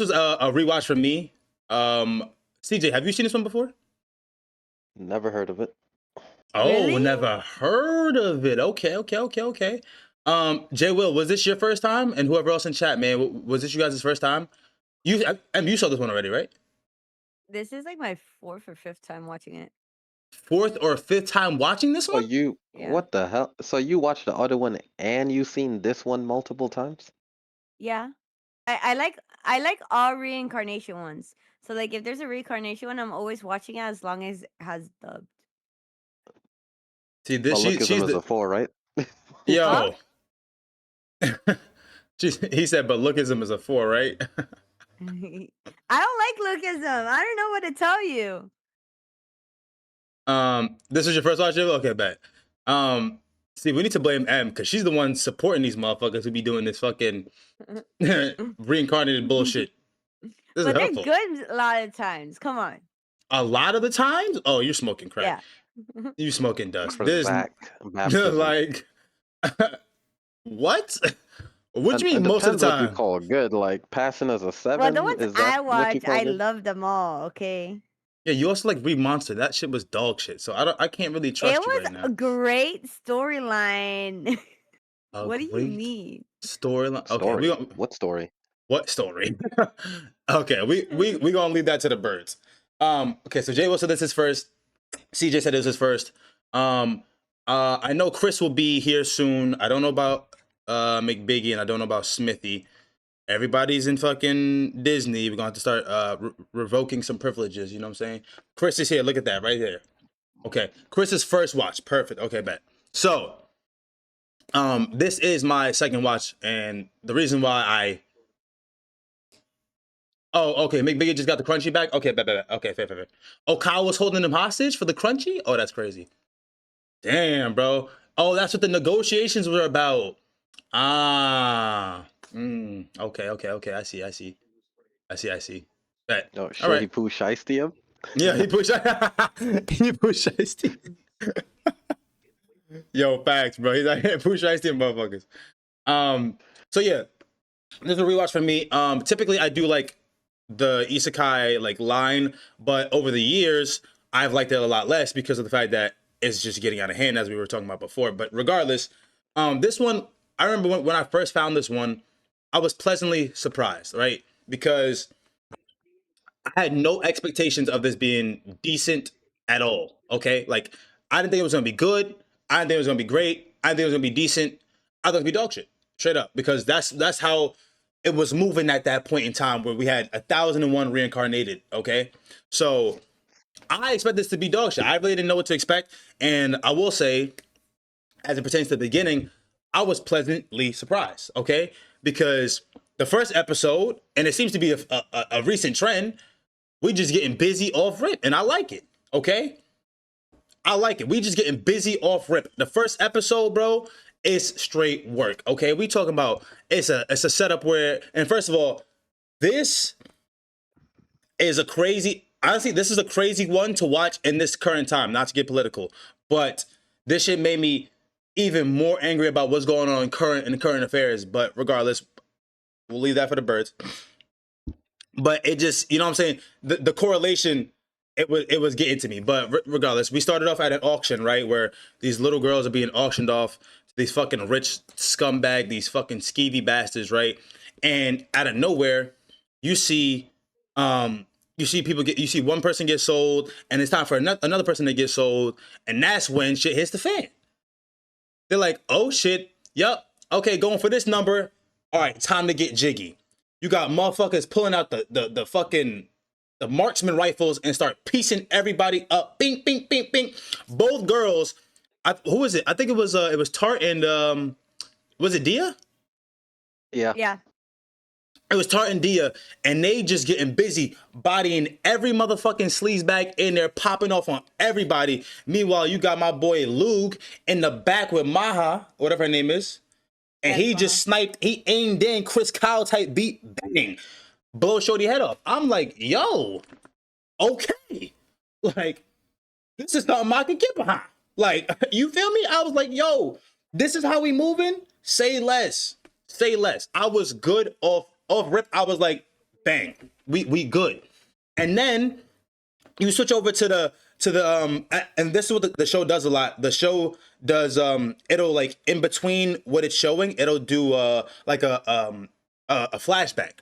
this was a rewatch for me. CJ, have you seen this one before? Never heard of it. Oh, Really? never heard of it. Okay. Jay Will, was this your first time? And whoever else in chat, man, was this you guys' first time? You saw this one already, right? This is like my 4th or 5th time watching it. Fourth or fifth time watching this So one? you, Yeah. what the hell? So you watched the other one and you seen this one multiple times? Yeah. I like all reincarnation ones. So like if there's a reincarnation one, I'm always watching it as long as it has dubbed. See, this Lookism she's is a the 4, right? yo. He said, but lookism is a 4, right? I don't like lookism. I don't know what to tell you. This was your first watch, Jay Will? Okay, bet. See, we need to blame M because she's the one supporting these motherfuckers who be doing this fucking reincarnated bullshit. This But is they're helpful. good a lot of times. Come on. A lot of the times? Oh, you're smoking crack. Yeah. You smoking dust. There's Zach, baptism. like what? What you mean It most of the depends what you time? call good. Like passing as a 7. Well, the ones Is I that what you watch, call I good? love them all. Okay. Yeah, you also like Read Monster. That shit was dog shit. So I can't really trust It you was right now. a great storyline. A What do you great mean? storyline. Okay, Story. we What story? what story? Okay, we gonna leave that to the birds. Okay, so Jay Will said this is first. CJ said it was his first. I know Chris will be here soon. I don't know about McBiggie and I don't know about Smithy. Everybody's in fucking Disney. We're gonna have to start revoking some privileges. You know what I'm saying? Chris is here. Look at that right there. Okay, Chris's first watch. Perfect. Okay, bet. So, this is my second watch, and the reason why I. Oh, okay. McBiggie just got the crunchy back. Okay, bet. Okay, fair. Oh, Kyle was holding him hostage for the crunchy. Oh, that's crazy. Damn, bro. Oh, that's what the negotiations were about. Ah. Okay. I see. Bet. Oh, All shit, right. he poo shiesty him? Yeah, he pushed. He pushed Shiesty. Yo, facts, bro. He's like push Shiesty and motherfuckers. So yeah, this is a rewatch for me. Typically I do like the isekai like line, but over the years I've liked it a lot less because of the fact that it's just getting out of hand, as we were talking about before. But regardless, this one I remember when I first found this one, I was pleasantly surprised, right? Because I had no expectations of this being decent at all. Okay, like I didn't think it was gonna be good. I didn't think it was gonna be great. I didn't think it was gonna be decent. I thought it would be dog shit, straight up, because that's how it was moving at that point in time where we had 1001 reincarnated. Okay, so I expect this to be dog shit. I really didn't know what to expect, and I will say, as it pertains to the beginning, I was pleasantly surprised. Okay, because the first episode, and it seems to be a recent trend, we just getting busy off rip, and I like it. Okay, I like it. We just getting busy off rip. The first episode, bro, is straight work. Okay, we talking about it's a setup where, and first of all, this is a crazy. Honestly, this is a crazy one to watch in this current time. Not to get political, but this shit made me even more angry about what's going on in current affairs. But regardless, we'll leave that for the birds. But it just, you know what I'm saying? The correlation, it was getting to me. But regardless, we started off at an auction, right? Where these little girls are being auctioned off to these fucking rich scumbag, these fucking skeevy bastards, right? And out of nowhere, you see you see one person get sold, and it's time for another person to get sold, and that's when shit hits the fan. They're like, oh shit, yup, okay, going for this number. All right, time to get jiggy. You got motherfuckers pulling out the fucking the marksman rifles and start piecing everybody up. Bing. Both girls, who was it? I think it was Tart and was it Dia? Yeah. It was Tart and Dia, and they just getting busy bodying every motherfucking sleazebag in there, popping off on everybody. Meanwhile, you got my boy Lug in the back with Maha, whatever her name is. And he just sniped, he aimed in Chris Kyle type beat, bang, blow shorty head off. I'm like, yo, okay. Like, this is something I can get behind. Like, you feel me? I was like, yo, this is how we moving? Say less. I was good off rip. I was like, bang, we good. And then you switch over to and this is what the show does a lot. The show does it'll like in between what it's showing, it'll do like a flashback.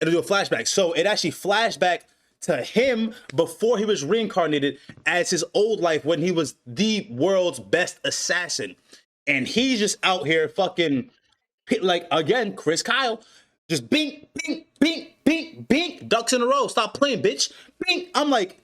It'll do a flashback. So it actually flashback to him before he was reincarnated as his old life when he was the world's best assassin. And he's just out here fucking like again, Chris Kyle, just bink, bink, bink, bink, bink, ducks in a row. Stop playing, bitch. Bink. I'm like,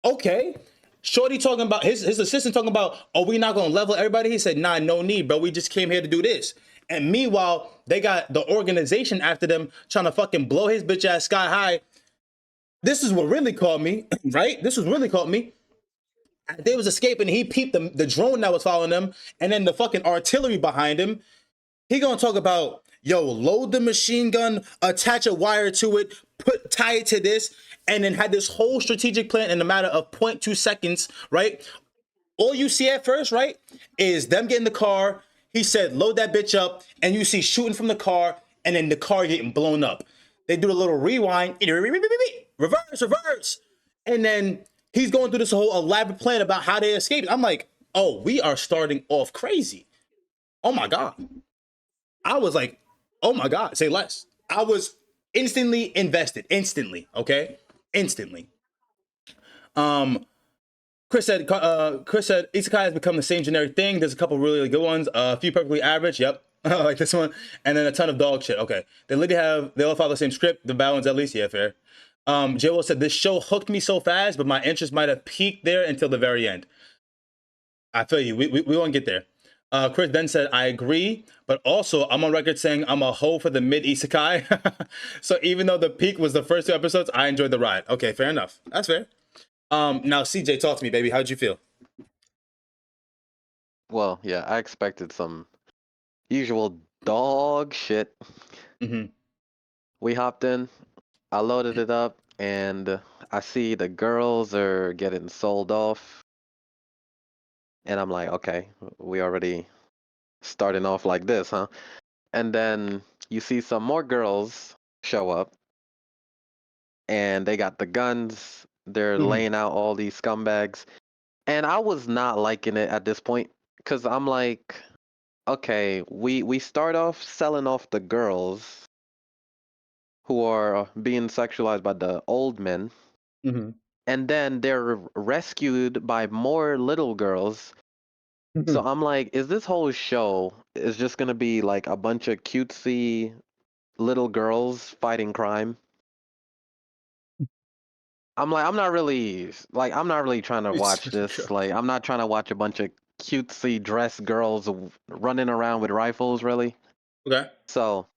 okay. Shorty talking about his assistant talking about, oh, we not gonna level everybody. He said, nah, no need, bro. We just came here to do this. And meanwhile, they got the organization after them trying to fucking blow his bitch ass sky high. This is what really caught me, right? This was really caught me. They was escaping. He peeped the drone that was following them, and then the fucking artillery behind him. He gonna talk about, yo, load the machine gun, attach a wire to it, tie it to this, and then had this whole strategic plan in a matter of 0.2 seconds, right? All you see at first, right, is them getting the car. He said, load that bitch up, and you see shooting from the car, and then the car getting blown up. They do a little rewind, reverse, and then he's going through this whole elaborate plan about how they escaped. I'm like, oh, we are starting off crazy. Oh my God. I was like, oh my God, say less. I was instantly invested. Instantly, okay? Instantly. Chris said Isekai has become the same generic thing. There's a couple really good ones. A few perfectly average, yep. Like this one. And then a ton of dog shit. Okay. They all follow the same script, the balance at least, yeah, fair. J.O. said this show hooked me so fast, but my interest might have peaked there until the very end. I feel you. We won't get there. Chris then said, I agree, but also I'm on record saying I'm a hoe for the mid isekai. So even though the peak was the first 2 episodes, I enjoyed the ride. Okay, fair enough. That's fair. Now CJ, talk to me, baby. How'd you feel? Well, yeah, I expected some usual dog shit. Mm-hmm. We hopped in, I loaded it up, and I see the girls are getting sold off. And I'm like, okay, we already starting off like this, huh? And then you see some more girls show up, and they got the guns. They're Mm-hmm. laying out all these scumbags. And I was not liking it at this point, because I'm like, okay, we start off selling off the girls who are being sexualized by the old men, Mm-hmm. and then they're rescued by more little girls. So I'm like, is this whole show is just gonna be like a bunch of cutesy little girls fighting crime? I'm like, I'm not really trying to watch this. Like, I'm not trying to watch a bunch of cutesy dressed girls running around with rifles, really. Okay. So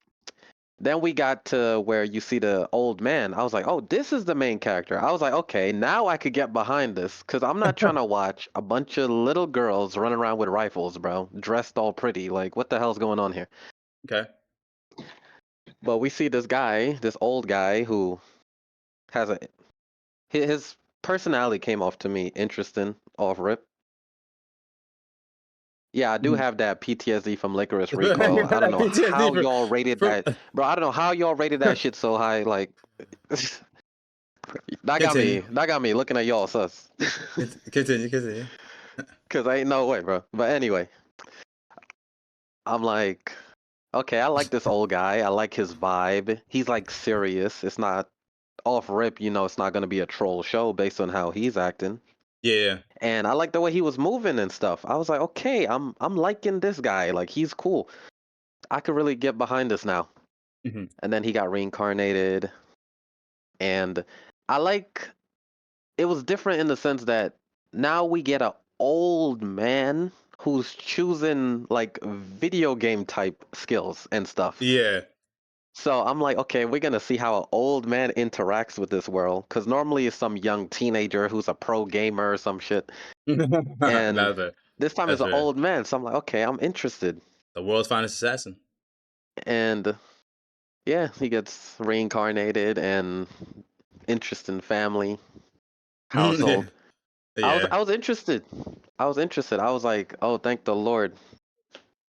then we got to where you see the old man. I was like, oh, this is the main character. I was like, okay, now I could get behind this because I'm not trying to watch a bunch of little girls running around with rifles, bro, dressed all pretty. Like, what the hell's going on here? Okay. But we see this guy, this old guy who has his personality came off to me interesting off rip. Yeah, I do Mhm. have that PTSD from Licorice Recoil. I don't know how PTSD y'all rated for that, bro. I don't know how y'all rated that shit so high. Like, continue. that got me looking at y'all sus. Continue. Cause I ain't no way, bro. But anyway, I'm like, okay, I like this old guy. I like his vibe. He's like serious. It's not off rip, it's not gonna be a troll show based on how he's acting. Yeah. And I like the way he was moving and stuff. I was like, okay, I'm liking this guy. Like he's cool. I could really get behind this now. Mm-hmm. And then he got reincarnated. And I like it was different in the sense that now we get a old man who's choosing like video game type skills and stuff. Yeah. So I'm like, okay, we're gonna see how an old man interacts with this world, because normally it's some young teenager who's a pro gamer or some shit, and That's fair. this time it's That's an fair. old man. So I'm like, okay, I'm interested, The world's finest assassin. and yeah, he gets reincarnated and interesting family Yeah. household. Yeah. I was interested. I was interested. I was like, oh, thank the Lord.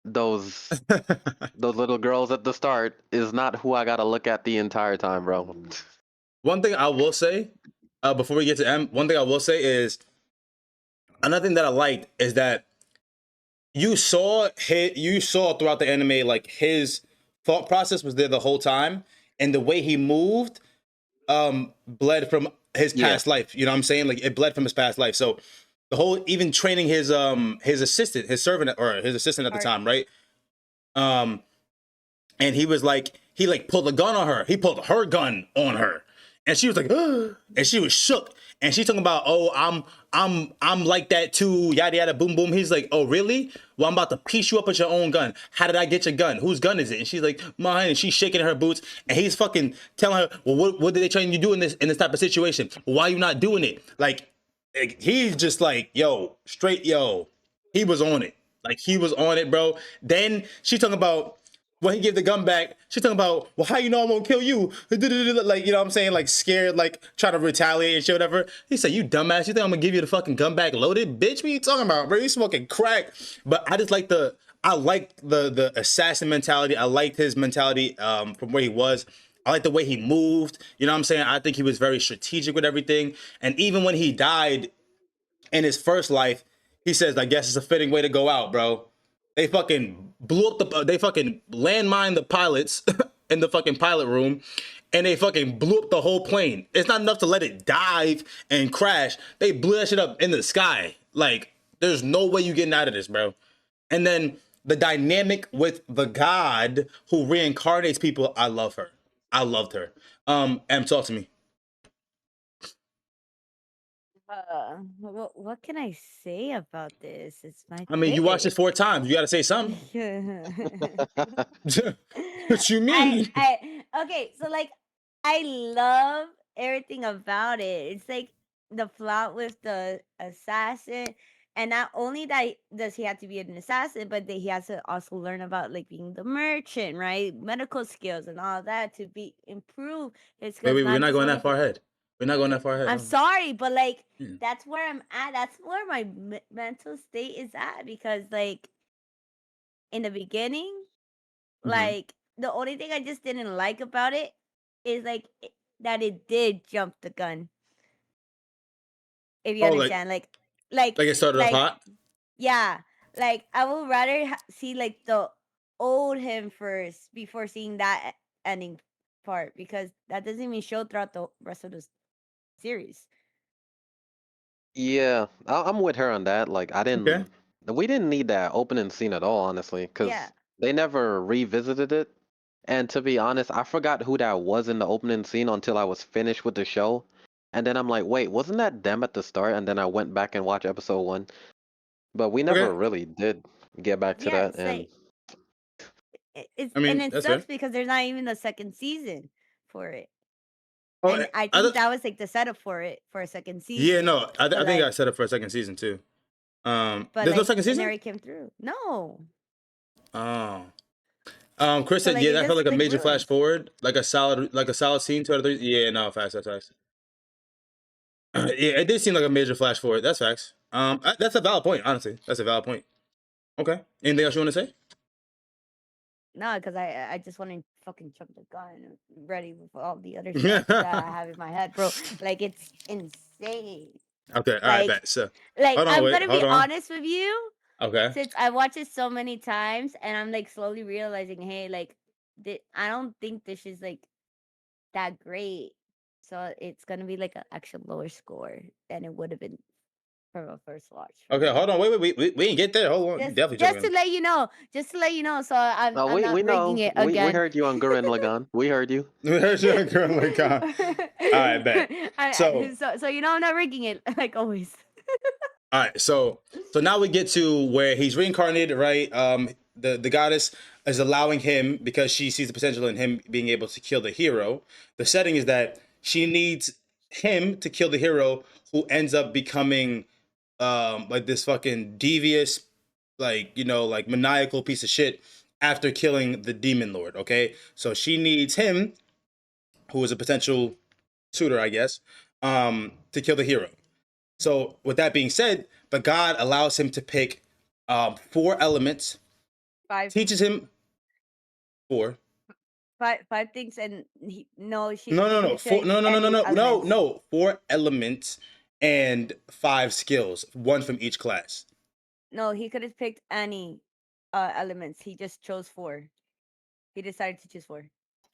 those those little girls at the start is not who I gotta look at the entire time, bro. One thing I will say, before we get to M, one thing I will say is another thing that I liked is that you saw throughout the anime like his thought process was there the whole time, and the way he moved bled from his Yeah. past life. You know what I'm saying? Like it bled from his past life. So the whole even training his assistant, his servant or his assistant at the time, right? And he was like, he like pulled a gun on her. He pulled her gun on her. And she was like, and she was shook. And she's talking about, oh, I'm like that too, yada yada, boom boom. He's like, oh really? Well, I'm about to piece you up with your own gun. How did I get your gun? Whose gun is it? And she's like, mine. And she's shaking her boots. And he's fucking telling her, well, what did they train you to do in this type of situation? Why are you not doing it? Like he's just like, yo, straight, yo. He was on it. Like he was on it, bro. Then she's talking about when he gave the gun back, she's talking about, well, how you know I'm gonna kill you? Like, you know what I'm saying? Like scared, like trying to retaliate and shit, whatever. He said, you dumbass, you think I'm gonna give you the fucking gun back loaded? Bitch, what you talking about, bro? You smoking crack. But I just like the assassin mentality. I liked his mentality from where he was. I like the way he moved. You know what I'm saying? I think he was very strategic with everything. And even when he died in his first life, he says, I guess it's a fitting way to go out, bro. They fucking blew up they fucking landmined the pilots in the fucking pilot room, and they fucking blew up the whole plane. It's not enough to let it dive and crash. They blew that shit up in the sky. Like, there's no way you getting out of this, bro. And then the dynamic with the god who reincarnates people, I love her. I loved her. Em, talk to me. What can I say about this? It's my I mean, you watched it pick. 4 times. You got to say something. What you mean? Okay, so like I love everything about it. It's like the plot with the assassin, and not only that does he have to be an assassin, but that he has to also learn about like being the merchant, right? Medical skills and all that to be improve his skills. Wait, we're Not not just going only that far ahead. We're not going that far ahead. I'm sorry, but like Yeah. that's where I'm at. That's where my mental state is at because like in the beginning, like the only thing I just didn't like about it is like that it did jump the gun. If you Oh, understand, like it started off hot. yeah, like I would rather see like the old him first before seeing that ending part because that doesn't even show throughout the rest of the series. Yeah, I'm with her on that. Like, Okay. we didn't need that opening scene at all, honestly, because Yeah. they never revisited it. And to be honest, I forgot who that was in the opening scene until I was finished with the show. And then I'm like, wait, wasn't that them at the start? And then I went back and watched episode 1. But we never Okay. really did get back to Yeah, that. it's And like it's I and mean, it that's sucks fair. because there's not even a second season for it. Oh, And I I, think that was like the setup for it for a second yeah, season. no, But I think I like set up for a second season too. There's no like second it season. never came through. No. Oh. Chris So said, like yeah, it that felt just like a like major flash ruins. forward, like a solid scene. 2 out of 3. Yeah, no, facts, that's facts. Yeah, it did seem like a major flash forward. That's facts. That's a valid point. Honestly, that's a valid point. Okay. Anything else you want to say? No, because I just want to fucking chunk the gun ready with all the other stuff that I have in my head, bro. Like it's insane. Okay. All right. Like Bet. So, like hold on. I'm Wait. gonna be Hold on. honest with you. Okay. Since I watched it so many times and I'm like slowly realizing, hey, like I don't think this is like that great. So it's gonna be like an actual lower score than it would have been from a first watch for Okay. me. Hold on. Wait. We didn't get there. Hold on. You definitely Just jumping to in. let you know, just to let you know. So no, I'm we not rigging know. it We again. heard you on Gurren Lagann. We heard you. There's your girl like, all right, bet. So, So you know I'm not rigging it like always. all right, so now we get to where he's reincarnated, right? The goddess is allowing him because she sees the potential in him being able to kill the hero. The setting is that she needs him to kill the hero, who ends up becoming like this fucking devious, like like maniacal piece of shit after killing the demon lord. Okay, so she needs him, who is a potential suitor, I guess, to kill the hero. So with that being said, the god allows him to pick 4 elements five teaches him 4. five things, and she No, he no, could no. have picked No, no, no, no, any no, no, elements. no. 4 elements and 5 skills, 1 from each class. No, he could have picked any elements. He just chose 4. He decided to choose 4.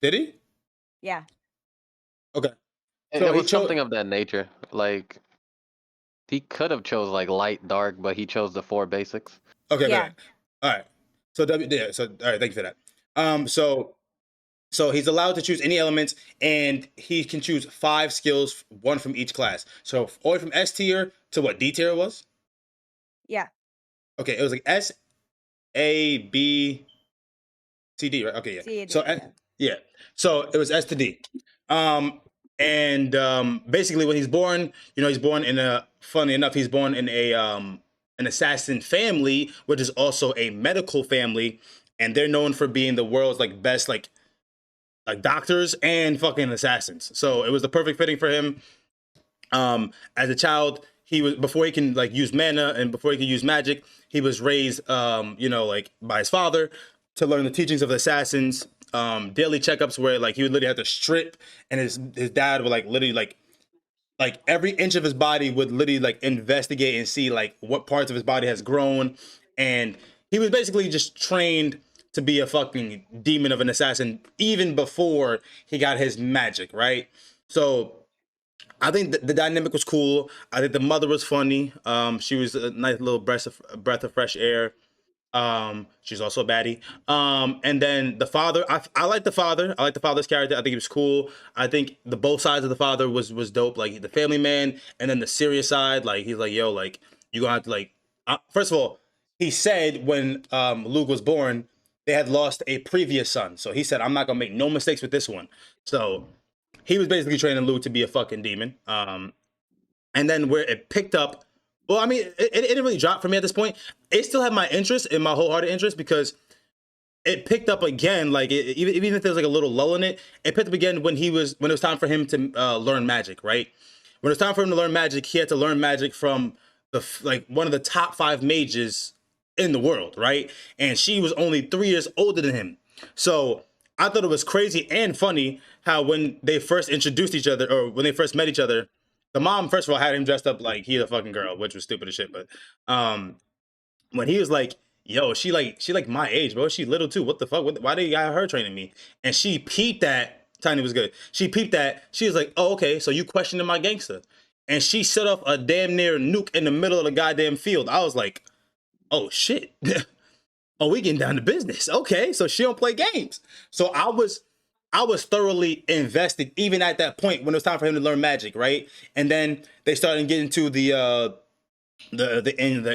Did he? Yeah. Okay. It, So it he was chose. something of that nature. Like he could have chose like light, dark, but he chose the 4 basics. Okay, Yeah. all right. So yeah. So all right. Thank you for that. So he's allowed to choose any elements, and he can choose 5 skills, 1 from each class. So only from S tier to what D tier was? Yeah. Okay, it was like S, A, B, C, D, right? Okay, yeah. C, D, So yeah. yeah. So it was S to D. And basically when he's born, he's born in a, funny enough, he's born in a an assassin family, which is also a medical family, and they're known for being the world's like best like doctors and fucking assassins. So it was the perfect fitting for him. As a child, he was, before he can like use mana and before he could use magic, he was raised like by his father to learn the teachings of the assassins. Daily checkups where like he would literally have to strip, and his dad would like literally like every inch of his body would literally like investigate and see like what parts of his body has grown. And he was basically just trained to be a fucking demon of an assassin even before he got his magic, right? So I think the dynamic was cool. I think the mother was funny. She was a nice little breath of fresh air. She's also a baddie. And then the father, I like the father. I like the father's character. I think he was cool. I think the both sides of the father was dope. Like the family man, and then the serious side. Like he's like, yo, like you gonna have to like. First of all, he said when Luke was born, they had lost a previous son. So he said, I'm not gonna make no mistakes with this one. So he was basically training Luke to be a fucking demon. And then where it picked up, well, I mean, it didn't really drop for me at this point. It still had my interest, in my wholehearted interest, because it picked up again. Like even if there was like a little lull in it, it picked up again when it was time for him to learn magic. Right, when it was time for him to learn magic, he had to learn magic from like one of the top 5 mages in the world. Right, and she was only 3 years older than him. So I thought it was crazy and funny how when they first introduced each other, or when they first met each other, the mom first of all had him dressed up like he's a fucking girl, which was stupid as shit. But when he was like, "Yo, she like my age, bro. She little too. What the fuck? Why they got her training me?" And she peeped that. Tiny was good. She peeped that. She was like, "Oh, okay. So you questioning my gangster?" And she set off a damn near nuke in the middle of the goddamn field. I was like, "Oh shit." Oh, we getting down to business. Okay, so she don't play games. So I was thoroughly invested even at that point when it was time for him to learn magic, right? And then they started getting to the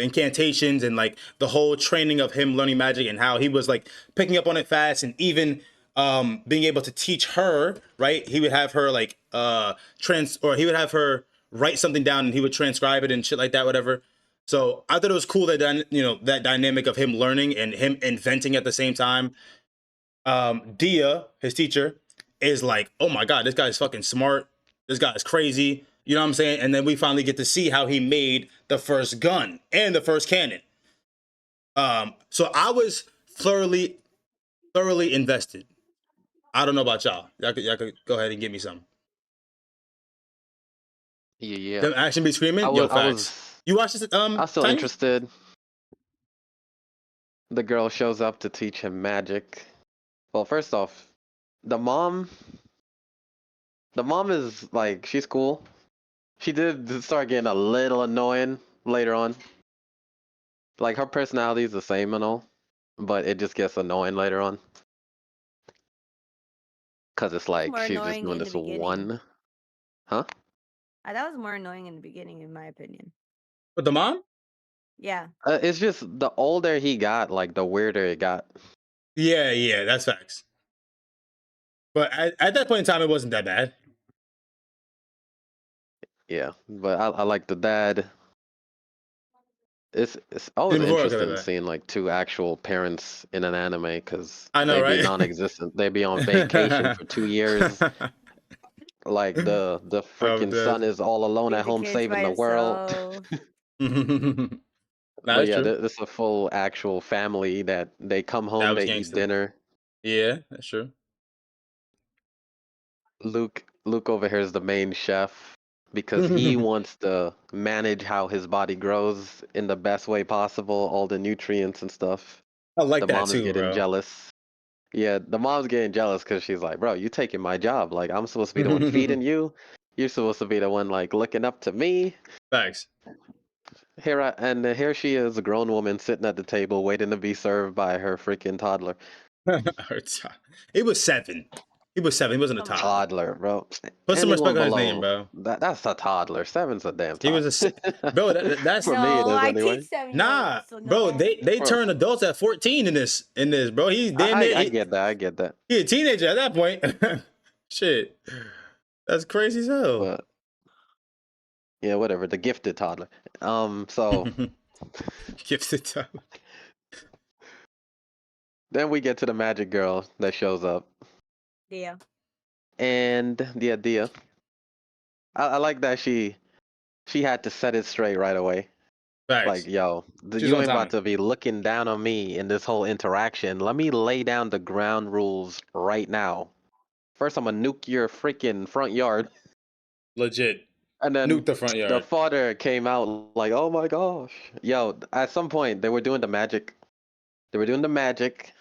incantations and like the whole training of him learning magic and how he was like picking up on it fast, and even being able to teach her, right? He would have her like he would have her write something down and he would transcribe it and shit like that, whatever. So I thought it was cool that that dynamic of him learning and him inventing at the same time. Dia, his teacher, is like, oh my god, this guy's fucking smart. This guy's crazy. You know what I'm saying? And then we finally get to see how he made the first gun and the first cannon. So I was thoroughly invested. I don't know about y'all. Y'all could go ahead and give me some. Yeah. Them action be screaming. I Yo, was, I facts. was, You watch this? I was still Tiny? interested. The girl shows up to teach him magic. Well, first off, the mom, the mom is like, she's cool. She did start getting a little annoying later on. Like her personality is the same and all, but it just gets annoying later on. Cause it's like More she's just annoying doing in the this beginning. one, huh? That was more annoying in the beginning, in my opinion. With the mom? Yeah. It's just the older he got, like the weirder it got. Yeah, that's facts. But at that point in time, it wasn't that bad. Yeah, but I like the dad. It's always Even before, interesting okay. seeing like 2 actual parents in an anime because I know, they be right? non-existent. They be on vacation for 2 years. Like the I'm freaking dead. son is all alone Leave at the home kids saving by the world. himself. But That's yeah, true. this is a full actual family that they come That home, was they eat gangster. dinner. Yeah, that's true. Luke over here is the main chef because he wants to manage how his body grows in the best way possible, all the nutrients and stuff. I like The that mom is too, getting bro. jealous. Yeah, the mom's getting jealous because she's like, bro, you taking my job. Like, I'm supposed to be the one feeding you. You're supposed to be the one like looking up to me. Facts. Here she is, a grown woman sitting at the table waiting to be served by her freaking toddler. He was 7. He was 7. He wasn't a Come on. toddler. Toddler, bro. Put some respect Anyone on his name, below bro. that's a toddler. Seven's a damn He was toddler. bro. That's For me, it No, is I anyway. teach 7-year-olds, nah, so bro. no. They For, turn adults at 14 in this bro. He's damn near I get that. I get that. he a teenager at that point. Shit, that's crazy as hell. But yeah, whatever. The gifted toddler. So Gifted time. then we get to the magic girl that shows up, Yeah. and yeah, Dia. I like that she had to set it straight right away. Like, Facts. yo, She's you on ain't about time. to be looking down on me in this whole interaction. Let me lay down the ground rules right now. First, I'm gonna nuke your freaking front yard. Legit. And then Nuke the front the yard. father came out like, "Oh my gosh, yo!" At some point, they were doing the magic. They were doing the magic,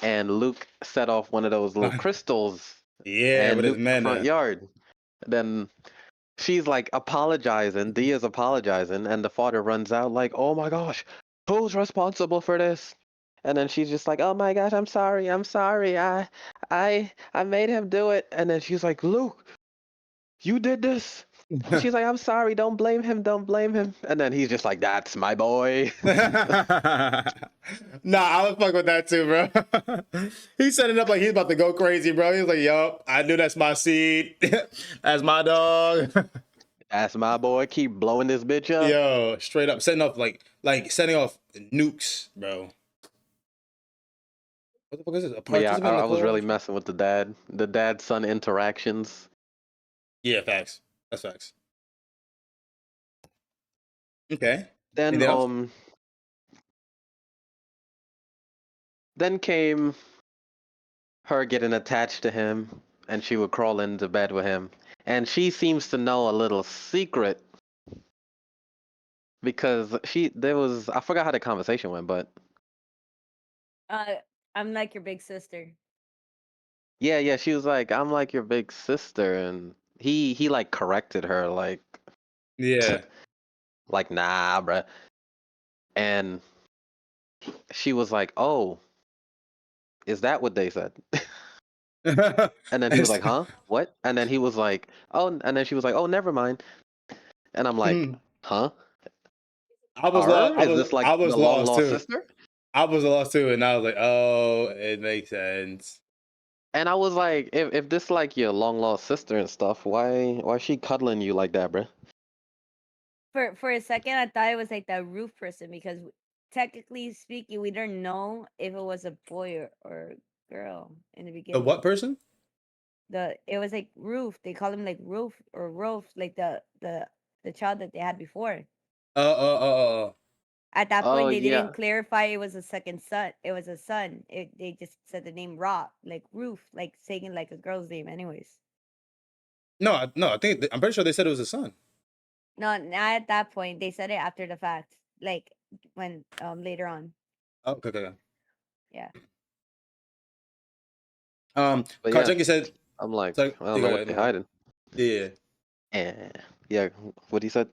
and Luke set off one of those little crystals Yeah, and with his nuked the front mana. yard. Then she's like apologizing. Dia's apologizing, and the father runs out like, "Oh my gosh, who's responsible for this?" And then she's just like, "Oh my gosh, I'm sorry, I'm sorry. I made him do it." And then she's like, "Luke, you did this." She's like, "I'm sorry, don't blame him, don't blame him." And then he's just like, "That's my boy." Nah, I would fuck with that too, bro. He set it up like he's about to go crazy, bro. He was like, "Yup, I knew that's my seed. That's my dog." That's my boy. Keep blowing this bitch up. Yo, straight up setting off like setting off nukes, bro. What the fuck is this? A But yeah, participant in the I was really co-op? messing with the dad son interactions. Yeah, facts. That's facts. Okay. Then Anything else? then came her getting attached to him, and she would crawl into bed with him. And she seems to know a little secret because I forgot how the conversation went, but Uh, I'm like your big sister. yeah, she was like, "I'm like your big sister," and he like corrected her like Yeah. like nah, bruh. And she was like, "Oh, is that what they said?" And then he was like, "Huh? What?" And then he was like, "Oh," and then she was like, "Oh, never mind." And I'm like, "Huh? I was lost. Her? Is this like I the was long lost lost too. sister?" I was lost too, and I was like, "Oh, it makes sense." And I was like, if this like your long lost sister and stuff, why is she cuddling you like that, bruh? For a second, I thought it was like that roof person because technically speaking, we don't know if it was a boy or girl in the The beginning. what person? It was like Roof. They call him like Roof or Rolf, like the child that they had before. Uh. At that Oh point, they didn't yeah. clarify it was a second son. It was a son. They just said the name Rock, like Roof, like saying like a girl's name. Anyways, No. I think I'm pretty sure they said it was a son. no, not at that point. They said it after the fact, like when later on. Oh, okay. Yeah. But yeah, Karjunki said. I'm like, So, I don't you know got what it, they're my bad. hiding. Yeah. Yeah, what he said.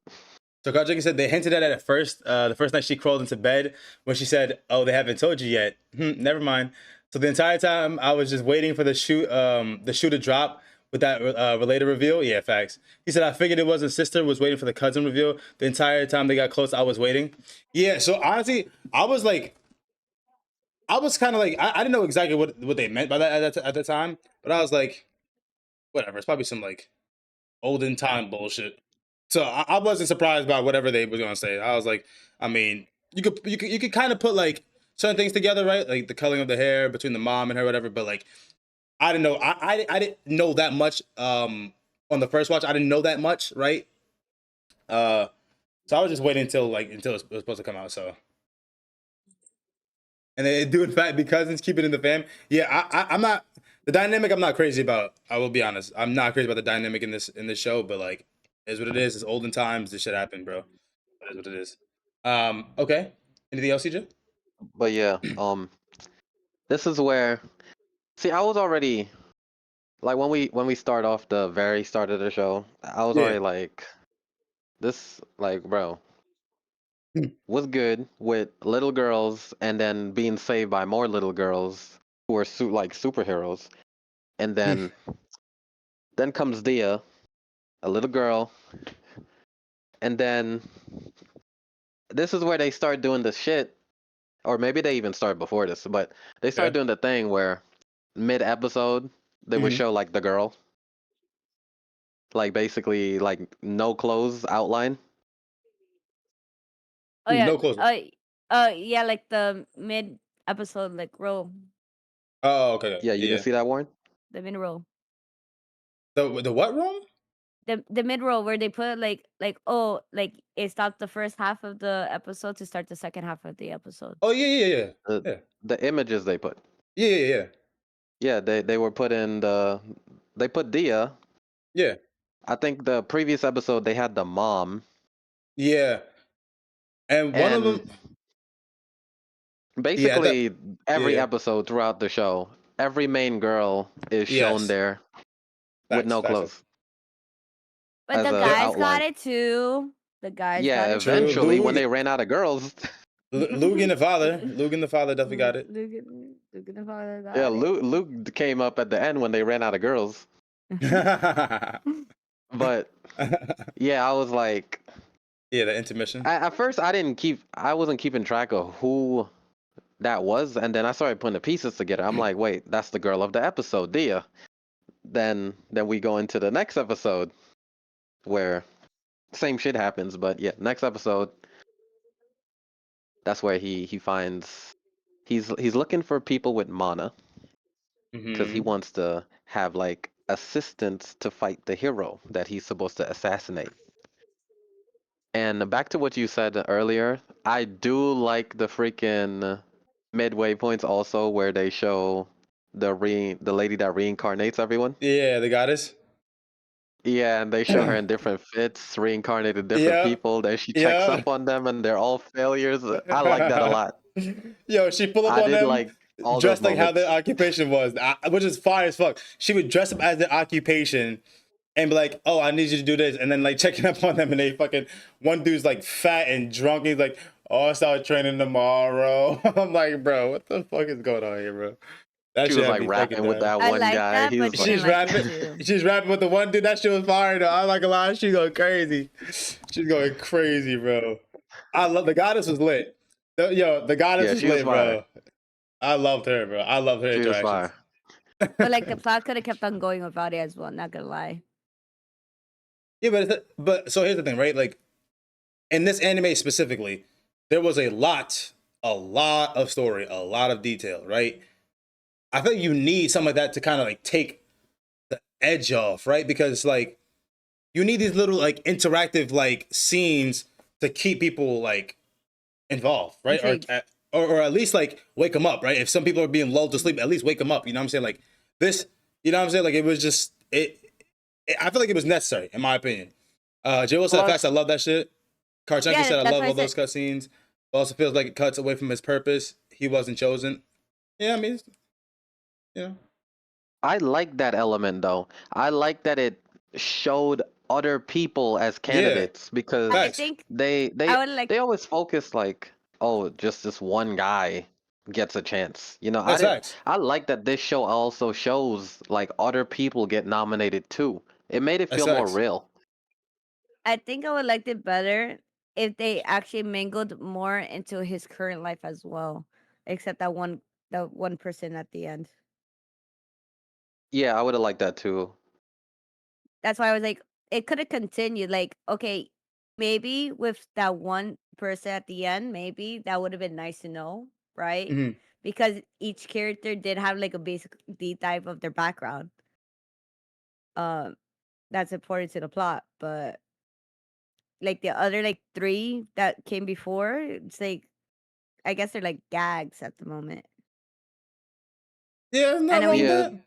So Karjunki said they hinted at it at first. The first night she crawled into bed when she said, "Oh, they haven't told you yet." Never mind. So the entire time I was just waiting for the shoe to drop with that related reveal. Yeah, facts. He said I figured it wasn't sister. Was waiting for the cousin reveal. The entire time they got close, I was waiting. Yeah. So honestly, I was kind of like I didn't know exactly what they meant by that at the time, but I was like, whatever. It's probably some like olden time bullshit. So I wasn't surprised by whatever they were gonna say. I was like, I mean, you could kind of put like certain things together, right? Like the coloring of the hair between the mom and her, whatever. But like, I didn't know. I didn't know that much. On the first watch, I didn't know that much, right? So I was just waiting until it was supposed to come out. So and they do in fact be cousins, keep it in the fam. Yeah, I'm not the dynamic. I'm not crazy about. I will be honest. I'm not crazy about the dynamic in this show, but like, it is what it is. It's olden times. This shit happened, bro. It is what it is. Okay. Anything else, CJ? But yeah, this is where see I was already like when we start off the very start of the show, I was Yeah. already like this like bro, what's good with little girls and then being saved by more little girls who are like superheroes, and then comes Dia, a little girl, and then this is where they start doing the shit, or maybe they even start before this, but they start Okay. doing the thing where mid episode they would Mhm. show like the girl, like basically like no clothes outline. Oh yeah. No closure. Yeah, like the mid episode, like row, Oh, okay. Yeah, you didn't Yeah. see that, Warren? the mid row, The what room? the mid row where they put like oh like it stopped the first half of the episode to start the second half of the episode. Oh yeah. The Yeah. the images they put. Yeah. Yeah, they were put in they put Dia. Yeah. I think the previous episode they had the mom, Yeah. And one of and them. Yeah. That. basically every Yeah. episode throughout the show, every main girl is shown Yes. there with Facts. no Facts. clothes But as the a Yep. guys got outline. it too. The guys got Yeah, it True. too. eventually when they ran out of girls, Lugan the father. Lugan the father definitely got it. Look at the father yeah, got Luke came up at the end when they ran out of girls. it. But yeah, I was like, Yeah, the intermission. at first I wasn't keeping track of who that was, and then I started putting the pieces together. I'm like, wait, that's the girl of the episode, Dia. Then we go into the next episode where same shit happens, but yeah, next episode, that's where he finds he's looking for people with mana because he Hmm. wants to have like assistants to fight the hero that he's supposed to assassinate. And back to what you said earlier, I do like the freaking midway points also where they show the lady that reincarnates everyone. Yeah, the goddess. Yeah, and they show her in different fits, reincarnated different Yeah. people. Then she checks Yeah. up on them, and they're all failures. I like that a lot. Yo, she pull up I on did them like all those dressed like how their moments. occupation was, which is fire as fuck. She would dress up as their occupation and be like, "Oh, I need you to do this," and then like checking up on them, and they fucking one dude's like fat and drunk. He's like, "Oh, I start training tomorrow." I'm like, bro, what the fuck is going on here, bro? That She shit was had like me fucking rapping with done. that I one like guy. that, He but was like, didn't She's like it rapping. too. She's rapping with the one dude. That shit was fire though. I like a lot. She's going crazy. She's going crazy, bro. I love the goddess was lit. The goddess yeah, was she was lit, fire. bro. I loved her, bro. I loved her She was interactions. fire. But like the plot could have kept on going without it as well. Not gonna lie. Yeah, but so here's the thing, right? Like in this anime specifically, there was a lot of story, a lot of detail, right? I think you need something like that to kind of like take the edge off, right? Because like you need these little like interactive like scenes to keep people like involved, right? Intrigued. Or at least like wake them up, right? If some people are being lulled to sleep, at least wake them up. You know what I'm saying? Like this, you know what I'm saying? Like it was just I feel like it was necessary in my opinion. Jay Will said facts. I Plus, love that shit. Karchenko Yeah, said I that's love why I all said those cutscenes. Also feels like it cuts away from his purpose. He wasn't chosen. Yeah, I mean, you know, I like that element though. I like that it showed other people as yeah, candidates because I facts. think they I they would like they always focus like, oh, just this one guy gets a chance. You know, That's facts. I like that this show also shows like other people get nominated too. It made it That's feel more facts. real. I would like it better if they actually mingled more into his current life as well. Except that one person at the end. Yeah, I would have liked that too. That's why I was like, it could have continued. Like, okay, maybe with that one person at the end, maybe that would have been nice to know, right? Hmm. Because each character did have like a basic deep dive of their background. Um, that's important to the plot, but like the other like three that came before, it's like I guess they're like gags at the moment. Yeah, And nothing then wrong we with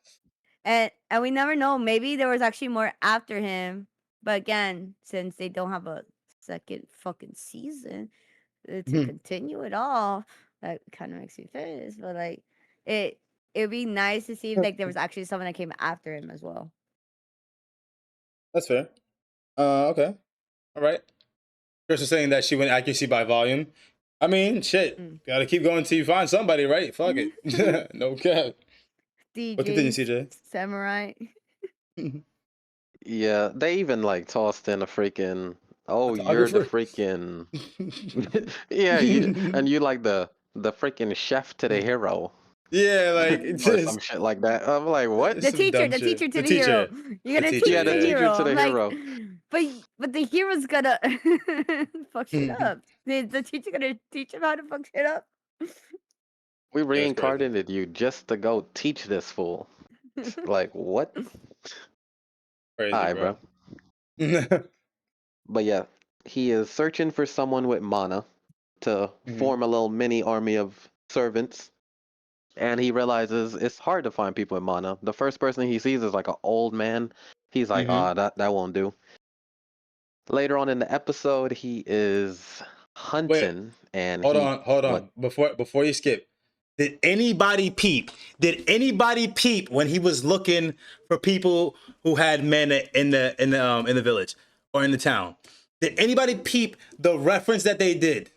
that. and we never know. Maybe there was actually more after him. But again, since they don't have a second fucking season to continue it all, that kind of makes me pissed. But like, it'd be nice to see if like there was actually someone that came after him as well. That's fair. Okay. All right. Chris was saying that she went accuracy by volume. I mean, shit. Gotta keep going till you find somebody, right? Fuck it. No cap. But continue, DJ CJ. Samurai. Yeah, they even like tossed in a freaking, oh, you're the Photographer. freaking, yeah, you like the freaking chef to the hero Yeah, like it's or just some shit like that. I'm like, what? The some teacher, dumb the shit. teacher to The the hero. teacher. You're The gonna teacher, teach Yeah, the the yeah. teacher hero. to the I'm like, hero. but the hero's gonna fuck shit up. The teacher gonna teach him how to fuck shit up. We That's crazy. reincarnated you just to go teach this fool. Like, what? Crazy, Alright, bro. bro. But yeah, he is searching for someone with mana to form a little mini army of servants. And he realizes it's hard to find people with mana. The first person he sees is like an old man. He's like, that won't do. Later on in the episode, he is Wait, hunting and hold he on, hold what? on. Before you skip, did anybody peep? Did anybody peep when he was looking for people who had men in the village or in the town? Did anybody peep the reference that they did?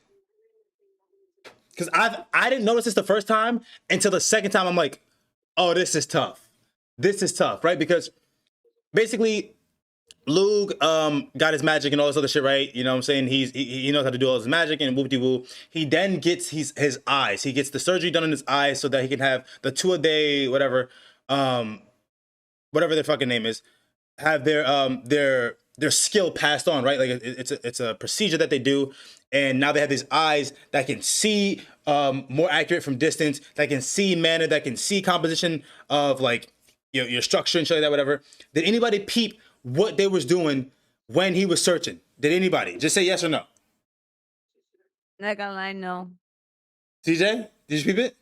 Because I didn't notice this the first time until the second time. I'm like, oh, this is tough. This is tough, right? Because basically Lug got his magic and all this other shit, right? You know what I'm saying? He knows how to do all his magic and whoop de woo. He then gets his eyes. He gets the surgery done on his eyes so that he can have the 2-a-day, whatever their fucking name is, have their skill passed on, right? Like it's a procedure that they do, and now they have these eyes that can see more accurate from distance, that can see mana, that can see composition of like your structure and shit like that, whatever. Did anybody peep what they was doing when he was searching? Did anybody just say yes or no? Not gonna lie, no. CJ, did you peep it?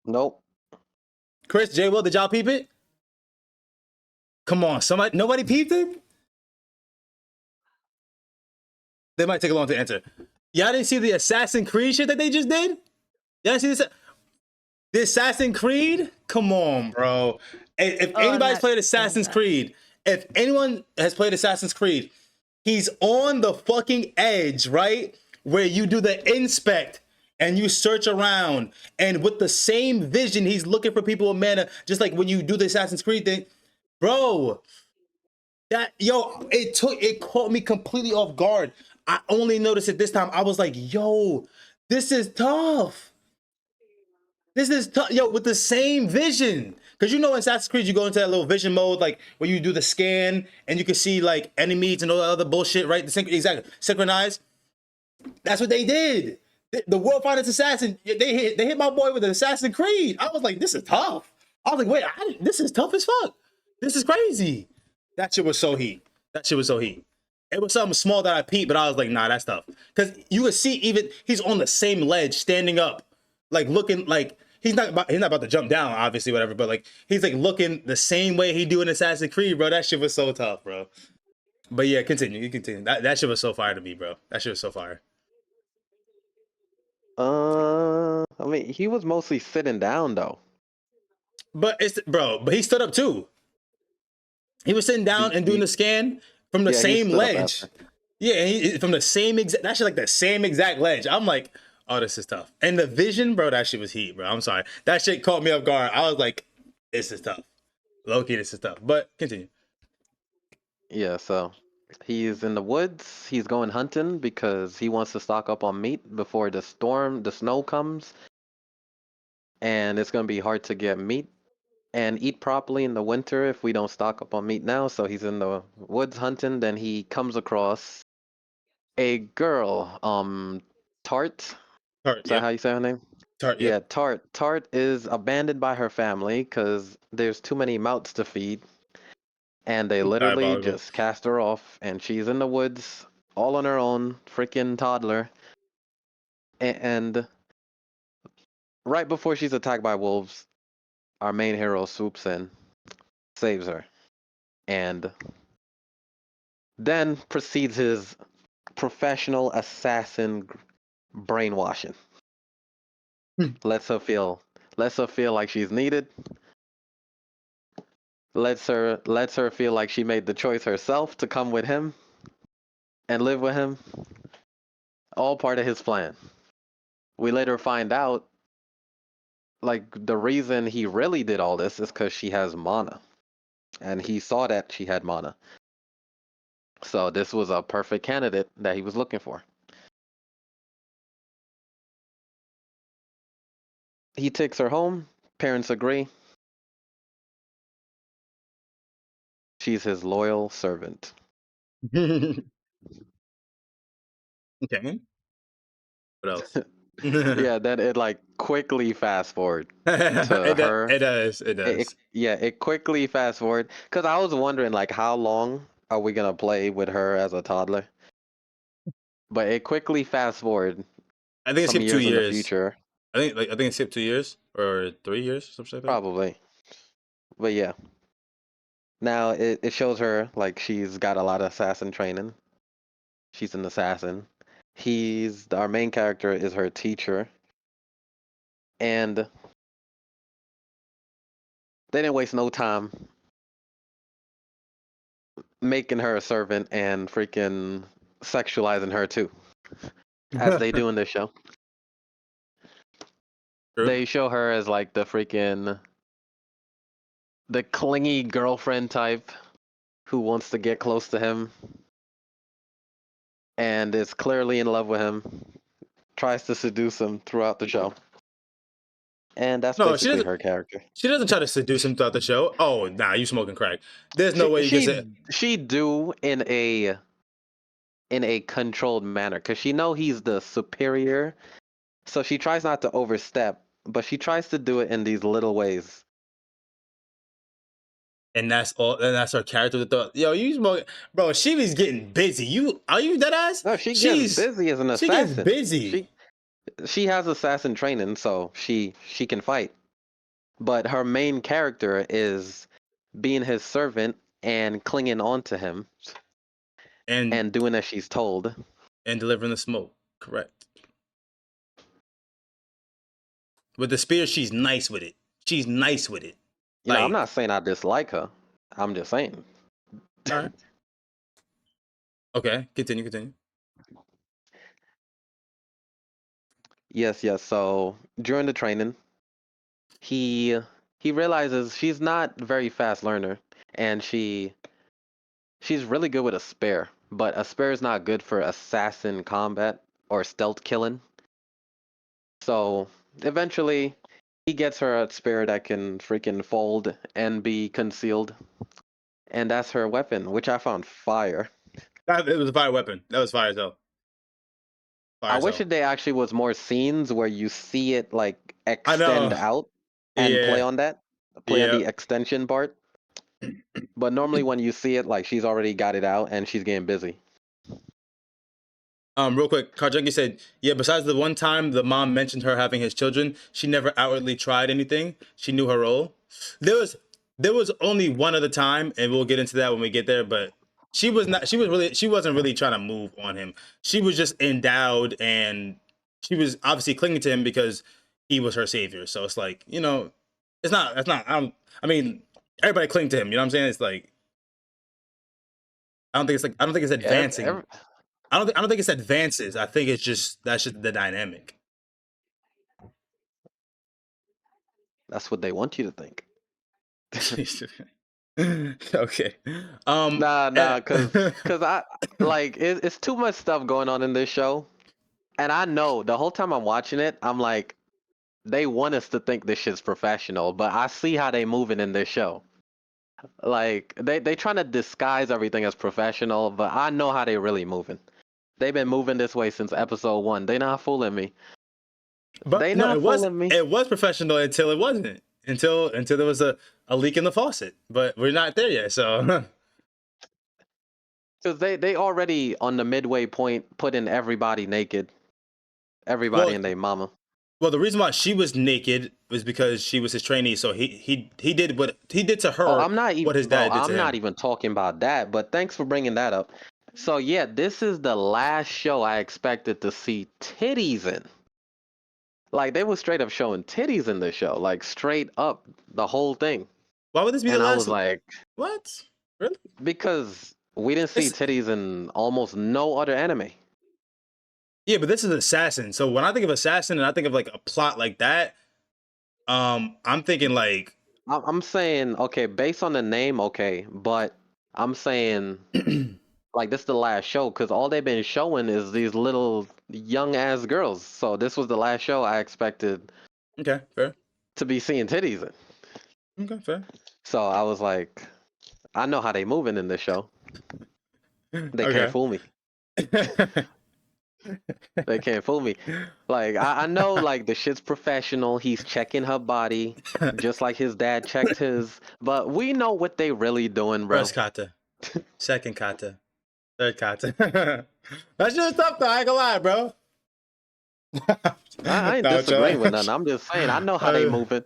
Nope. Chris, J. Will, did y'all peep it? Come on, somebody, nobody peeped it. They might take a long to answer. Y'all didn't see the Assassin's Creed shit that they just did? Y'all didn't see this? The Assassin's Creed? Come on, bro. If anybody's played Assassin's Creed, if anyone has played Assassin's Creed, he's on the fucking edge, right? Where you do the inspect and you search around, and with the same vision, he's looking for people with mana, just like when you do the Assassin's Creed thing. Bro, it caught me completely off guard. I only noticed it this time. I was like, yo, this is tough. This is tough, yo, with the same vision. Because you know in Assassin's Creed, you go into that little vision mode, like where you do the scan and you can see like enemies and all that other bullshit, right? Exactly. Synchronize. That's what they did. The World Finest Assassin, they hit my boy with an Assassin's Creed. I was like, this is tough. I was like, wait, this is tough as fuck. This is crazy. That shit was so heat. That shit was so heat. It was something small that I peeped, but I was like, nah, that's tough. Because you could see even he's on the same ledge, standing up, like looking like he's not about to jump down, obviously, whatever. But like he's like looking the same way he do in Assassin's Creed, bro. That shit was so tough, bro. But yeah, continue. You continue. That shit was so fire to me, bro. That shit was so fire. I mean, he was mostly sitting down though. But he stood up too. He was sitting down and doing the scan from the same ledge. Yeah, from the same exact. That shit like the same exact ledge. I'm like, oh, this is tough. And the vision, bro, that shit was heat, bro. I'm sorry, that shit caught me off guard. I was like, this is tough. Low key, this is tough. But continue. Yeah, so he's in the woods. He's going hunting because he wants to stock up on meat before the snow comes. And it's going to be hard to get meat and eat properly in the winter if we don't stock up on meat now. So he's in the woods hunting. Then he comes across a girl, Tart. Tart, Is that how you say her name? Tart, Yeah, Tart. Tart is abandoned by her family because there's too many mouths to feed. And they literally Diabolical. just cast her off, and she's in the woods all on her own, freaking toddler. And right before she's attacked by wolves, our main hero swoops in, saves her, and then proceeds his professional assassin brainwashing. lets her feel like she's needed. Lets her feel like she made the choice herself to come with him and live with him. All part of his plan. We later find out like the reason he really did all this is because she has mana. And he saw that she had mana. So this was a perfect candidate that he was looking for. He takes her home, parents agree. She's his loyal servant. Okay. What else? Yeah, Yeah, then it like quickly fast forward to her. it does. It does. It quickly fast forward because I was wondering like how long are we gonna play with her as a toddler? But it quickly fast forward I think it some skipped 2 years in the years. future, I think it skipped 2 years or 3 years, something like that. probably. But yeah, now it shows her like she's got a lot of assassin training. She's an assassin. Our main character is her teacher, and they didn't waste no time making her a servant and freaking sexualizing her too, as they do in this show. True. They show her as like the clingy girlfriend type who wants to get close to him and is clearly in love with him, tries to seduce him throughout the show. And that's No, she basically doesn't. her character. She doesn't try to seduce him throughout the show. Oh, nah, you smoking crack. There's no way you can say. She do in a controlled manner because she know he's the superior, so she tries not to overstep, but she tries to do it in these little ways. And that's all. And that's her character. Yo, you smoking, bro? She was getting busy. Are you dead ass? No, she gets busy as an She gets assassin. busy. She has assassin training, so she can fight. But her main character is being his servant and clinging on to him and doing as she's told. And delivering the smoke. Correct. With the spear, she's nice with it. She's nice with it. You know, I'm not saying I dislike her. I'm just saying. All right. Okay, continue. Yes. So during the training, he realizes she's not a very fast learner, and she's really good with a spear, but a spear is not good for assassin combat or stealth killing. So eventually, he gets her a spear that can freaking fold and be concealed, and that's her weapon, which I found fire. It was a fire weapon. That was fire as hell. I wish there actually was more scenes where you see it like extend out and play on that, play on the extension part. But normally when you see it, like she's already got it out and she's getting busy. Real quick, Karjunki said, yeah, besides the one time the mom mentioned her having his children, she never outwardly tried anything. She knew her role. There was only one other time, and we'll get into that when we get there, but she wasn't really trying to move on him. She was just endowed, and she was obviously clinging to him because he was her savior. So it's like, it's not I mean, everybody cling to him, you know what I'm saying? It's like I don't think it's advancing. I don't think it's advances. I think that's just the dynamic. That's what they want you to think. Okay. Cause I like it's too much stuff going on in this show, and I know the whole time I'm watching it, I'm like, they want us to think this shit's professional, but I see how they moving in this show. Like they trying to disguise everything as professional, but I know how they really moving. They've been moving this way since episode 1. They not fooling me. But they no, not fooling me. It was professional until it wasn't. Until there was a leak in the faucet. But we're not there yet, so because they already on the midway point putting everybody naked. Everybody and their mama. Well, the reason why she was naked was because she was his trainee. So he did what he did to Oh, her, I'm not even, what his bro. dad did to I'm not him. even talking about that. But thanks for bringing that up. So yeah, this is the last show I expected to see titties in. Like they were straight up showing titties in the show, like straight up the whole thing. Why would this be the And I last? was like, What? Really? because we didn't see This, titties in almost no other anime. yeah, but this is Assassin. So when I think of Assassin and I think of like a plot like that, I'm thinking like I'm saying, okay, based on the name, okay, but I'm saying like this is the last show because all they've been showing is these little young ass girls. So this was the last show I expected okay, fair. to be seeing titties in. Okay, fair. So I was like, I know how they moving in this show. They can't Okay. fool me. They can't fool me. Like I know like the shit's professional. He's checking her body just like his dad checked his. But we know what they really doing, bro. First kata, second kata, third kata. That's just tough though. I ain't gonna lie, bro. I ain't No, disagreeing with chill. nothing. I'm just saying I know how they moving.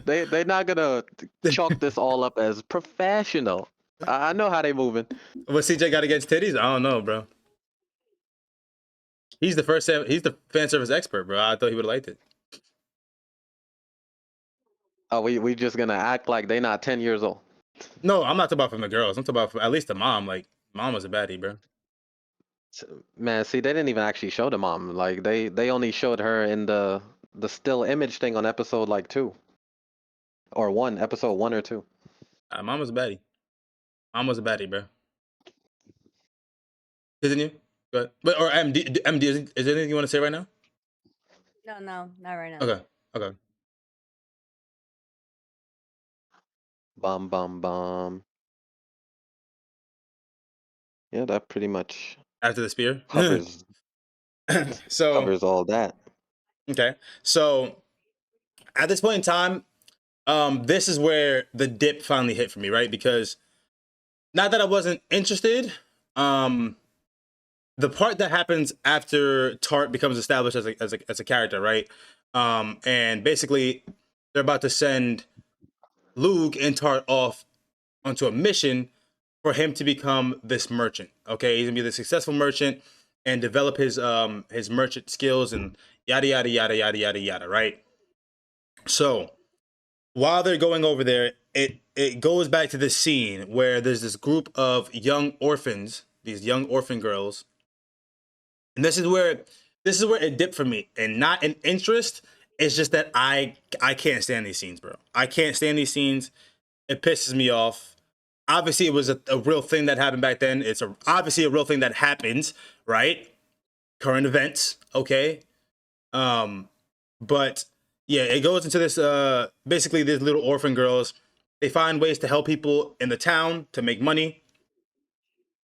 They not gonna chalk this all up as professional. I know how they moving. What CJ got against titties? I don't know, bro. He's the first. He's the fan service expert, bro. I thought he would have liked it. Oh, we just gonna act like they not 10 years old. No, I'm not talking about from the girls. I'm talking about from at least the mom. Like, mom was a baddie, bro. Man, see, they didn't even actually show the mom. Like they only showed her in the still image thing on episode like 2 or 1, episode 1 or 2. Mom was a baddie. Mom was a baddie, bro. Isn't you? But or MD is there anything you want to say right now? No, no, not right now. Okay, okay. Bum bum bum. Yeah, that pretty much After the spear. covers So covers all that. okay, so at this point in time, this is where the dip finally hit for me, right? Because not that I wasn't interested, the part that happens after Tart becomes established as a character, right? And basically they're about to send Luke and Tart off onto a mission for him to become this merchant. Okay, he's gonna be the successful merchant and develop his merchant skills and yada yada yada yada yada yada. Right. So while they're going over there, it goes back to this scene where there's this group of young orphans, these young orphan girls, and this is where it dipped for me, and not an interest. It's just that I can't stand these scenes, bro. I can't stand these scenes. It pisses me off. Obviously, it was a real thing that happened back then. It's obviously a real thing that happens, right? Current events, okay. But yeah, it goes into this. Basically, these little orphan girls, they find ways to help people in the town to make money.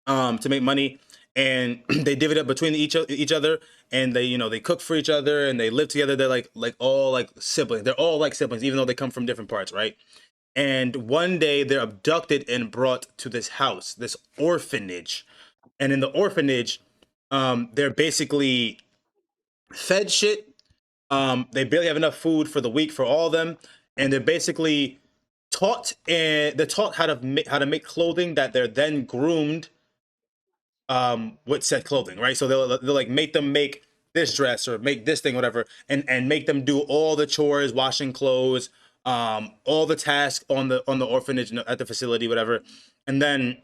And they divvy it up between each other, and they cook for each other, and they live together. They're like all like siblings. They're all like siblings, even though they come from different parts, right? And one day they're abducted and brought to this house, this orphanage. And in the orphanage, they're basically fed shit. They barely have enough food for the week for all of them, and they're basically taught how to make clothing that they're then groomed with said clothing, right? So they'll like make them make this dress or make this thing, whatever, and make them do all the chores, washing clothes, all the tasks on the orphanage at the facility, whatever. And then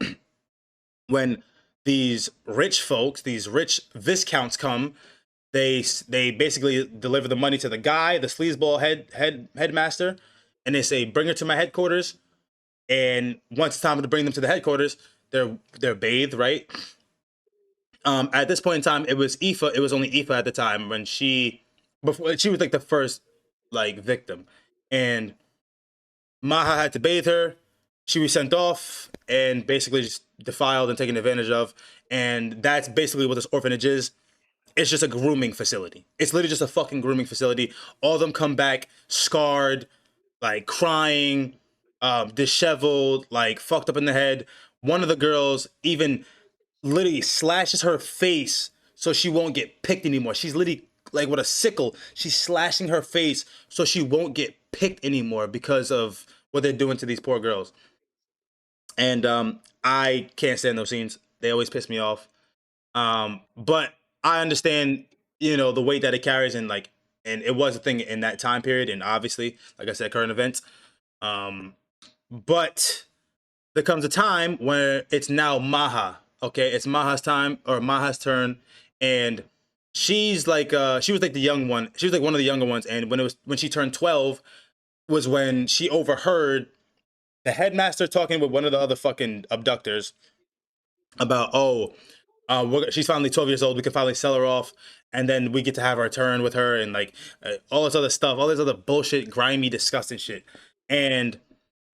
when these rich folks, these rich viscounts come, they basically deliver the money to the guy, the sleazeball headmaster, and they say, "Bring her to my headquarters." And once it's time to bring them to the headquarters, they're bathed, right? At this point in time, it was Aoife. It was only Aoife at the time when before she was like the first like victim, and Maha had to bathe her. She was sent off and basically just defiled and taken advantage of. And that's basically what this orphanage is. It's just a grooming facility. It's literally just a fucking grooming facility. All of them come back scarred, like crying, disheveled, like fucked up in the head. One of the girls even literally slashes her face so she won't get picked anymore. She's literally like with a sickle. She's slashing her face so she won't get picked anymore because of what they're doing to these poor girls. And I can't stand those scenes. They always piss me off. But I understand, the weight that it carries, and it was a thing in that time period, and obviously, like I said, current events. But there comes a time where it's now Maha. Okay, it's Maha's time, or Maha's turn, and she was like the young one. She was like one of the younger ones, and when she turned 12 was when she overheard the headmaster talking with one of the other fucking abductors about, she's finally 12 years old. We can finally sell her off, and then we get to have our turn with her, and all this other stuff, all this other bullshit, grimy, disgusting shit. And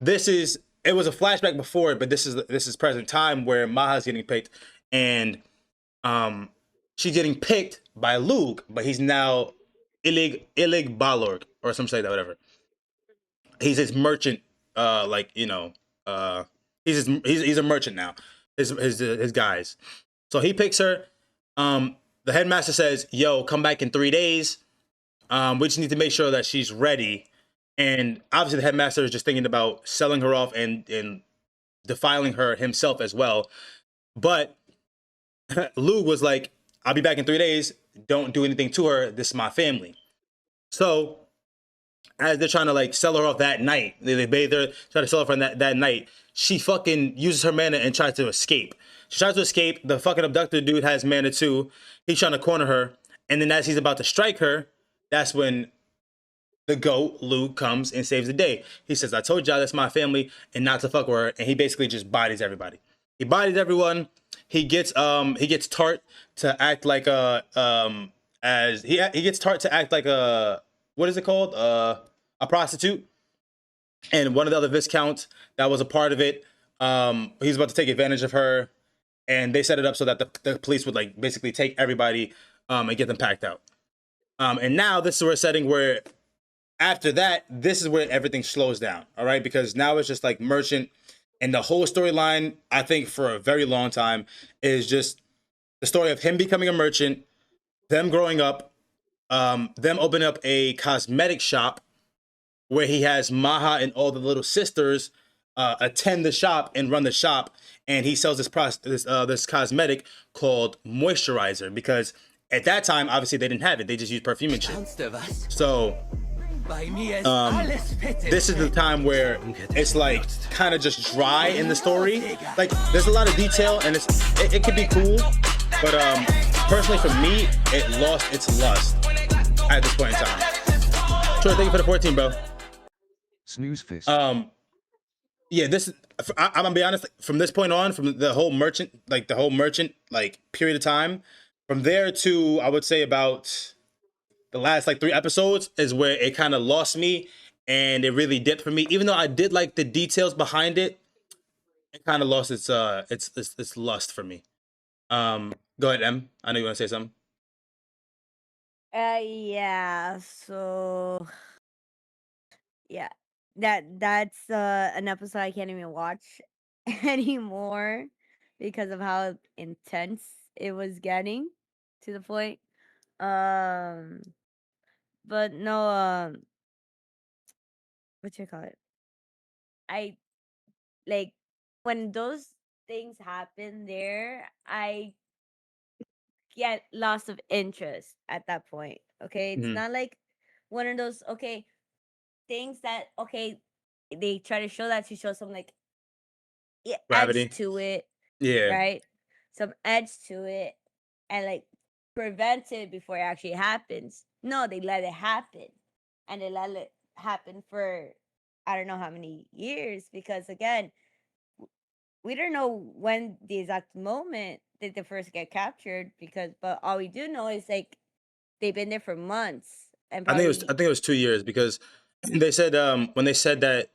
it was a flashback before it, but this is present time where Maha's getting picked, and she's getting picked by Luke, but he's now Ilig Balorg or something like that, whatever. He's his merchant, he's a merchant now. His guys. So he picks her. The headmaster says, "Yo, come back in 3 days. We just need to make sure that she's ready." And obviously, the headmaster is just thinking about selling her off and defiling her himself as well. But Lou was like, "I'll be back in 3 days. Don't do anything to her. This is my family." So as they're trying to sell her off that night, they bathe her, try to sell her from that night. She fucking uses her mana and tries to escape. She tries to escape. The fucking abductor dude has mana too. He's trying to corner her, and then as he's about to strike her, that's when the goat Luke comes and saves the day. He says, "I told y'all that's my family and not to fuck with her," and he basically just bodies everybody. He bodies everyone. He gets Tart to act like he gets Tart to act like a, what is it called, a prostitute. And one of the other viscounts that was a part of it, he's about to take advantage of her, and they set it up so that the police would basically take everybody and get them packed out. And now this is where a setting where after that, this is where everything slows down. All right, because now it's just merchant, and the whole storyline, I think, for a very long time is just the story of him becoming a merchant, them growing up, them opening up a cosmetic shop where he has Maha and all the little sisters attend the shop and run the shop, and he sells this cosmetic called moisturizer, because at that time, obviously, they didn't have it. They just used perfume and shit. So this is the time where it's kind of just dry in the story. There's a lot of detail, and it could be cool, but personally for me, it lost its lust at this point in time. Sure, thank you for the 14, bro. Snooze fist. Yeah, I'm gonna be honest. From this point on, from the whole merchant period of time, from there to I would say about the last 3 episodes is where it kind of lost me, and it really dipped for me. Even though I did like the details behind it, it kind of lost its lust for me. Go ahead, Em. I know you want to say something. Yeah. So yeah, that's an episode I can't even watch anymore because of how intense it was getting to the point. But no, what you call it? I like when those things happen there, I get loss of interest at that point. Okay, it's Mhm. not like one of those things that they try to show that to show some Gravity. edge to it, Yeah. right? Some edge to it, and prevent it before it actually happens. No, they let it happen, and they let it happen for I don't know how many years, because again, we don't know when the exact moment that they first get captured, but all we do know is they've been there for months, and I probably think it was 2 years, because they said when they said that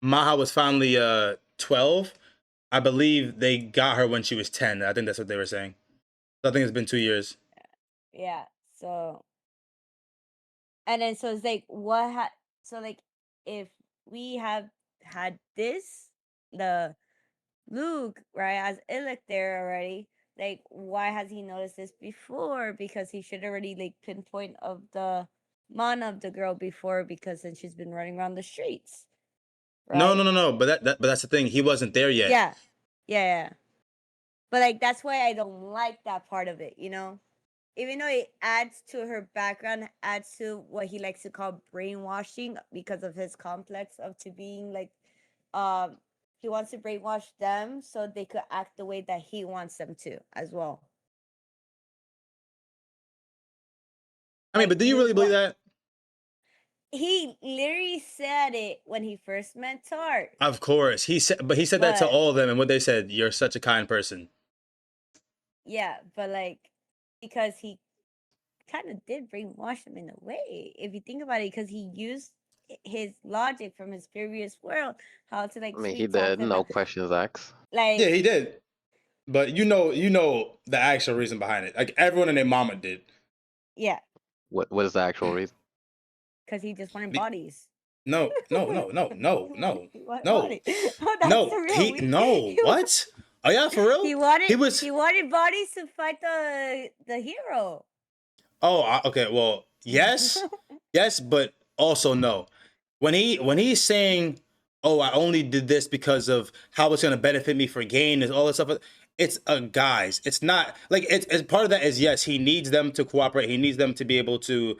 Maha was finally 12, I believe they got her when she was 10. I think that's what they were saying. So I think it's been 2 years. yeah. So and then so it's if we have had the Luke, right, as Illic there already, like, why has he noticed this before? Because he should already like pinpoint of the mana of the girl before, because then she's been running around the streets, right? No. But that's the thing. He wasn't there yet. Yeah. But like that's why I don't like that part of it, you know? Even though it adds to her background, adds to what he likes to call brainwashing because of his complex of to being like he wants to brainwash them so they could act the way that he wants them to as well. I mean, but do you really believe that? He literally said it when he first met Tart. Of course, he said that to But- all of them, and what they said, "You're such a kind person." Yeah, but like because he kind of did brainwash him in a way, if you think about it, because he used his logic from his previous world, how to like I mean, he sweet talk did. them, No questions asked. like Yeah, he did. But you know the actual reason behind it. Like everyone and their mama did. yeah, What is the actual reason? because he just wanted Be- bodies. No. He wanted No. bodies. Oh, that's No. the real He reason. no. What? Oh yeah, for real? He wanted He wanted bodies to fight the hero. Oh, okay. Well, yes, but also no. When he's saying, "Oh, I only did this because of how it's going to benefit me for gain," and all this stuff, it's a guys. It's not like it's part of that is yes, he needs them to cooperate. He needs them to be able to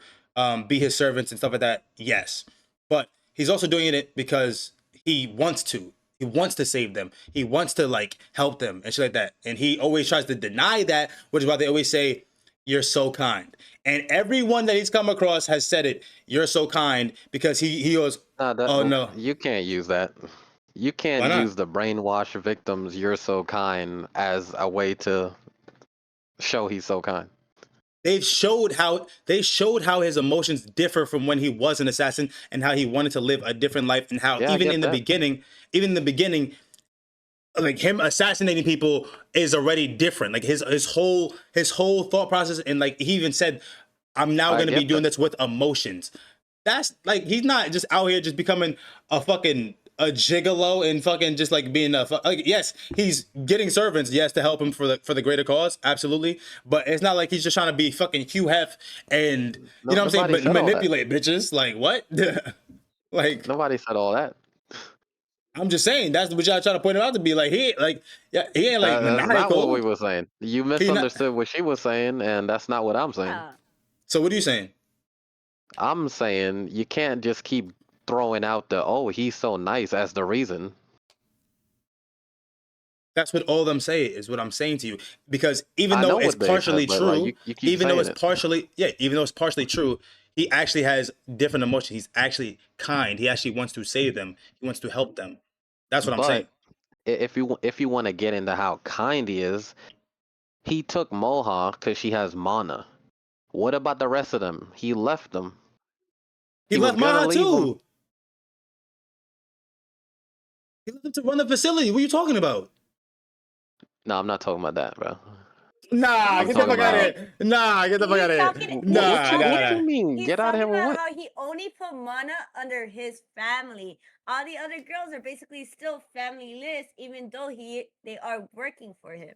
be his servants and stuff like that. Yes, but he's also doing it because he wants to. He wants to save them. He wants to like help them and shit like that. And he always tries to deny that, which is why they always say, "You're so kind." And everyone that he's come across has said it. "You're so kind," because he goes, "Oh no, You can't use that. You why can't not?" use the brainwash victims. You're so kind as a way to show he's so kind. They showed how his emotions differ from when he was an assassin and how he wanted to live a different life and how Yeah, I even get in that. the beginning, like him assassinating people is already different. Like his whole thought process, and like he even said, "I'm now I going to be get doing that. this with emotions." That's like he's not just out here just becoming a gigolo and fucking just like being like, yes, he's getting servants, yes, to help him for the greater cause, absolutely, but it's not like he's just trying to be fucking Hugh Hef and you know what I'm saying, Nobody said all that. manipulate bitches. Like what? Like Nobody said all that. I'm just saying that's what y'all trying to point him out to be like he ain't like That's not what maniacal. we were saying. You He not. misunderstood what she was saying, and that's not what I'm saying. Yeah. So what are you saying? I'm saying you can't just keep throwing out the "oh, he's so nice" as the reason. That's what all of them say is what I'm saying to you. Because even I though know it's what they partially said, but like true, you keep even though saying it's it. partially even though it's partially true, he actually has different emotions. He's actually kind. He actually wants to save them. He wants to help them. That's what I'm saying. But if you want to get into how kind he is, he took Moha because she has mana. What about the rest of them? He left them. He was left gonna Maha leave them. too. He left him to run the facility. What are you talking about? No, I'm not talking about that, bro. Nah, He's get the fuck talking out of about- here. Nah, get the fuck He's out of talking- here. he's Nah, talking- nah, What nah. you mean? He's Get out of talking here with about what? how he only put Mana under his family. All the other girls are basically still family-less, even though they are working for him.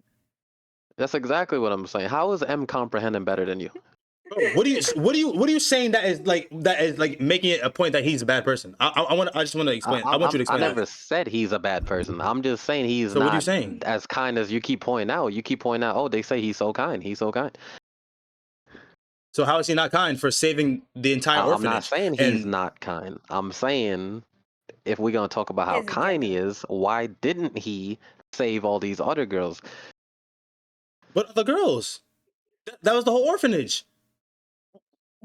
That's exactly what I'm saying. How is M comprehending better than you? Bro, what are you saying that is like making it a point that he's a bad person? I just want to explain. I want you to explain I never that. said he's a bad person. I'm just saying he's So what are you not saying? as kind as you keep pointing out. You keep pointing out, oh, they say he's so kind. He's so kind. So how is he not kind for saving the entire I'm orphanage? not saying he's And not kind. I'm saying if we're gonna talk about how His kind he agenda. is, why didn't he save all these other girls? what other girls? That was the whole orphanage.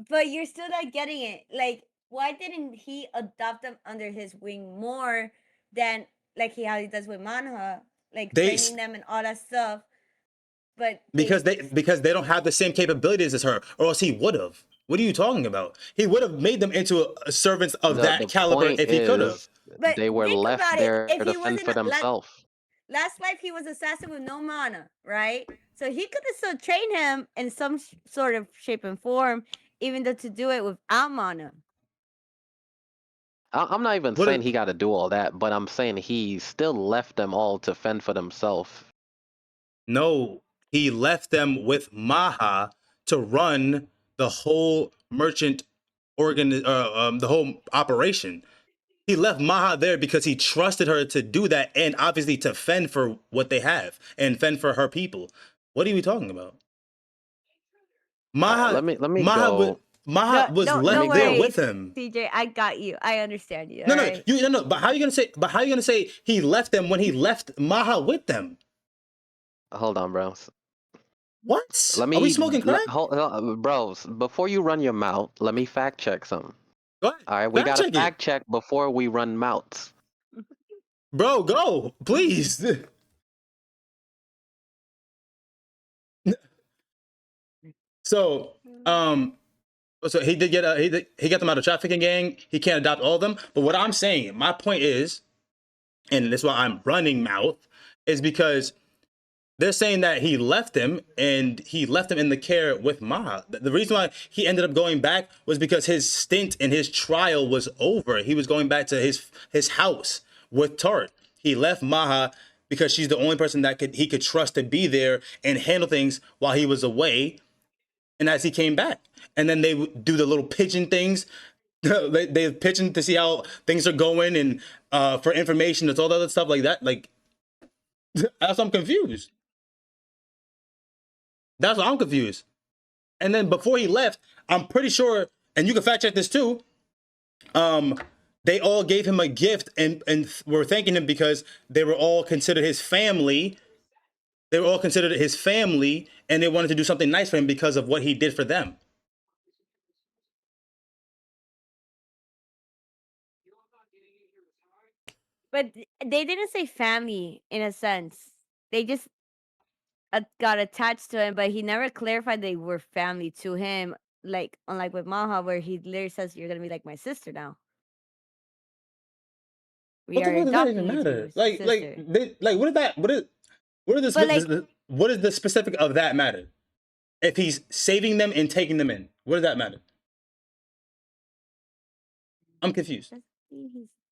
But you're still not getting it. Like, why didn't he adopt them under his wing more than like how he does with Manha, like They- training them and all that stuff? But Because they don't have the same capabilities as her, or else he would have. What are you talking about? He would have made them into a servants of that caliber point if he could have. is, But they were think left about it, there if to he fend wasn't for a- like- themselves. last life he was assassin with no mana, right? So he could have still trained him in some sort of shape and form, even though to do it without mana. I'm not even What saying is- he got to do all that, but I'm saying he still left them all to fend for themselves. No, he left them with Maha to run the whole the whole operation. He left Maha there because he trusted her to do that, and obviously to fend for what they have and fend for her people. What are we talking about? Maha, let me Maha, go. Maha was Let No me left there go. with worries, him. CJ. I got you. I understand you. All No, no, right. you no. But how are you gonna say? But how are you gonna say he left them when he left Maha with them? Hold on, bros. What? Let Are we me, smoking crack? bros. Before you run your mouth, let me fact check something. Go ahead. All right, we Fact got to check it, fact check before we run mouths. bro. Go, please. So, so he did get he got them out of trafficking gang. He can't adopt all of them. But what I'm saying, my point is, and that's why I'm running mouth, is because they're saying that he left him and he left him in the care with Maha. The reason why he ended up going back was because his stint in his trial was over. He was going back to his house with Tart. He left Maha because she's the only person that he could trust to be there and handle things while he was away. And as he came back, and then they would do the little pigeon things. They pigeon to see how things are going and for information. It's all the other stuff like that. Like that's I'm confused. That's what I'm confused. And then before he left, I'm pretty sure, and you can fact check this too. Um, they all gave him a gift and were thanking him because they were all considered his family. They were all considered his family, and they wanted to do something nice for him because of what he did for them. But they didn't say family in a sense. They just got attached to him, but he never clarified they were family to him. Like unlike with Maha, where he literally says, "You're gonna be like my sister now. We What the are fuck does that even adopting you to be my matter? sister." What is that? But like, What is the specific of that matter? If he's saving them and taking them in, what does that matter? I'm confused.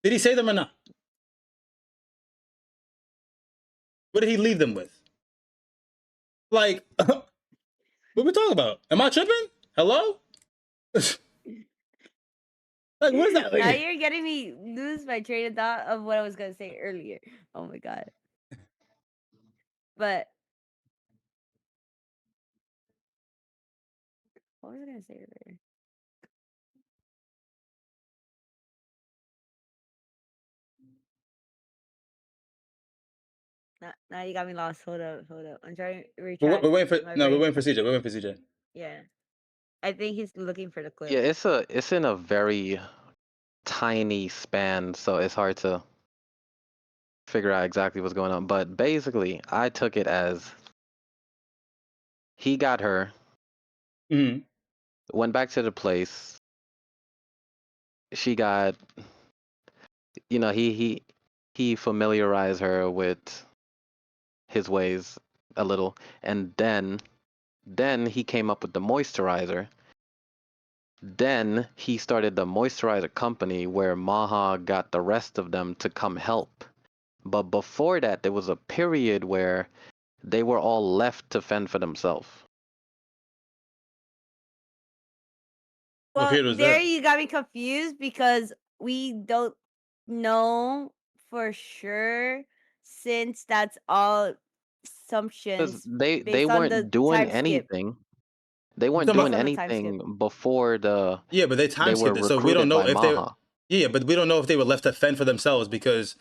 Did he save them or not? What did he leave them with? Like, what we talking about? Am I tripping? Hello? Like, what is that? now Like, you're getting me lose my train of thought of what I was gonna say earlier. Oh my god! But what was I gonna say earlier? Now you got me lost. Hold up, hold up. I'm trying to retract we're waiting for my no, we're brain. waiting for CJ. We're waiting for CJ. Yeah, I think he's looking for the clip. Yeah, it's in a very tiny span, so it's hard to figure out exactly what's going on. But basically, I took it as he got her, Mm-hmm. went back to the place. She got, he familiarized her with his ways a little, and then he came up with the moisturizer. Then he started the moisturizer company where Maha got the rest of them to come help. But before that, there was a period where they were all left to fend for themselves. What Well, period was there that? you got me confused because we don't know for sure since that's all Because assumptions they based on the weren't doing time skip. anything. They weren't Talking Based doing about, on the time skip. anything before yeah, but they time they were skipped it, so we don't recruited know by if they. Maha. Yeah, but we don't know if they were left to fend for themselves because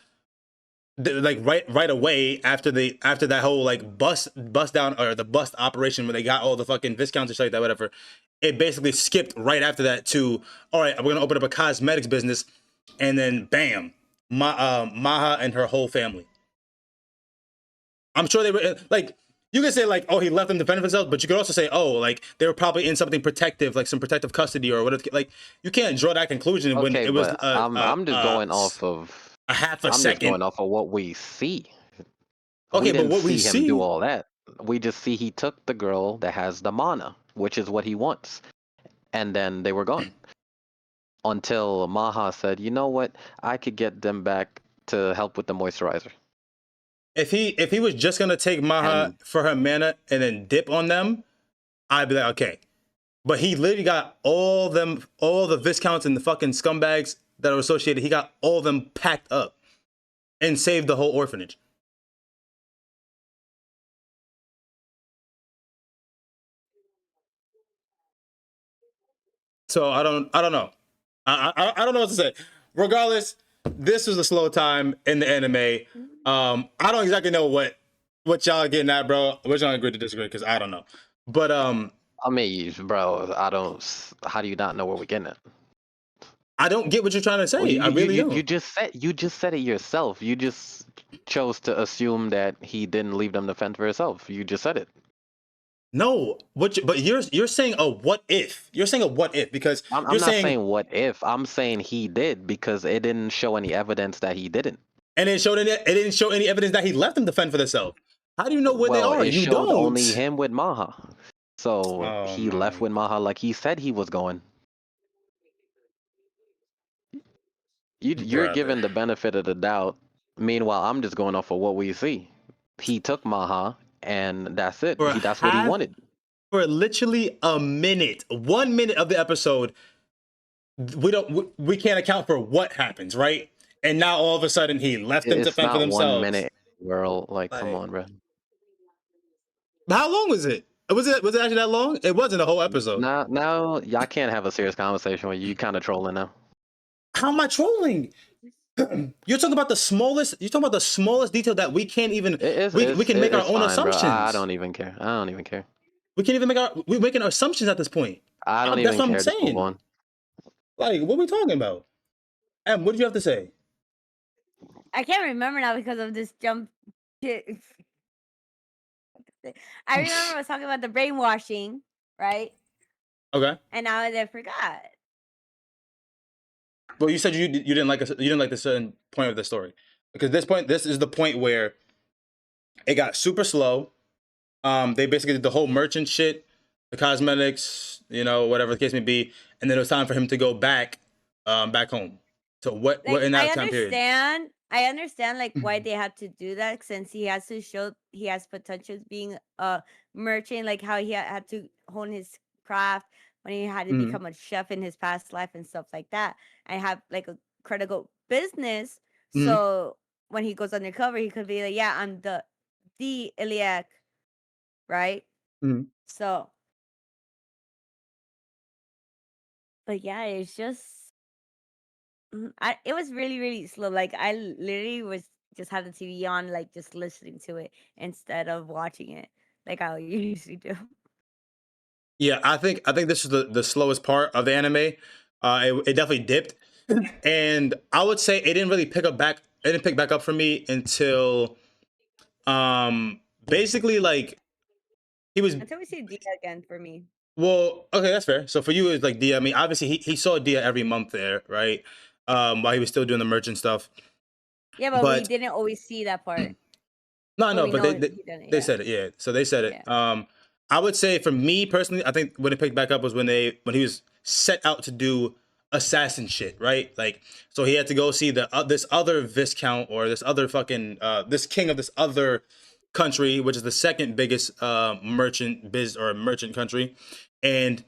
like right away after that whole like bust down or the bust operation when they got all the fucking discounts and shit like that, whatever, it basically skipped right after that to all right, we're gonna open up a cosmetics business, and then bam, Maha and her whole family. I'm sure they were like, you could say like, oh, he left them to fend for themselves, but you could also say, oh, like they were probably in something protective, like some protective custody or whatever. Like you can't draw that conclusion when Okay, it was but I'm just going off of a half a I'm just second. going off of what we see. Okay, We but didn't what we see him do see. all that. We just see he took the girl that has the mana, which is what he wants. And then they were gone. Until Maha said, you know what? I could get them back to help with the moisturizer. if he was just gonna take Maha And for her mana and then dip on them, I'd be like, okay. But he literally got all the Viscounts and the fucking scumbags that are associated. He got all of them packed up and saved the whole orphanage. So I don't know. I don't know what to say. Regardless, this was a slow time in the anime. I don't exactly know what y'all are getting at, bro. We're trying to agree to disagree because I don't know. But I mean, bro, I don't. How do you not know where we're getting at? I don't get what you're trying to say. Well, I really you don't. you just said it yourself. You just chose to assume that he didn't leave them to fend for himself. You just said it. No, but you're saying a what if? You're saying a what if because I'm you're not saying saying what if. I'm saying he did because it didn't show any evidence that he didn't. and it didn't show any evidence that he left them to fend for themselves. How do you know where they Well, are? it You showed only don't. him with Maha. So Oh he left man, with Maha like he said he was going. You're brother. given the benefit of the doubt. Meanwhile, I'm just going off of what we see. He took Maha, and that's it. For That's what he half, wanted. for literally a minute, 1 minute of the episode, we can't account for what happens, right? And now all of a sudden he left them to It's fend for not one themselves. minute, world. Like, come Like, on, bro. how long was it? Was it actually that long? It wasn't a whole episode. Now, y'all can't have a serious conversation with you. Kind of trolling now. How am I trolling? You're talking about the smallest. You're talking about the smallest detail that we can't even. We can make our It's own fine, bro. I assumptions. don't even care. I don't even care. We can't even make our. We're making assumptions at this point. I don't That's even what I'm care. Just move saying. on. Like, what are we talking about? Em, what did you have to say? I can't remember now because of this jump. I remember I was talking about the brainwashing, right? Okay. And now I forgot. Well, you said you didn't like you didn't like the certain point of the story because this is the point where it got super slow. They basically did the whole merchant shit, the cosmetics, whatever the case may be, and then it was time for him to go back, back home. So what Like in that time period? I understand like why they had to do that since he has to show he has potential as being a merchant, like how he had to hone his craft when he had to Mhm. become a chef in his past life and stuff like that, and have like a credible business. Mhm. So when he goes undercover, he could be like, "Yeah, I'm the Iliac," right? Mhm. So, but yeah, it's just it was really really slow. Like I literally was just had the TV on, like just listening to it instead of watching it, like I usually do. Yeah, I think this is the slowest part of the anime. It definitely dipped, and I would say it didn't really pick up back. It didn't pick back up for me until basically like he was. Until we see Dia again for me. Well, okay, that's fair. So for you, it's like Dia. I mean, obviously he saw Dia every month there, right? While he was still doing the merchant stuff. Yeah, but we But didn't always see that part. no, But no, we but know he did it. they Yeah, said it. Yeah, so they said it. yeah. I would say for me personally, I think when it picked back up was when he was set out to do assassin shit, right? Like, so he had to go see the this other viscount or this other fucking this king of this other country, which is the second biggest merchant country, and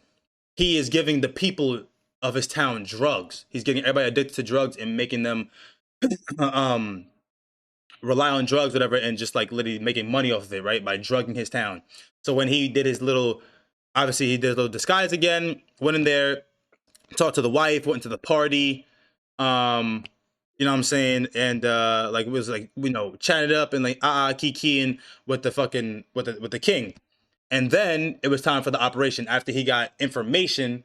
he is giving the people of his town drugs. He's getting everybody addicted to drugs and making them um rely on drugs, whatever, and just like literally making money off of it, right? By drugging his town. So when he did his little, obviously he did a little disguise again, went in there, talked to the wife, went to the party, you know what I'm saying? And like it was like, chatted up and like kikiing with the fucking with the king. And then it was time for the operation after he got information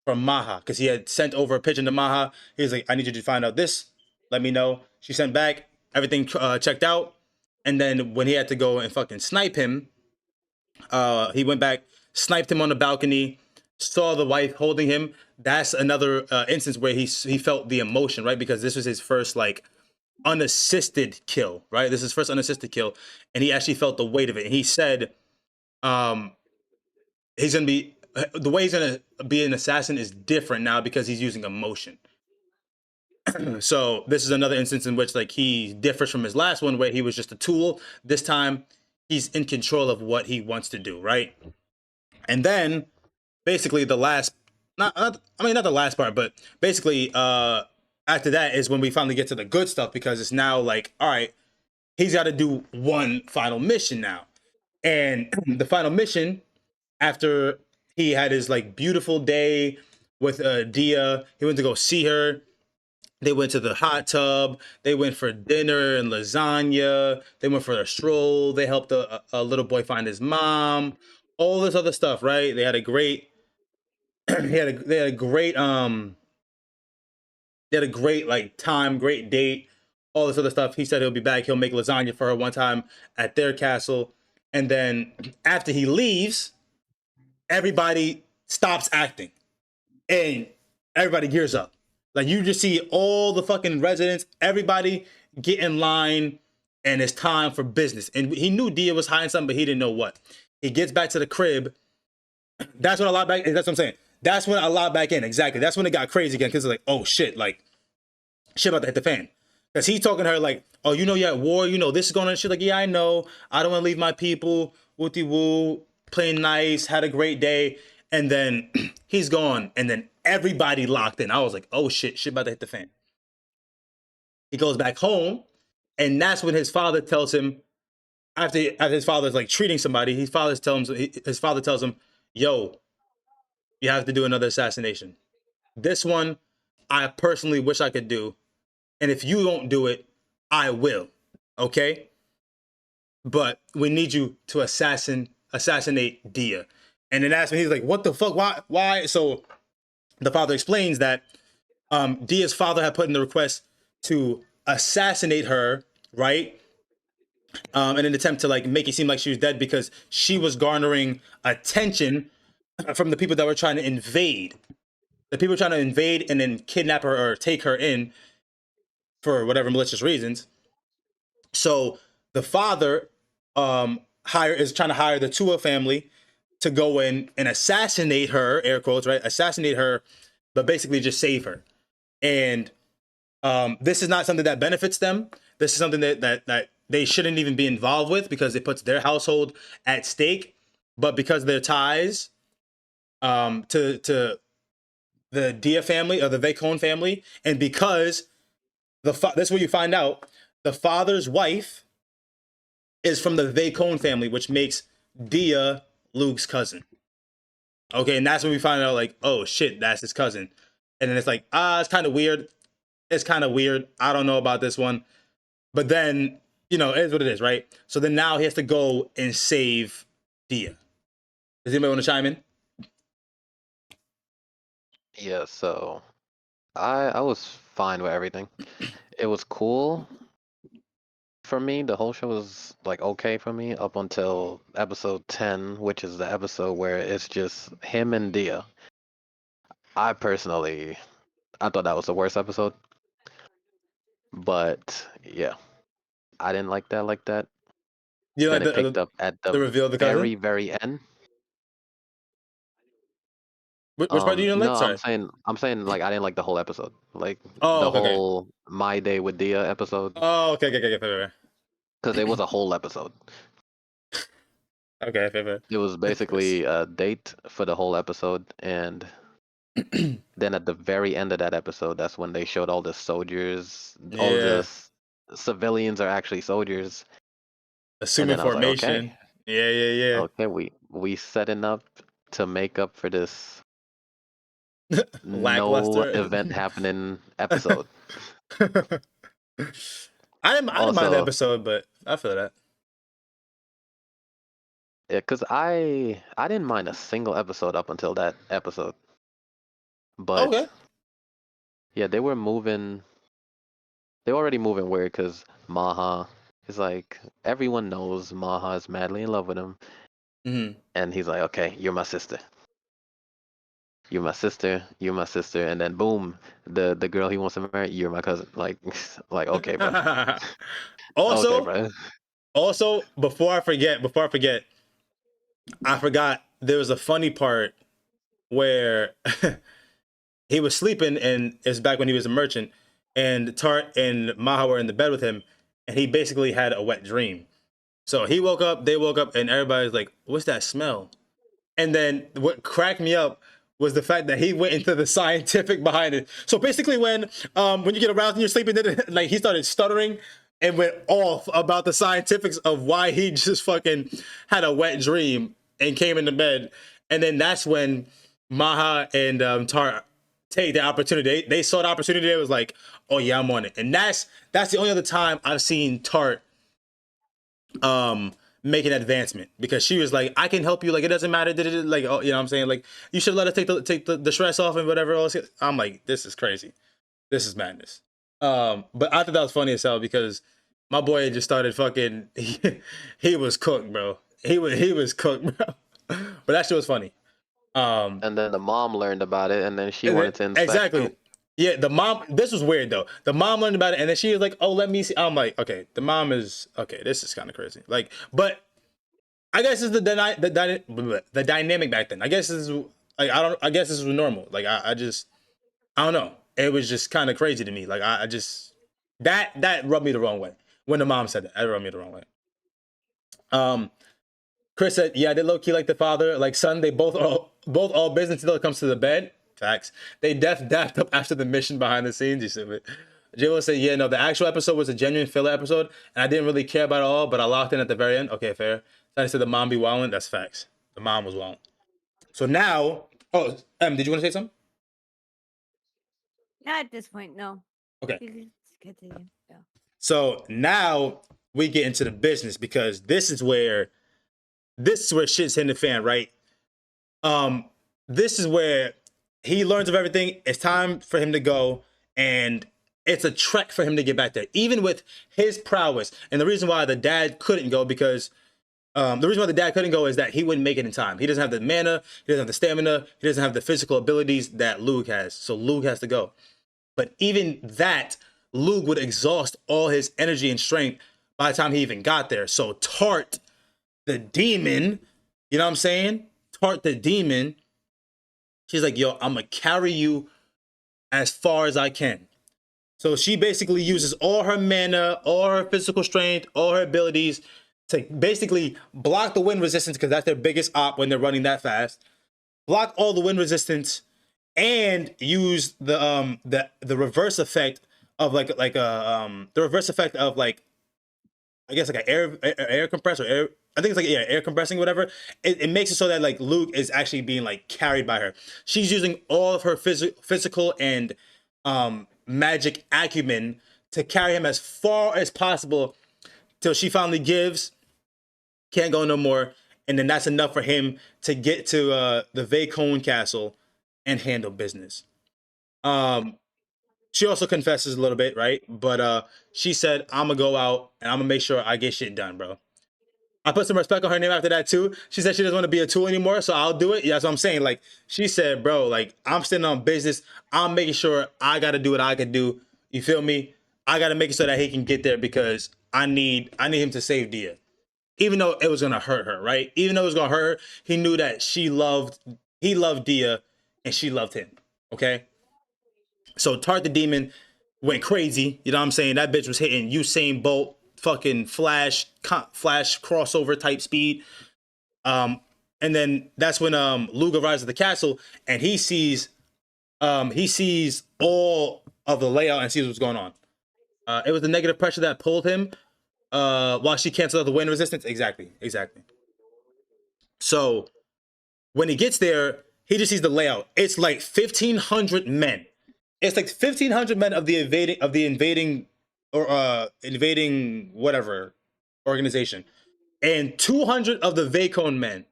from Maha because he had sent over a pigeon to Maha. He was like, I need you to find out this. Let me know. She sent back everything checked out. And then when he had to go and fucking snipe him, he went back, sniped him on the balcony, saw the wife holding him. That's another instance where he felt the emotion, right? Because this was his first like unassisted kill, right? This is his first unassisted kill, and he actually felt the weight of it. And he said, um, he's gonna be the way he's gonna be an assassin is different now because he's using emotion. So this is another instance in which like he differs from his last one where he was just a tool. This time he's in control of what he wants to do, right? And then basically the last not the last part, but basically after that is when we finally get to the good stuff because it's now like, all right, he's got to do one final mission now. And the final mission after he had his like beautiful day with Dia, he went to go see her. They went to the hot tub. They went for dinner and lasagna. They went for a stroll. They helped a little boy find his mom. All this other stuff, right? They had a great, they had a great, they had a great like time, great date. All this other stuff. He said he'll be back. He'll make lasagna for her one time at their castle, and then after he leaves, everybody stops acting and everybody gears up. Like you just see all the fucking residents, everybody get in line, and it's time for business. And he knew Dia was hiding something, but he didn't know what. He gets back to the crib. That's when a lot back. That's what I'm saying. That's when a lot back in. Exactly. That's when it got crazy again because it's like, oh shit, like shit about to hit the fan. Because he's talking to her like, oh, you know, you're at war. You know this is going on. She's like, yeah, I know. I don't want to leave my people. Wooty woo, playing nice, had a great day, and then he's gone, and then everybody locked in. I was like, oh shit about to hit the fan. He goes back home, and that's when his father tells him, after his father's like treating somebody, his father tells him, yo, you have to do another assassination. This one, I personally wish I could do, and if you don't do it, I will. Okay? But we need you to assassinate Dia. And then that's when he's like, what the fuck? Why? So the father explains that Dia's father had put in the request to assassinate her, right? In an attempt to like make it seem like she was dead because she was garnering attention from the people that were trying to invade. The people trying to invade and then kidnap her or take her in for whatever malicious reasons. So the father is trying to hire the Tua family to go in and assassinate her, air quotes, right? Assassinate her, but basically just save her. And this is not something that benefits them. This is something that they shouldn't even be involved with because it puts their household at stake. But because of their ties to the Dia family or the Vacone family, and because this is where you find out the father's wife is from the Vacone family, which makes Dia Luke's cousin. Okay, and that's when we find out, like, oh shit, that's his cousin. And then it's like, it's kind of weird. It's kind of weird. I don't know about this one. But then, you know, it is what it is, right? So then now he has to go and save Dia. Does anybody want to chime in? Yeah, so I was fine with everything. It was cool for me. The whole show was like okay for me up until episode 10, which is the episode where it's just him and Dia. I thought that was the worst episode. But yeah, I didn't like that. You Then like it picked up at the the reveal of the cousin? very, very end. Which part do you didn't like? No, Sorry. I'm saying like I didn't like the whole episode. Like Oh, the okay. whole My Day with Dia episode. Oh, okay. Fair. Because it was a whole episode. Okay, fair. It was basically a date for the whole episode, and then at the very end of that episode, that's when they showed all the soldiers, all the Yeah, civilians are actually soldiers, and assuming then I was like, okay, formation. Yeah. okay, we setting up to make up for this no Lackluster. event happening episode. I didn't mind the Also, episode, but I feel that. yeah, because I didn't mind a single episode up until that episode, but Okay. yeah, they were moving. They were already moving weird because Maha is like everyone knows Maha is madly in love with him, Hmm. and he's like, okay, you're my sister. You're my sister. You're my sister. And then boom, the girl he wants to marry, you're my cousin. Like, like okay, bro. Okay, Also, bro. before I forget, I forgot there was a funny part where he was sleeping, and it's back when he was a merchant, and Tart and Maha were in the bed with him, and he basically had a wet dream. So he woke up, they woke up, and everybody's like, "What's that smell?" And then what cracked me up was the fact that he went into the scientific behind it. So basically, when you get aroused and you're sleeping, then like he started stuttering and went off about the scientifics of why he just fucking had a wet dream and came into bed. And then that's when Maha and Tar take the opportunity. They saw the opportunity. It was like, oh yeah, I'm on it. And that's the only other time I've seen Tart make an advancement, because she was like, I can help you, like it doesn't matter, like, oh, you know what I'm saying, like you should let us take the stress off and whatever else. I'm like, this is crazy, this is madness. But I thought that was funny as hell, because my boy just started fucking he was cooked, bro. He was cooked, bro. But that shit was funny. And then the mom learned about it, and then she wanted to inspect exactly too. Yeah, the mom, this was weird though. The mom learned about it, and then she was like, oh, let me see. I'm like, okay, the mom is okay, this is kind of crazy, like, but I guess it's the dynamic back then. I guess this is like, I guess this was normal. Like I don't know. It was just kind of crazy to me. Like I just that rubbed me the wrong way when the mom said that. That rubbed me the wrong way. Chris said, yeah, they low key like the father, like son. They both all business until it comes to the bed. Facts. They dapped up after the mission behind the scenes. You said it. J-Lo said, yeah, no, the actual episode was a genuine filler episode, and I didn't really care about it all, but I locked in at the very end. Okay, fair. I said the mom be wildin'. That's facts. The mom was wildin'. So now, oh, did you want to say something? Not at this point, no. Okay. You can continue. Yeah. So now we get into the business, because this is where shit's hitting the fan, right? This is where he learns of everything. It's time for him to go, and it's a trek for him to get back there, even with his prowess. And the reason why the dad couldn't go, because is that he wouldn't make it in time. He doesn't have the mana, he doesn't have the stamina, he doesn't have the physical abilities that Luke has. So Luke has to go. But even that, Luke would exhaust all his energy and strength by the time he even got there. So Tart, the demon, you know what I'm saying? Tart, the demon, she's like, yo, I'm going to carry you as far as I can. So she basically uses all her mana, all her physical strength, all her abilities to basically block the wind resistance, because that's their biggest op when they're running that fast. Block all the wind resistance, and use the reverse effect of the reverse effect of, like, I guess like an air compressor, air. I think it's like, yeah, air compressing, whatever. It makes it so that like Luke is actually being like carried by her. She's using all of her physical and magic acumen to carry him as far as possible till she finally gives, can't go no more, and then that's enough for him to get to the Vacone castle and handle business. She also confesses a little bit, right? But she said, I'm gonna go out and I'm gonna make sure I get shit done, bro. I put some respect on her name after that too. She said she doesn't want to be a tool anymore, so I'll do it. Yeah, that's what I'm saying. Like, she said, bro, like, I'm standing on business. I'm making sure I gotta do what I can do. You feel me? I gotta make it so that he can get there, because I need him to save Dia. Even though it was gonna hurt her, right? Even though it was gonna hurt her, he knew that he loved Dia and she loved him. Okay? So Tart the Demon went crazy. You know what I'm saying? That bitch was hitting Usain Bolt, fucking flash crossover type speed. And then that's when Luke arrives at the castle, and he sees all of the layout and sees what's going on. It was the negative pressure that pulled him while she canceled out the wind resistance. Exactly. So when he gets there, he just sees the layout. It's like 1,500 men. It's like 1,500 men of the invading whatever organization, and 200 of the Vacone men.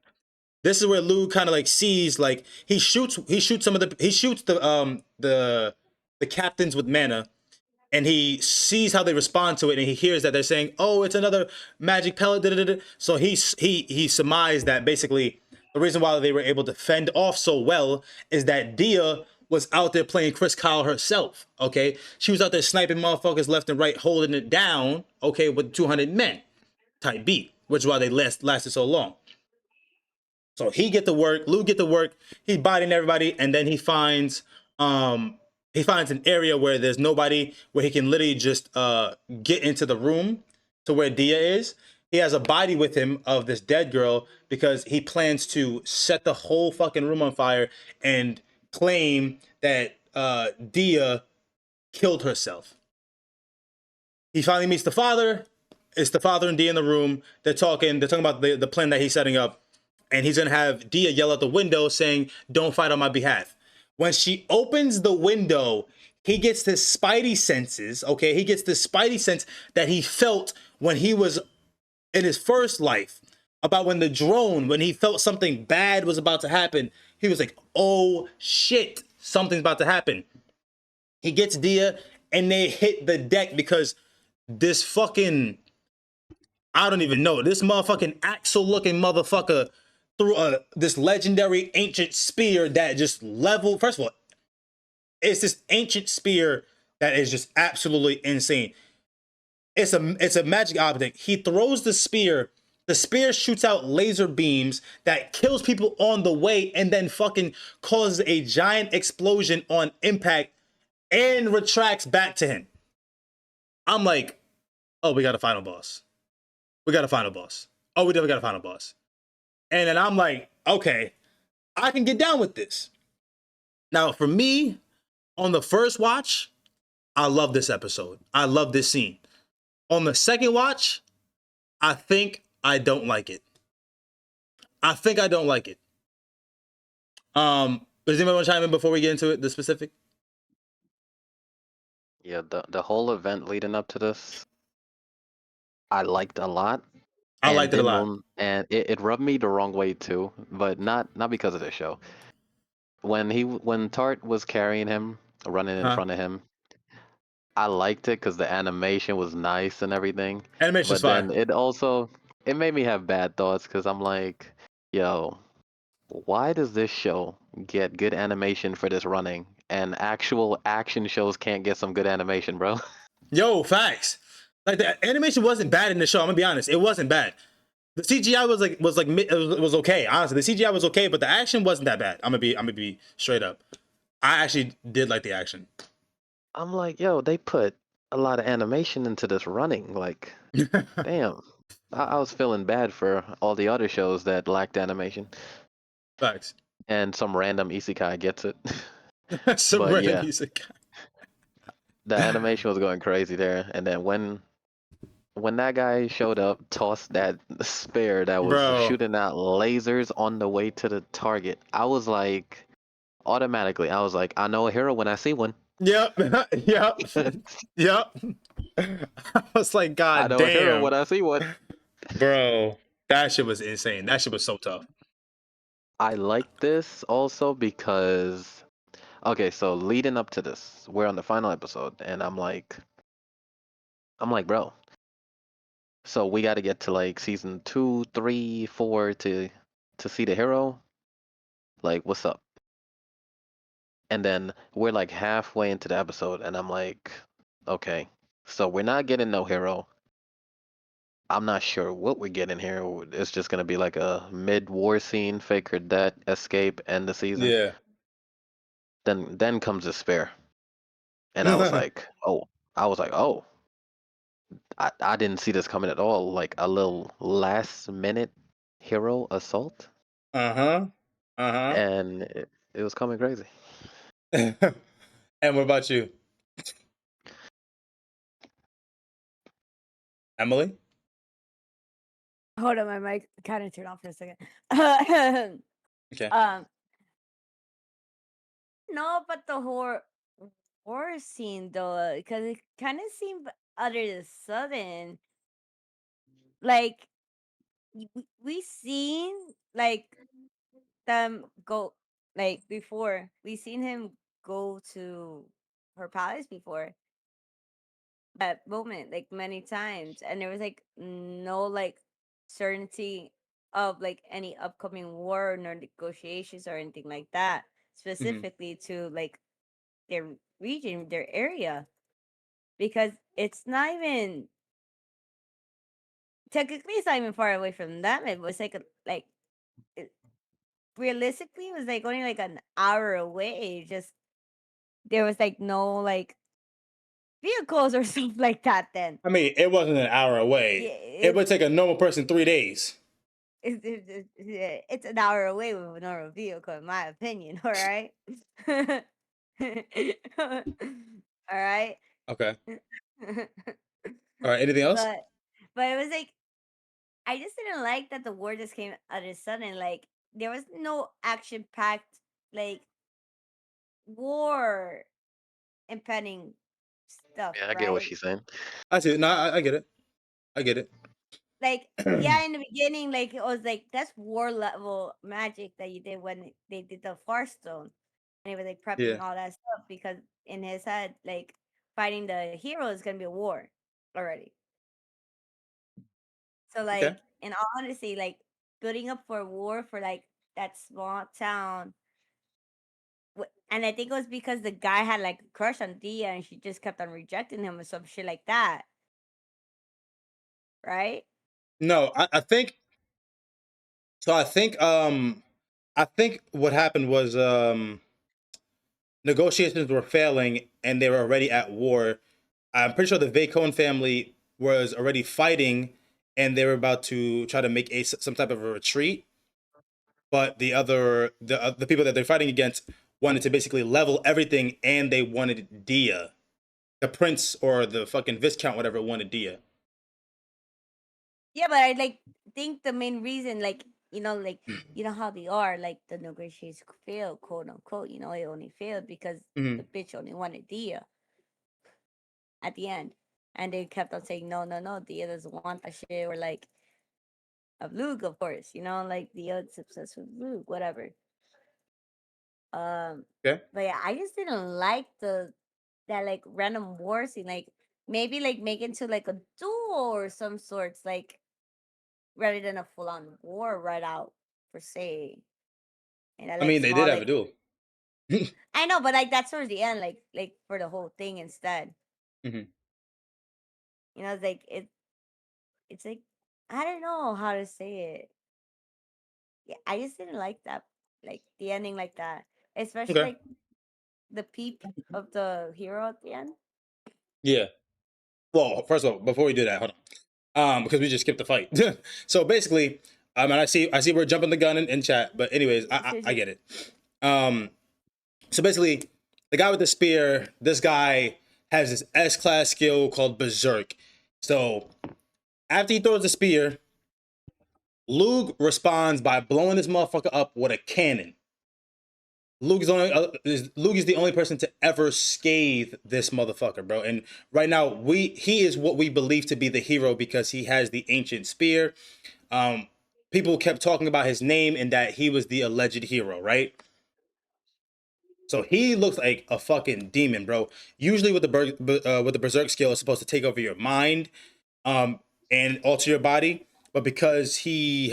This is where Lou kind of like sees, like, he shoots the captains with mana, and he sees how they respond to it, and he hears that they're saying, "Oh, it's another magic pellet." Da, da, da. So he surmised that basically the reason why they were able to fend off so well is that Dia was out there playing Chris Kyle herself. Okay, she was out there sniping motherfuckers left and right, holding it down. Okay, with 200 men type beat, which is why they lasted so long. So he get to work, Lou get to work, he's biting everybody, and then he finds he finds an area where there's nobody, where he can literally just get into the room to where Dia is. He has a body with him of this dead girl because he plans to set the whole fucking room on fire and claim that Dia killed herself. He finally meets the father. It's the father and Dia in the room. They're talking about the plan that he's setting up. And he's gonna have Dia yell out the window saying, "Don't fight on my behalf." When she opens the window, he gets this spidey senses, okay? He gets this spidey sense that he felt when he was in his first life, about when when he felt something bad was about to happen. He was like, oh shit, something's about to happen. He gets Dia and they hit the deck because this fucking, I don't even know, this motherfucking Axel looking motherfucker threw this legendary ancient spear that just leveled. First of all, it's this ancient spear that is just absolutely insane. It's a magic object. He throws the spear. The spear shoots out laser beams that kills people on the way and then fucking causes a giant explosion on impact and retracts back to him. I'm like, oh, we got a final boss. We got a final boss. Oh, we definitely got a final boss. And then I'm like, okay, I can get down with this. Now, for me, on the first watch, I love this episode. I love this scene. On the second watch, I think I don't like it. I think I don't like it. Does anybody want to chime in before we get into it, the specific? Yeah, the whole event leading up to this, I liked a lot. I And liked it a lot. and it rubbed me the wrong way too, but not because of the show. When Tart was carrying him, running in Huh? front of him, I liked it because the animation was nice and everything. Animation's But fire. then it made me have bad thoughts because I'm like, yo, why does this show get good animation for this running and actual action shows can't get some good animation, bro? Yo, facts. Like the animation wasn't bad in the show. I'm gonna be honest, it wasn't bad. The CGI was okay. Honestly, the CGI was okay, but the action wasn't that bad. I'm gonna be straight up. I actually did like the action. I'm like, yo, they put a lot of animation into this running. Like, damn. I was feeling bad for all the other shows that lacked animation. Facts. And some random isekai gets it. Some But random yeah, music. the animation was going crazy there. And then when that guy showed up, tossed that spear that was Bro. shooting out lasers on the way to the target, I was like, automatically, I was like, I know a hero when I see one. Yep. Yep. Yep. I was like, I God know a hero damn. when I see one. Bro. That shit was insane. That shit was so tough. I like this also because, okay, so leading up to this, we're on the final episode, and bro, so we got to get to like season 2, 3, 4 to see the hero. Like, what's up? And then we're like halfway into the episode, and I'm like, okay, so we're not getting no hero. I'm not sure what we're getting here. It's just gonna be like a mid-war scene, fake or dead, escape, end the season. Yeah. Then comes despair, and I was like, oh, I didn't see this coming at all. Like a little last minute hero assault, Uh-huh. Uh-huh. and it was coming crazy. And what about you? Emily? Hold on, my mic kind of turned off for a second. Okay. No, but the horror scene though, because it kind of seemed utterly sudden. Like we seen like them go like before. We seen him go to her palace before that moment, like many times, and there was like no like certainty of like any upcoming war nor negotiations or anything like that, specifically to like their region, their area, because it's not even technically it's not even far away from them. It was like like it, realistically it was like only like an hour away. Just there was like no like vehicles or stuff like that. Then I mean, it wasn't an hour away. yeah, It would take a normal person 3 days. it's an hour away with a normal vehicle, in my opinion. All right. All right. Okay. All right. Anything else? but it was like I just didn't like that the war just came out of sudden. Like there was no action packed like war impending stuff, Yeah, I get what right? she's saying. I see. No, I get it. I get it. Like yeah, in the beginning, like it was like that's war level magic that you did when they did the Far Stone, and he was like Yeah. prepping all that stuff because in his head, like fighting the hero is gonna be a war already. So Okay. like in all honesty, like building up for a war for like that small town. And I think it was because the guy had like a crush on Dia and she just kept on rejecting him or some shit like that. Right? No, I think so. I think what happened was negotiations were failing and they were already at war. I'm pretty sure the Vacone family was already fighting and they were about to try to make some type of a retreat. But the people that they're fighting against wanted to basically level everything and they wanted Dia. The prince or the fucking viscount, whatever, wanted Dia. Yeah, but I like think the main reason, like, like you know how they are, like the negotiations failed, quote unquote, it only failed because Mm-hmm. the bitch only wanted Dia at the end. And they kept on saying, no, no, no, Dia doesn't want that shit, or like of Luke, of course, like Dia's obsessed with Luke, whatever. Okay. But yeah, I just didn't like that like random war scene, like maybe like make it to like a duel or some sorts, like rather than a full on war right out per se. And I I like mean, they did small have a like duel. I know, but like that's towards the end, like for the whole thing instead. Mm-hmm. It's like it's like I don't know how to say it. Yeah, I just didn't like that, like the ending like that, especially Okay. like the peep of the hero at the end. Yeah. Well, first of all, before we do that, hold on. Because we just skipped the fight. So basically, and I see we're jumping the gun in chat, but anyways, I get it. So basically, the guy with the spear, this guy has this S-class skill called Berserk. So after he throws the spear, Luke responds by blowing this motherfucker up with a cannon. Luke is the only person to ever scathe this motherfucker, bro. And right now, he is what we believe to be the hero because he has the ancient spear. People kept talking about his name and that he was the alleged hero, right? So he looks like a fucking demon, bro. Usually with the berserk skill, it's supposed to take over your mind, and alter your body. But because he's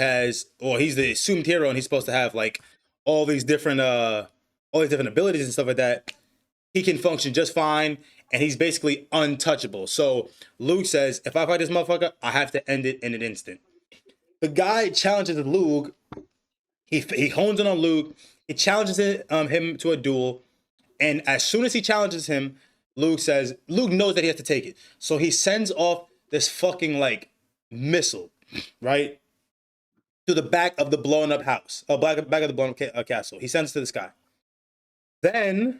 the assumed hero and he's supposed to have like all these different abilities and stuff like that, he can function just fine, and he's basically untouchable. So Luke says, if I fight this motherfucker, I have to end it in an instant. The guy challenges Luke. He hones in on Luke. He challenges him to a duel. And as soon as he challenges him, Luke knows that he has to take it. So he sends off this fucking like missile, right? To the back of the blown up house, back of the blown up castle. He sends it to the sky. Then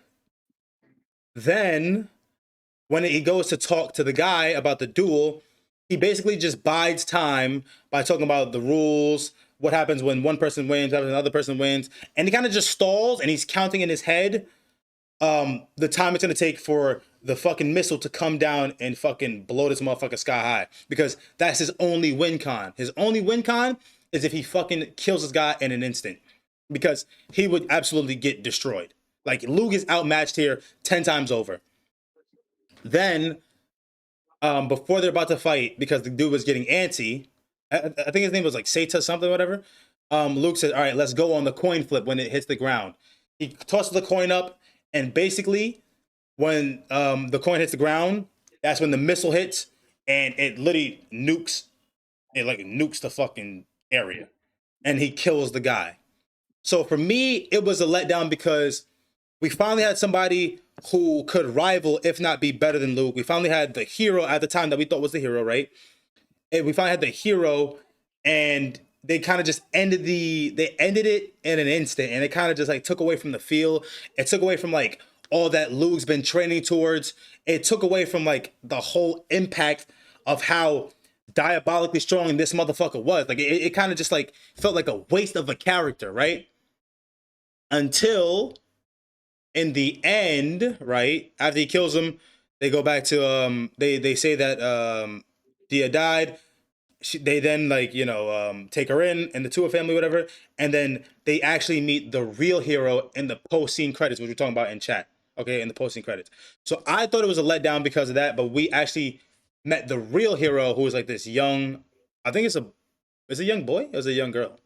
when he goes to talk to the guy about the duel, he basically just bides time by talking about the rules, what happens when one person wins, what happens when another person wins, and he kind of just stalls and he's counting in his head the time it's gonna take for the fucking missile to come down and fucking blow this motherfucker sky high, because that's his only win con. His only win con is if he fucking kills this guy in an instant, because he would absolutely get destroyed. Like Luke is outmatched here 10 times over. Then before they're about to fight, because the dude was getting antsy, I think his name was like Seta something, whatever. Luke said, "All right, let's go on the coin flip when it hits the ground." He tosses the coin up, and basically, when the coin hits the ground, that's when the missile hits, and it literally nukes. It like nukes the fucking area, and he kills the guy. So for me, it was a letdown because we finally had somebody who could rival, if not be better than Luke. We finally had the hero at the time that we thought was the hero, right? And we finally had the hero, and they kind of just ended it in an instant, and it kind of just like took away from the feel. It took away from like all that Luke's been training towards. It took away from like the whole impact of how diabolically strong this motherfucker was. Like it kind of just like felt like a waste of a character, right? Until in the end, right after he kills him, they go back to they say that Dia died. They then like take her in the Tua family, whatever, and then they actually meet the real hero in the post scene credits, which we're talking about in chat. Okay, in the post scene credits. So I thought it was a letdown because of that, but we actually met the real hero, who was like this young. I think it's a young boy. It was a young girl.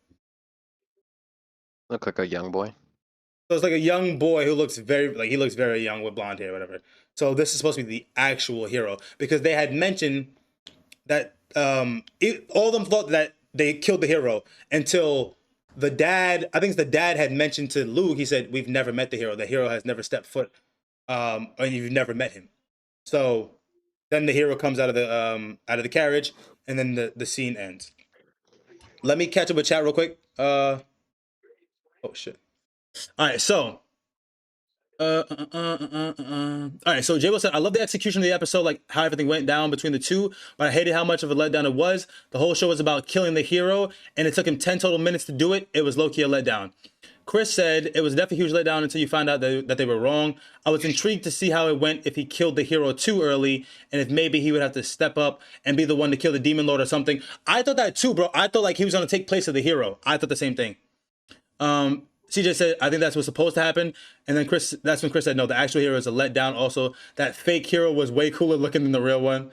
Look like a young boy. So it's like a young boy who looks he looks very young with blonde hair, whatever. So this is supposed to be the actual hero because they had mentioned that all of them thought that they killed the hero until the dad. I think it's the dad had mentioned to Luke. He said, "We've never met the hero. The hero has never stepped foot, and you've never met him." So then the hero comes out of the carriage, and then the scene ends. Let me catch up with chat real quick. Oh shit. All right, so. All right, so J-Will said, I love the execution of the episode, like how everything went down between the two, but I hated how much of a letdown it was. The whole show was about killing the hero, and it took him 10 total minutes to do it. It was low-key a letdown. Chris said, it was definitely a huge letdown until you find out that they were wrong. I was intrigued to see how it went if he killed the hero too early, and if maybe he would have to step up and be the one to kill the Demon Lord or something. I thought that too, bro. I thought like he was going to take place of the hero. I thought the same thing. CJ said, I think that's what's supposed to happen. And then that's when Chris said, no, the actual hero is a letdown. Also, that fake hero was way cooler looking than the real one.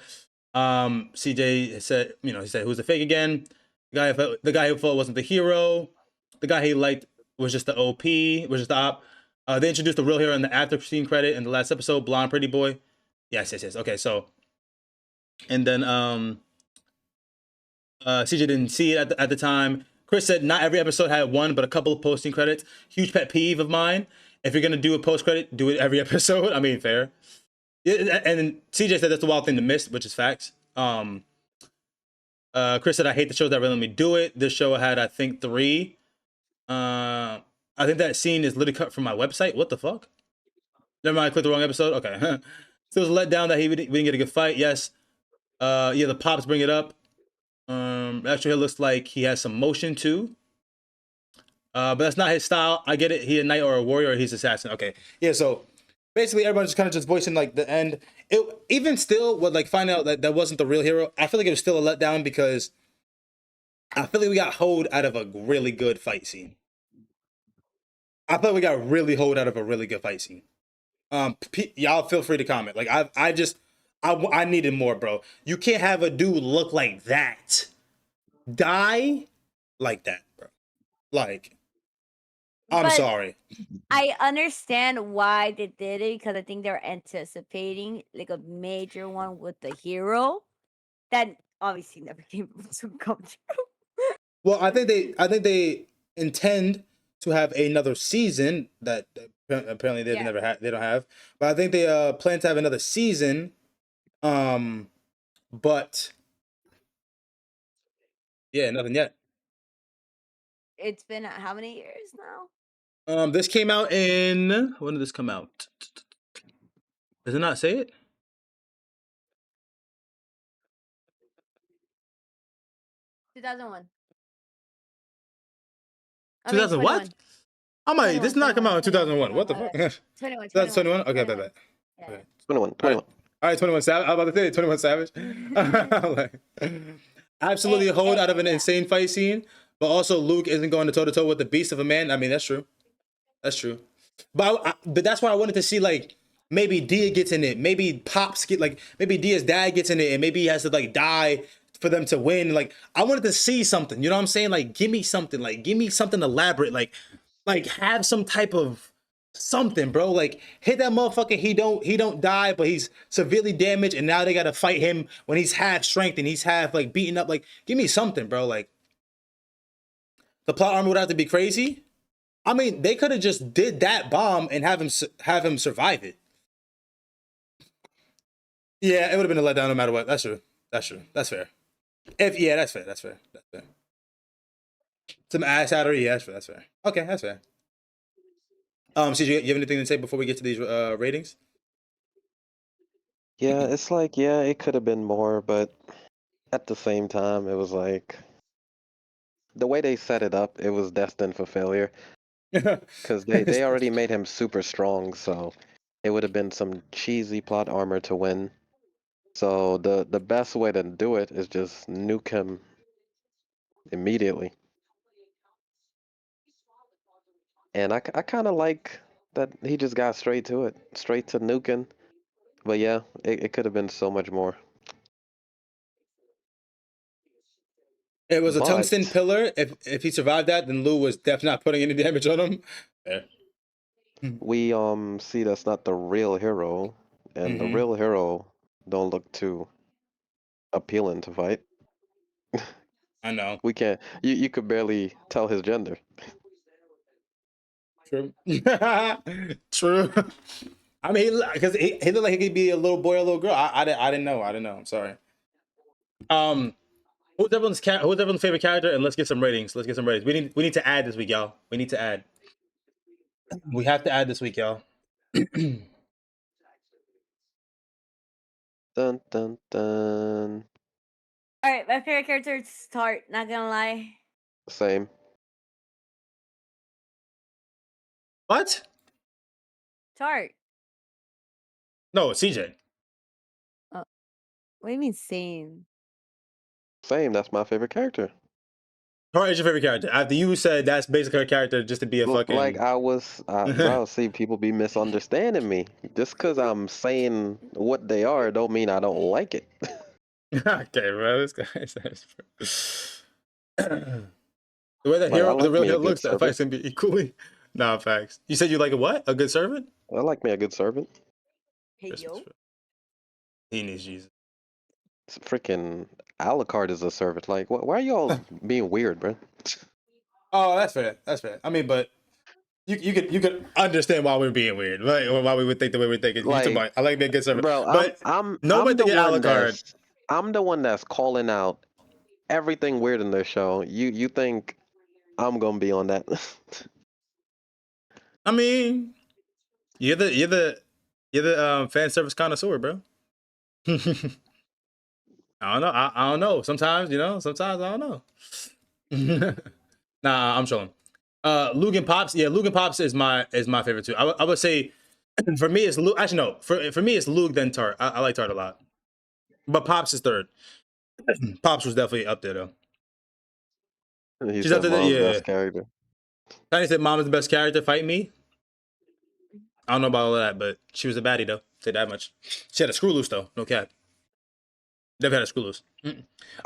CJ said, he said, who's the fake again? The guy who thought wasn't the hero. The guy he liked was just the OP, was just the op. They introduced the real hero in the after scene credit in the last episode, blonde pretty boy. Yes. Okay, so, and then CJ didn't see it at the time. Chris said not every episode had one, but a couple of posting credits. Huge pet peeve of mine. If you're gonna do a post credit, do it every episode. I mean, fair. And CJ said that's the wild thing to miss, which is facts. Chris said I hate the shows that really let me do it. This show had, I think, 3. I think that scene is literally cut from my website. What the fuck? Never mind, I clicked the wrong episode. Okay. So it was a letdown that we didn't get a good fight. Yes. Yeah, the pops bring it up. Actually, it looks like he has some motion too. But that's not his style. I get it. He's a knight or a warrior, or he's assassin. Okay. Yeah, so basically everyone's just kind of just voicing like the end. It even still would like find out that wasn't the real hero. I feel like it was still a letdown because I feel like we got hoed out of a really good fight scene. I feel like we got really hoed out of a really good fight scene. Y'all feel free to comment. Like I needed more, bro. You can't have a dude look like that, die like that, bro. Like, I'm But sorry. I understand why they did it because I think they're anticipating like a major one with the hero that obviously never came to come true. Well, I think they intend to have another season that apparently they've Yeah. they don't have. But I think they plan to have another season. But yeah, nothing yet. It's been how many years now? This came out in, when did this come out? Does it not say it? 2001. 2000 what? I'm like, this did not come out in 2001. What the fuck? 21. 2021? Okay, bet. Yeah. Okay. 21. All right, 21 Savage. I was about to say 21 Savage. Like, absolutely hold out of an insane fight scene, but also Luke isn't going to toe-to-toe with the beast of a man. I mean, that's true. That's true. But that's why I wanted to see, like, maybe Dia gets in it. Maybe Pops maybe Dia's dad gets in it, and maybe he has to, like, die for them to win. Like, I wanted to see something. You know what I'm saying? Like, give me something. Like, give me something elaborate. Like have some type of something, bro. Like, hit that motherfucker. He don't die, but he's severely damaged, and now they gotta fight him when he's half strength and he's half like beaten up. Like, give me something, bro. Like, the plot armor would have to be crazy, I mean, they could have just did that bomb and have him survive it. Yeah, it would have been a letdown no matter what. That's true. That's true. That's fair. That's fair. That's fair. That's fair. Some ass hattery. Yeah, that's fair. That's fair. Okay, that's fair. CJ, you have anything to say before we get to these ratings? Yeah, it's like, yeah, it could have been more, but at the same time, it was like the way they set it up, it was destined for failure because they already made him super strong, so it would have been some cheesy plot armor to win. So the best way to do it is just nuke him immediately. And I kind of like that he just got straight to it, straight to nuking. But yeah, it could have been so much more. It was a tungsten But pillar. If he survived that, then Lou was definitely not putting any damage on him. Fair. we see that's not the real hero, and the Mm-hmm. real hero don't look too appealing to fight. I know. We can't. You could barely tell his gender. True. True. I mean, because he looked like he could be a little boy or a little girl. I didn't know. I didn't know. I'm sorry. Who's everyone's favorite character? And let's get some ratings. Let's get some ratings. We need to add this week, y'all. We need to add. We have to add this week, y'all. Dun dun dun. All right, my favorite character is Tart. Not gonna lie. Same. What? Tart. No, CJ. What do you mean same? Same. That's my favorite character. Tara is your favorite character. After you said that's basically her character just to be a Like fucking. I was, bro. See, people be misunderstanding me. Just because I'm saying what they are, don't mean I don't like it. Okay, bro. This guy's the way that Like I the like real me a hero good looks, that servant. fights can be equally. Nah, facts. You said you like a what? A good servant? I like me a good servant. Hey Christmas. yo. He needs Jesus. It's freaking Alucard is a servant. Like, why are y'all being weird, bro? Oh, that's fair. That's fair. I mean, but you could understand why we're being weird, right? Or why we would think the way we're thinking. You talk Like, about I like being a good servant, bro, but nobody thinking Alucard. I'm the one that's calling out everything weird in their show. You think I'm gonna be on that? I mean, you're the fan service connoisseur, bro. I don't know. I don't know. Sometimes, sometimes I don't know. Nah, I'm trolling. Lugan Pops, yeah, Lugan Pops is my favorite too. I would say for me it's Luke. Actually, no, for me it's Luke then Tart. I like Tart a lot, but Pops is third. Pops was definitely up there though. He She's up said there. mom's Yeah. best character. Tiny said mom is the best character. Fight me. I don't know about all of that, but she was a baddie though. Say that much. She had a screw loose though. No cap. Never had a screw loose.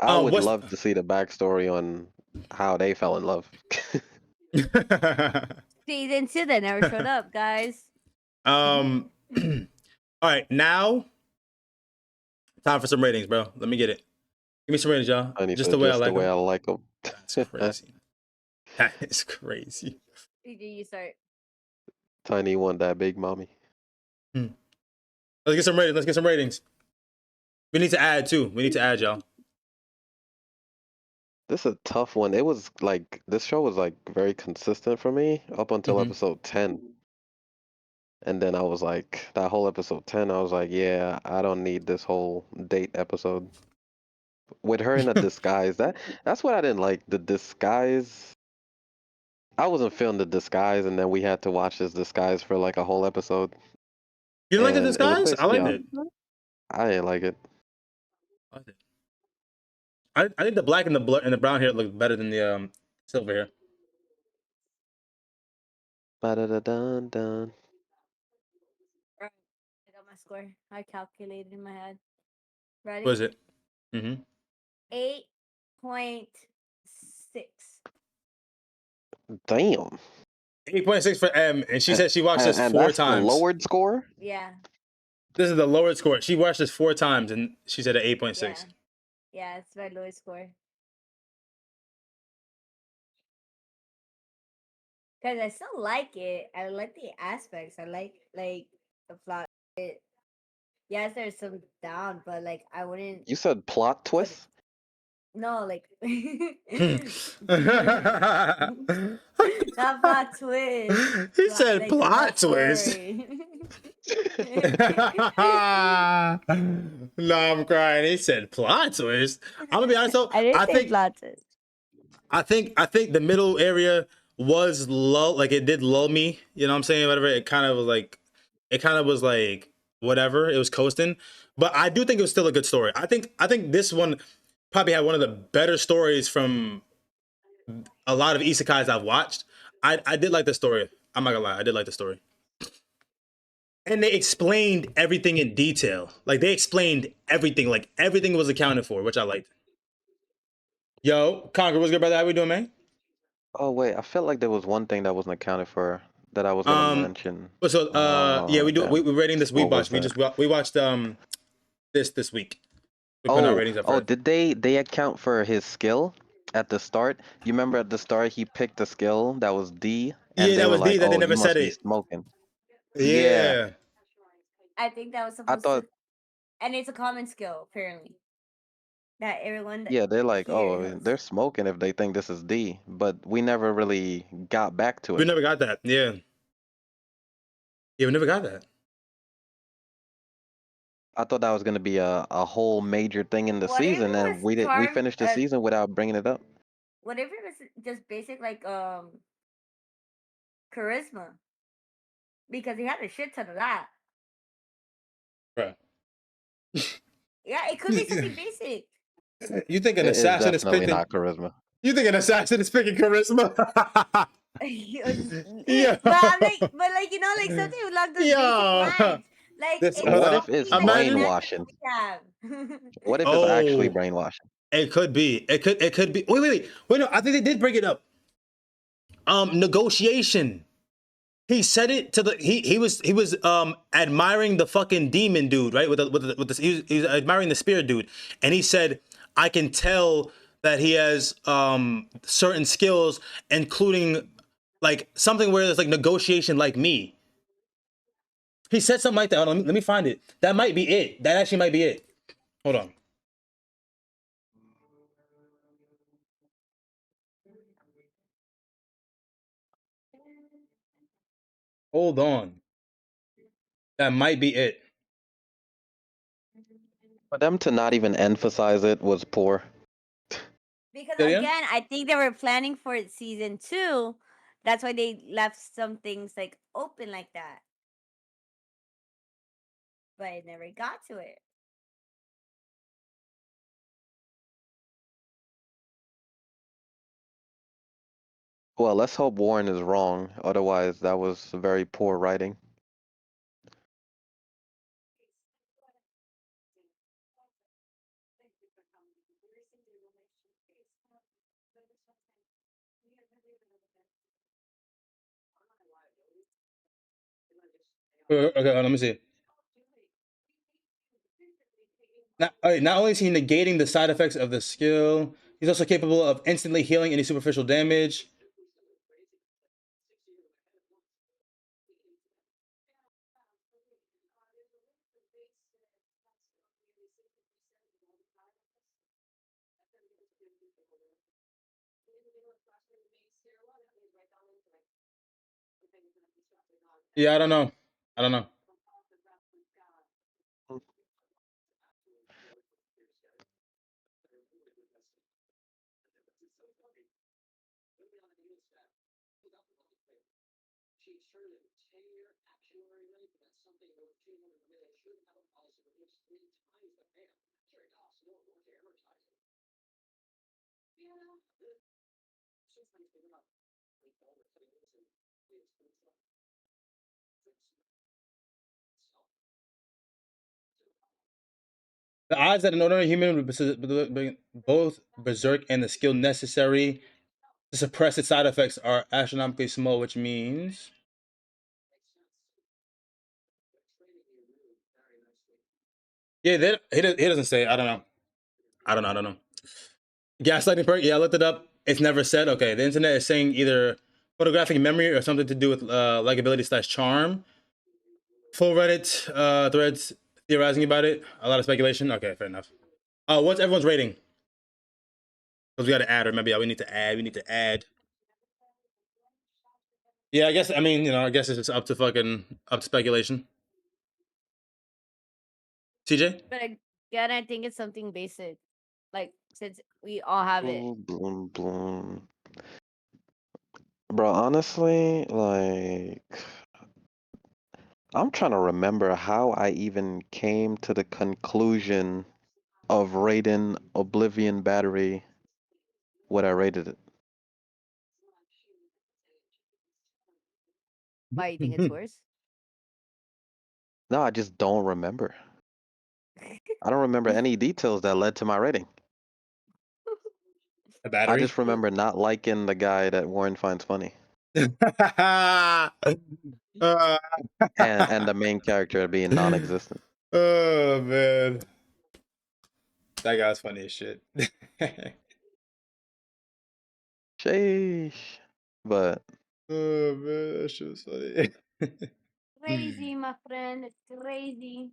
I would What's love to see the backstory on how they fell in love. Season 2 that never showed up, guys. all right, now time for some ratings, bro. Let me get it. Give me some ratings, y'all. I need Just to the way I just the like way them. I like them. That's crazy. That is crazy. CJ, you start. Tiny want that big mommy. Let's get some ratings. Let's get some ratings. We need to add too. We need to add, y'all. This is a tough one. It was like this show was like very consistent for me up until episode 10. And then I was like, that whole episode 10, I was like, yeah, I don't need this whole date episode. With her in a disguise. That's what I didn't like. The disguise. I wasn't feeling the disguise, and then we had to watch this disguise for like a whole episode. You didn't like the And it was disguise? I basically liked it. I didn't like it. I think the black and the brown hair look better than the silver hair. Ba-da-da-dun-dun. Right. I got my score. I calculated in my head. Ready? What is it? Mm-hmm. 8.6. Damn. 8.6 for M, and she said she watched this And 4 that's the times. lowered score? Yeah. This is the lowered score. She watched this 4 times, and she said an 8.6. Yeah. Yeah, it's my lowest score. Because I still like it. I like the aspects. I like the plot. Yes, there's some down, but like I wouldn't You said plot put it. twist? No, like He not plot twist. said Like the whole plot twist. story. No, I'm crying. He said plot twist. I'm gonna be honest though. I didn't say plot twist. I think the middle area was low. Like it did lull me. You know what I'm saying? Whatever. It kind of was like whatever. It was coasting. But I do think it was still a good story. I think this one probably had one of the better stories from a lot of isekais I've watched. I did like the story. I'm not gonna lie. I did like the story. And they explained everything in detail. Like they explained everything. Like everything was accounted for, which I liked. Yo, Conquer, what's good, brother? How we doing, man? Oh wait, I felt like there was one thing that wasn't accounted for that I was gonna mention. So yeah, we do. Damn. We're rating this What was WeebWatch. that? We watched this week. We put our ratings up Oh, first. did they account for his skill at the start? You remember at the start he picked a skill that was D, and Yeah, they that were was D like, that they "Oh, never you said must be it. smoking." Yeah, Yeah. I think that was I supposed to, thought. and it's a common skill apparently that everyone Yeah, they're like, here "Oh, knows. they're smoking if they think this is D," but we never really got back to We it. never got that. Yeah. Yeah, we never got that. I thought that was gonna be a whole major thing in the What if it season, and was we finished the season without bringing it up. what if it was just basic like charisma? Because he had a shit ton of that. Bro. Yeah, it could be something basic. You think an It is assassin is definitely picking not charisma. You think an assassin is picking charisma? Yeah. But I'm like like something along those basic Yeah. lines. Like This it's hold What up. if it's something like a Imagine. necklace brainwashing? we have. What if it's actually Oh, brainwashing? it could be. It could be. Wait, no, I think they did bring it up. Negotiation. He said it to the he was admiring the fucking demon dude, right? With this he was admiring the spirit dude, and he said, I can tell that he has certain skills, including like something where there's like negotiation like me. He said something like that. Hold on, let me find it. That might be it. That actually might be it. Hold on. Hold on. That might be it. For them to not even emphasize it was poor. Because Say it again? again, I think they were planning for season 2. That's why they left some things like open like that. But it never got to it. Well, let's hope Warren is wrong. Otherwise, that was very poor writing. Okay, let me see. Not only is he negating the side effects of the skill, he's also capable of instantly healing any superficial damage. Yeah, I don't know. I don't know. The odds that an ordinary human would bring both berserk and the skill necessary to suppress its side effects are astronomically small, which means yeah, he doesn't say. I don't know. I don't know. Gaslighting perk. Yeah, I looked it up. It's never said. Okay, the internet is saying either photographic memory or something to do with likability / charm. Full Reddit threads theorizing about it. A lot of speculation. Okay, fair enough. What's everyone's rating? Because we got to add, or maybe we need to add. We need to add. Yeah, I guess. I mean, I guess it's up to speculation. TJ? But again, I think it's something basic. Like, since we all have it. Bloom, bloom, bloom. Bro, honestly, like, I'm trying to remember how I even came to the conclusion of rating Oblivion Battery what I rated it. Why you think it's worse? No, I just don't remember. I don't remember any details that led to my rating. A I battery? just remember not liking the guy that Warren finds funny. And the main character being non-existent. Oh man, that guy's funny as shit. Sheesh. But Oh man, that shit was funny. Crazy, my friend. It's crazy.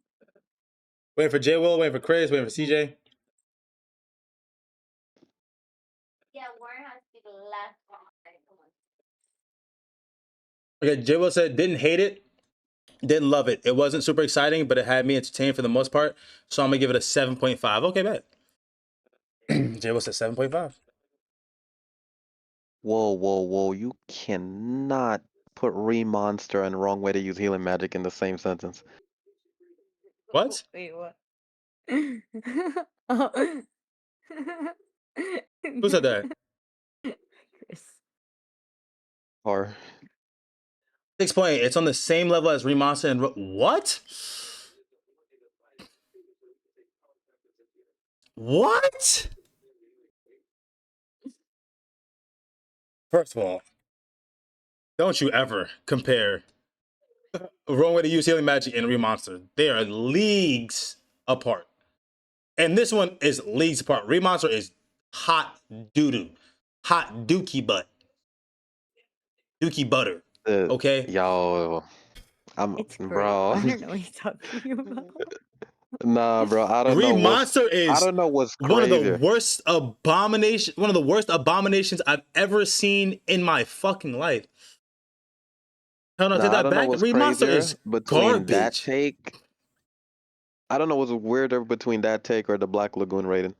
Waiting for J Will, waiting for Chris, waiting for CJ. Yeah, Warren has to be the last one. Okay, J Will said didn't hate it, didn't love it. It wasn't super exciting, but it had me entertained for the most part. So I'm gonna give it a 7.5. Okay, bet. J Will said 7.5. whoa, you cannot put Re-Monster and Wrong Way to Use Healing Magic in the same sentence. What? Wait, what? Oh. Who said that? Chris. Or 6.8. It's on the same level as Remaster and what? What? First of all, don't you ever compare Wrong Way to Use Healing Magic and Remonster. They are leagues apart. And this one is leagues apart. Remonster is hot doo-doo. Hot dookie butt. Dookie butter. Okay? yo, It's great. bro. I don't know what you're talking about. Nah, bro, I don't know Remonster is I don't know what's one of the crazier. worst abominations I've ever seen in my fucking life. Hell no, Nah, take I that don't know back. what's Remonster crazier is between that garbage. take. I don't know what's weirder between that take or the Black Lagoon rating.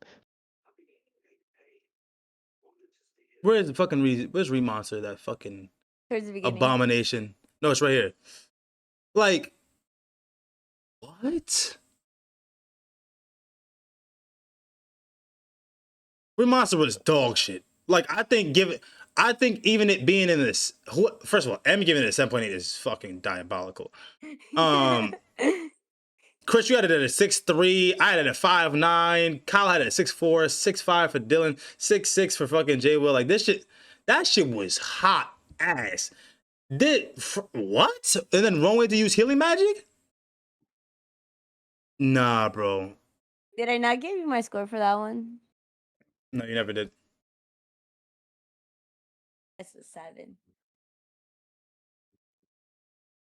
Where's the fucking where's Remonster? That fucking Towards the beginning. abomination. No, it's right here. Like, what? Remonster was dog shit. Like, I think even it being in this, first of all, M giving it a 7.8 is fucking diabolical. Chris, you had it at a 6.3. I had it at 5.9. Kyle had it at 6.4, 6.5 for Dylan, 6.6 for fucking J Will. Like, that shit was hot ass. What? And then Wrong Way to Use Healing Magic? Nah, bro. Did I not give you my score for that one? No, you never did. It's a 7.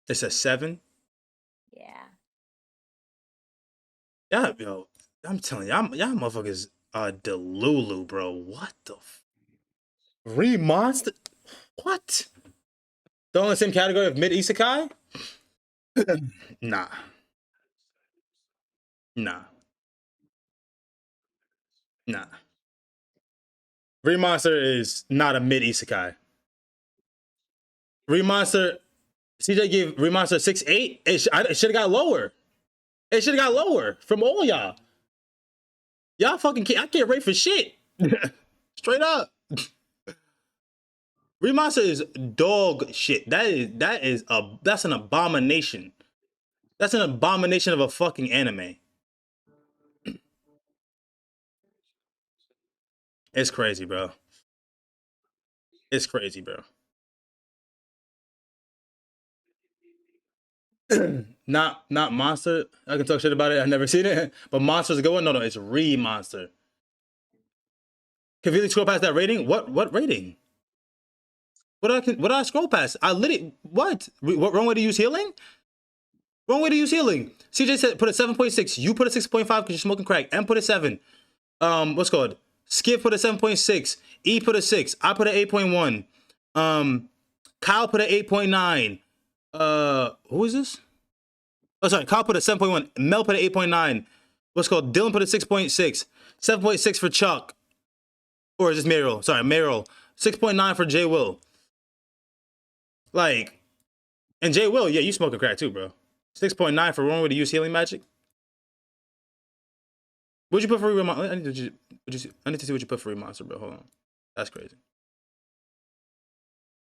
It's a 7. Yeah. Yeah, yo, I'm telling y'all motherfuckers are delulu, bro. What the Remonster? What? They're in the same category of mid isekai? Nah. Nah. Nah. Remonster is not a mid isekai. Remonster, CJ gave Remonster 6.8. It should have got lower. It should have got lower from all y'all. Y'all fucking I can't rate for shit. Straight up. Remaster is dog shit. That's an abomination. That's an abomination of a fucking anime. It's crazy, bro. It's crazy, bro. not Monster. I can talk shit about it. I've never seen it. But Monster's a good one. No, it's Re-Monster. Conveniently scroll past that rating. What rating? What did I scroll past? I literally what? Wrong way to use healing? Wrong way to use healing. CJ said put a 7.6. You put a 6.5 because you're smoking crack. M put a 7. What's called? Skip put a 7.6. E put a 6. I put an 8.1. Kyle put an 8.9. Who is this? Oh, sorry. Kyle put a 7.1. Mel put an 8.9. What's called? Dylan put a 6.6. 7.6 for Chuck. Or is this Meryl? Sorry, Meryl. 6.9 for Jay Will. Like, and Jay Will, yeah, you smoking crack too, bro. 6.9 for wrong way to use healing magic. What'd you put for remonster? I need to see what you put for remonster, bro. Hold on. That's crazy.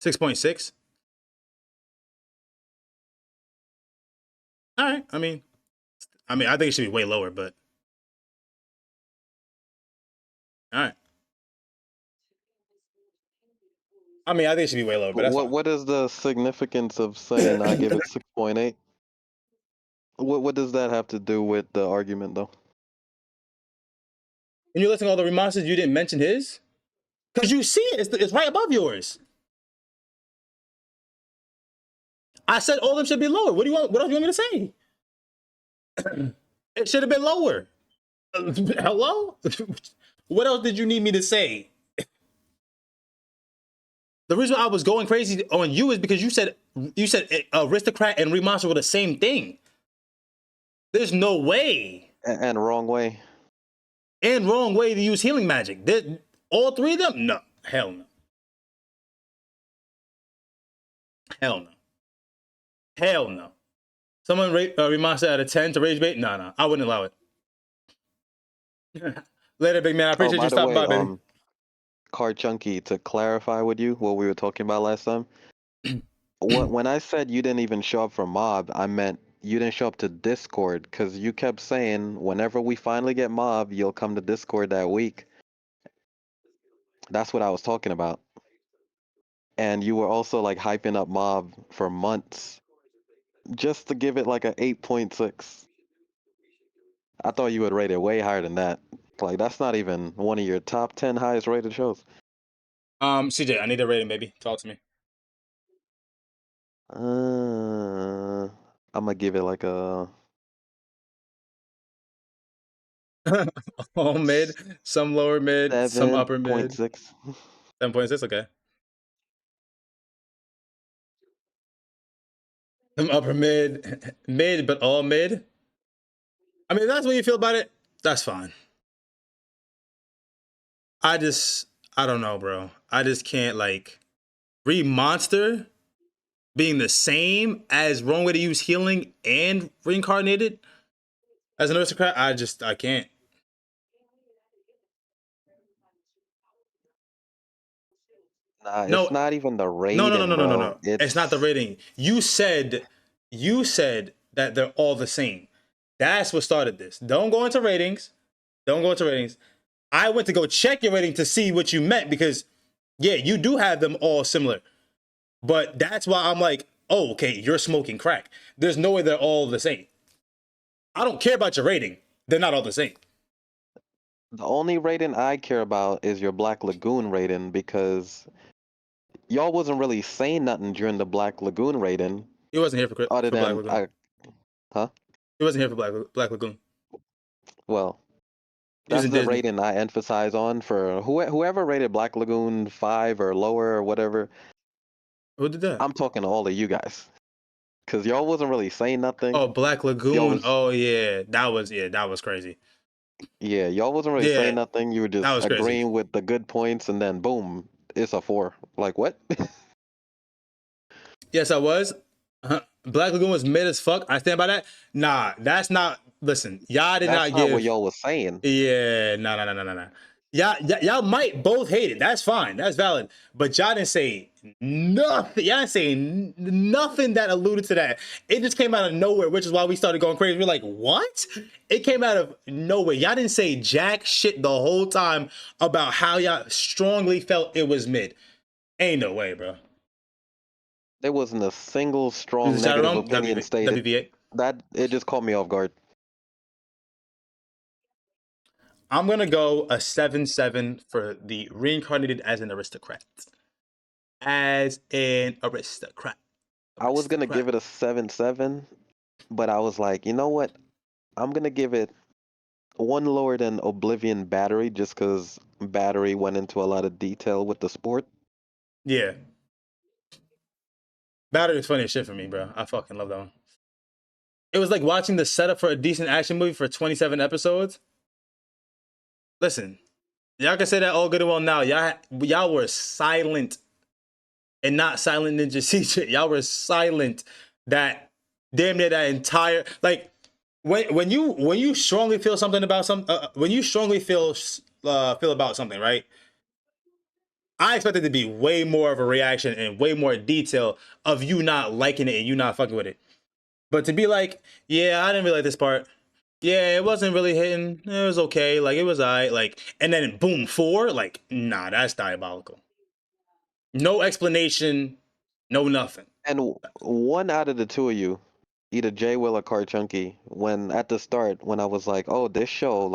6.6. All right. I mean, I think it should be way lower, but all right. I think it should be way lower, but that's fine. What is the significance of saying I give it 6.8? What does that have to do with the argument, though? When you're listing all the remonsters, you didn't mention his? Because you see it. It's right above yours. I said all of them should be lower. What else do you want me to say? It should have been lower. Hello? What else did you need me to say? The reason I was going crazy on you is because you said Aristocrat and Remonster were the same thing. There's no way. And wrong way. And wrong way to use healing magic. All three of them? No. Hell no. Hell no. Hell no. Someone Remonster out of 10 to rage bait? No. I wouldn't allow it. Later, big man. I appreciate you stopping by, baby. Card Chunky, to clarify with you what we were talking about last time. When I said you didn't even show up for Mob, I meant you didn't show up to Discord because you kept saying whenever we finally get Mob, you'll come to Discord that week. That's what I was talking about. And you were also like hyping up Mob for months just to give it like an 8.6. I thought you would rate it way higher than that. Like, that's not even one of your top 10 highest rated shows. CJ, I need a rating, baby. Talk to me. I'm gonna give it like a all mid, some lower mid, some upper mid. 7.6. 7.6, okay. Some upper mid, mid, but all mid. I mean, if that's what you feel about it, that's fine. I don't know, bro. I just can't, like, Remonster being the same as wrong way to use healing and Reincarnated as an Aristocrat. I can't. Nah, No, it's not even the rating, no. bro. It's not the rating. You said that they're all the same. That's what started this. Don't go into ratings. I went to go check your rating to see what you meant because, yeah, you do have them all similar. But that's why I'm like, oh, okay, you're smoking crack. There's no way they're all the same. I don't care about your rating. They're not all the same. The only rating I care about is your Black Lagoon rating because y'all wasn't really saying nothing during the Black Lagoon rating. He wasn't here for other Black than Lagoon. Huh? He wasn't here for Black Lagoon. Well, that's the rating I emphasize on for whoever rated Black Lagoon 5 or lower or whatever. Who did that? I'm talking to all of you guys. Cause y'all wasn't really saying nothing. Oh, Black Lagoon. Oh yeah, that was crazy. Yeah, y'all wasn't really saying nothing. You were just agreeing with the good points, and then boom, it's a 4. Like what? Yes, I was. Black Lagoon was mid as fuck. I stand by that. Nah, that's not. Listen, y'all did not give. That's not what y'all was saying. Yeah, no. Y'all might both hate it. That's fine. That's valid. But y'all didn't say nothing. Y'all didn't say nothing that alluded to that. It just came out of nowhere, which is why we started going crazy. We're like, what? It came out of nowhere. Y'all didn't say jack shit the whole time about how y'all strongly felt it was mid. Ain't no way, bro. There wasn't a single strong negative opinion stated. WVA. That it just caught me off guard. I'm gonna go a 7-7 for the Reincarnated as an Aristocrat. as an aristocrat. I was gonna give it a 7.7, but I was like, you know what? I'm gonna give it one lower than Oblivion Battery, just because Battery went into a lot of detail with the sport. Yeah. Battery is funny as shit for me, bro. I fucking love that one. It was like watching the setup for a decent action movie for 27 episodes. Listen, y'all can say that all good and well now. Y'all were silent and not Silent Ninja CJ. Y'all were silent that damn near that entire like when you strongly feel something about when you strongly feel about something, right? I expected to be way more of a reaction and way more detail of you not liking it and you not fucking with it. But to be like, yeah, I didn't really like this part. Yeah, it wasn't really hitting. It was okay. Like it was alright. Like, and then boom, 4. Like, nah, that's diabolical. No explanation. No nothing. And one out of the two of you, either Jay Will or Car Chunky, when at the start, when I was like, oh, this show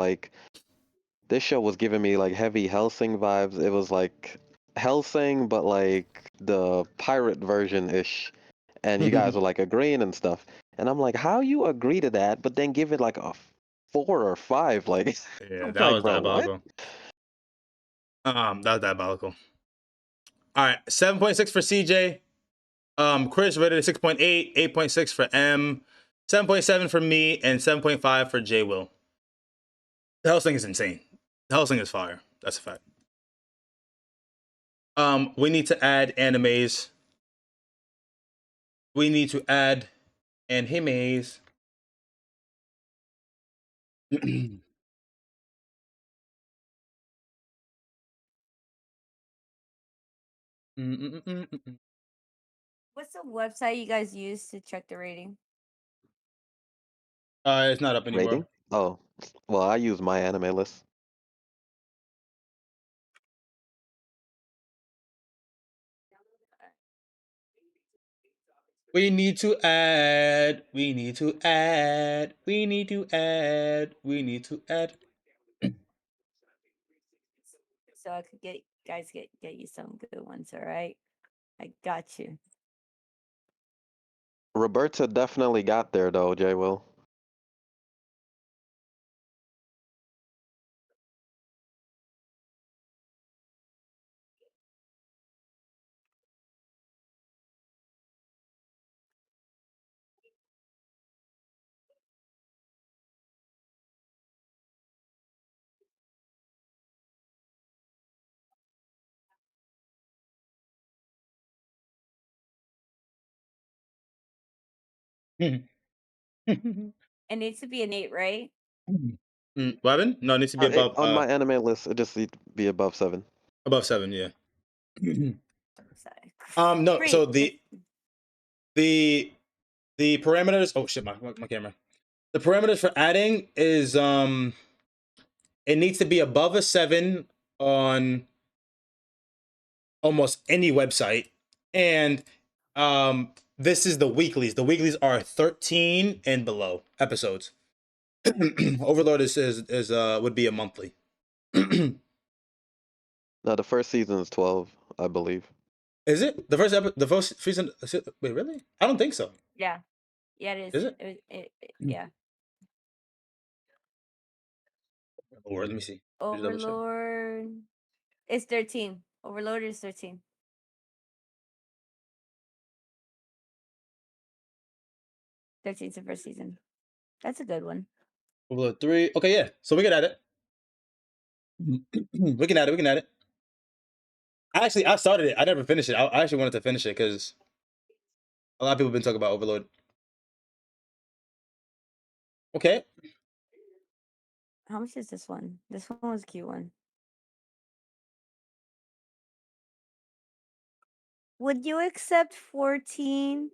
was giving me like heavy Hellsing vibes. It was like Hellsing, but like the pirate version ish. And you guys were like agreeing and stuff. And I'm like, how you agree to that, but then give it like a 4 or 5? Like, Yeah, I'm that like, was bro, what? diabolical. That was diabolical. All right, 7.6 for CJ. Chris rated 6.8, 8.6 for M, 7.7 for me, and 7.5 for J Will. The Hellsing is insane. The Hellsing is fire. That's a fact. We need to add animes. We need to add animes. What's the website you guys use to check the rating? It's not up anymore. Rating? Oh, well, I use my anime list. We need to add. We need to add. We need to add. We need to add. So I could get you some good ones. All right, I got you. Roberta definitely got there though, Jay Will. It needs to be an 8, right? Weapon? No, it needs to be above On my anime list, it just needs to be above 7. above 7. Yeah. Sorry. No. Great. So the parameters. Oh shit, my camera. The parameters for adding is it needs to be above a 7 on almost any website, and this is the weeklies. The weeklies are 13 and below episodes. Overlord is would be a monthly. No, the first season is 12, I believe. Is it the first season? Wait, really? I don't think so. Yeah, yeah, it is. Is it? Yeah. Or let me see. Let me double check. Overlord. It's 13. Overlord is 13. 13's the first season. That's a good one. Overlord 3. Okay, yeah. So we can add it. We can add it. We can add it. Actually, I started it. I never finished it. I actually wanted to finish it because a lot of people have been talking about Overlord. Okay. How much is this one? This one was a cute one. Would you accept 14?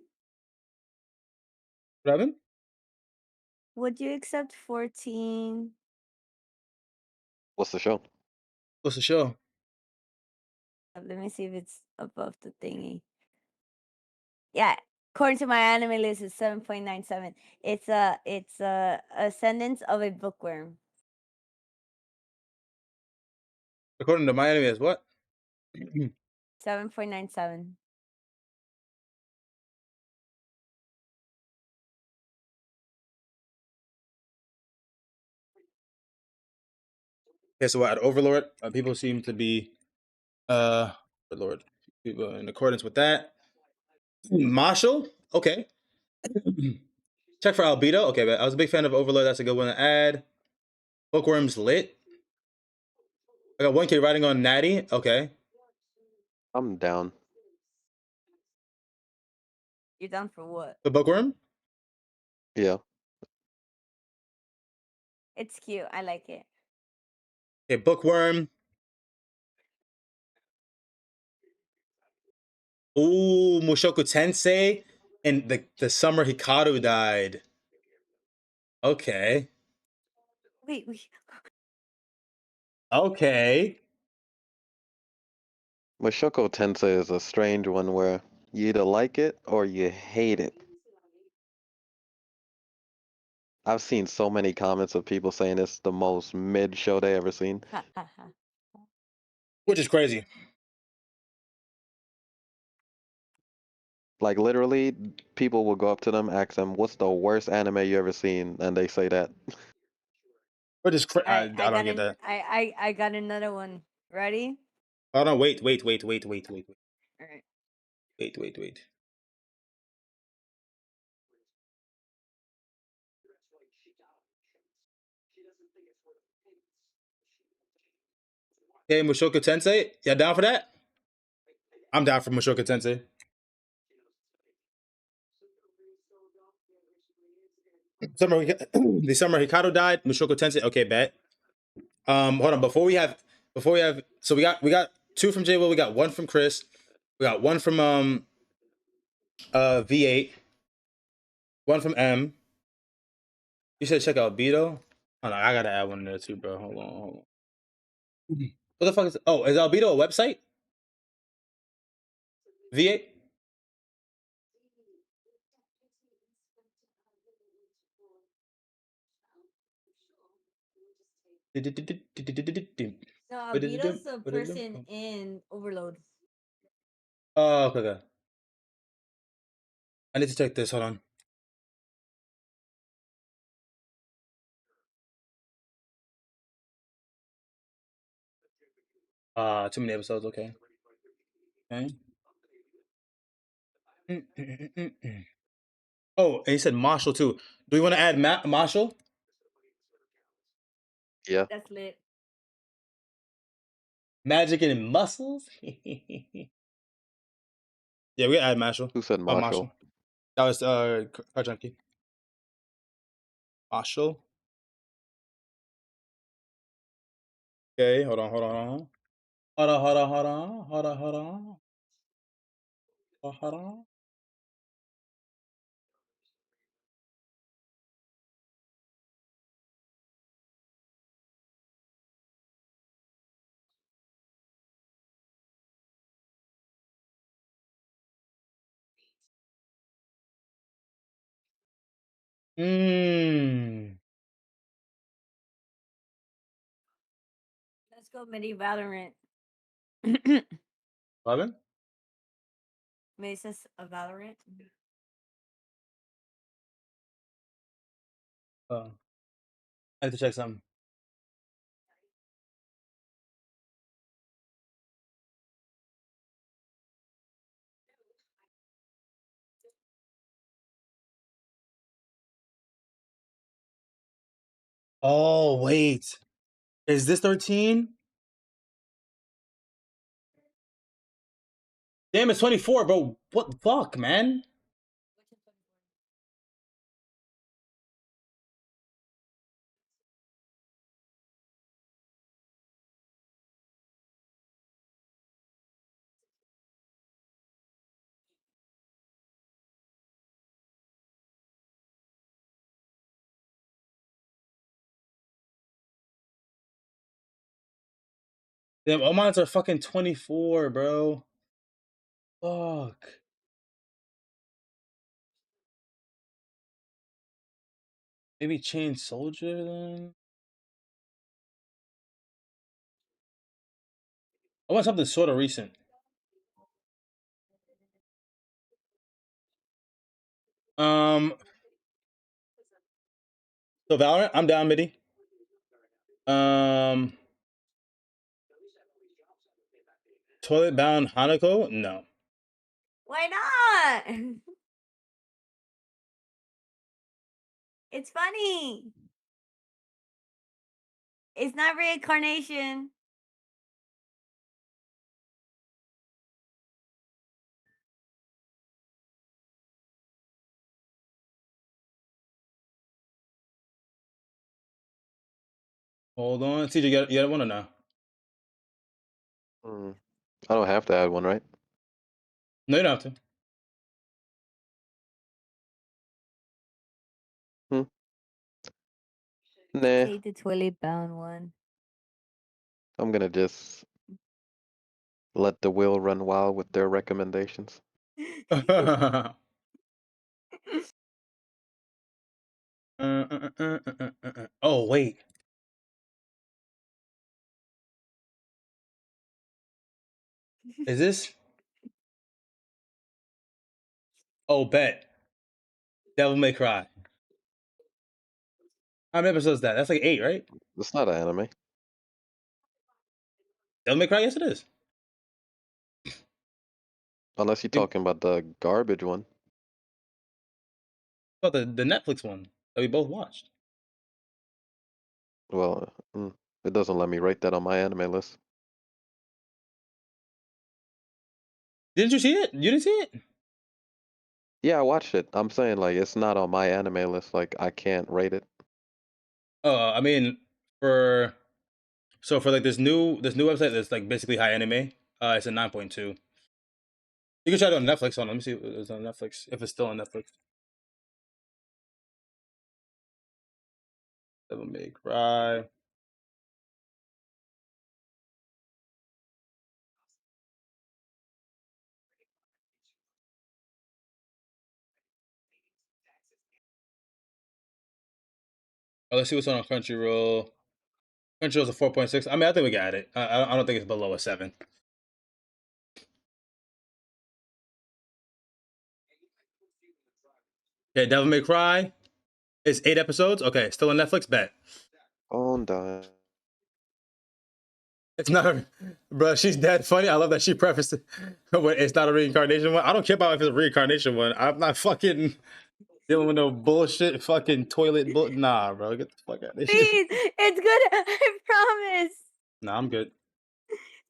What happened? Would you accept 14? What's the show? What's the show? Let me see if it's above the thingy. Yeah, according to my anime list, it's 7.97. It's a Ascendance of a Bookworm. According to my anime, is what? 7.97. Okay, so at Overlord, people seem to be Overlord people in accordance with that. Marshall, okay. Check for Albedo. Okay, but I was a big fan of Overlord. That's a good one to add. Bookworm's lit. I got 1K riding on Natty. Okay. I'm down. You're down for what? The Bookworm. Yeah. It's cute. I like it. Okay, Bookworm. Ooh, Mushoku Tensei. And the summer Hikaru died. Okay. Wait. Okay. Mushoku Tensei is a strange one where you either like it or you hate it. I've seen so many comments of people saying it's the most mid show they ever seen. Which is crazy. Like literally, people will go up to them, ask them, "What's the worst anime you ever seen?" And they say that. Which is crazy. I I don't got get that. I got another one. Ready? Oh no, wait. All right. Wait. Okay, Mushoku Tensei. Yeah, down for that? I'm down for Mushoku Tensei. The summer Hikaru died. Mushoku Tensei. Okay, bet. Hold on. Before we have, so we got two from J Will. We got one from Chris. We got one from V8. One from M. You said check out Beto. Hold on, I gotta add one there too, bro. Hold on. What the fuck is? Oh, is Albedo a website? V8. No, Albedo's the person in Overload. Oh, okay. I need to check this. Hold on. Too many episodes. Okay. Oh, and he said Marshall too. Do we want to add Marshall? Yeah. That's lit. Magic and muscles? Yeah, we add Marshall. Who said Marshall? That was Car Junkie. Marshall. Okay, hold on. Hold on. Let's go Midi Valorant. Robin? Mesa's a Valorant. I have to check something. Oh, wait. Is this 13? Damn, it's 24, bro. What the fuck, man? Damn, all mines are fucking 24, bro. Fuck. Maybe Chain Soldier then? I want something sort of recent. So Valorant, I'm down midi. Um, Toilet Bound Hanako, no. Why not? It's funny. It's not reincarnation. Hold on, CJ, you got one or no? I don't have to add one, right? No, you don't have to. Nah, Take the toilet bound one. I'm gonna just let the wheel run wild with their recommendations. Oh wait, is this? Oh, bet. Devil May Cry. How many episodes is that? That's like 8, right? It's not an anime. Devil May Cry, yes, it is. Unless you're You- talking about the garbage one. About the Netflix one that we both watched. Well, it doesn't let me rate that on my anime list. Didn't you see it? You didn't see it? Yeah, I watched it. I'm saying like it's not on my anime list. Like I can't rate it. I mean, for like this new website that's like basically high anime. It's a 9.2. You can try it on Netflix. Let me see if it's on Netflix. If it's still on Netflix. Devil May Cry. Oh, let's see what's on Crunchyroll. Crunchyroll's a 4.6. I mean, I think we got it. I don't think it's below a 7. Okay, Devil May Cry. It's 8 episodes. Okay, still on Netflix. Bet. Oh, dying. It's not a, bro. She's dead funny. I love that she prefaced it. But it's not a reincarnation one. I don't care about if it's a reincarnation one. I'm not fucking dealing with no bullshit. Fucking toilet. Nah, bro. Get the fuck out of this shit. Please, it's good. I promise. Nah, I'm good.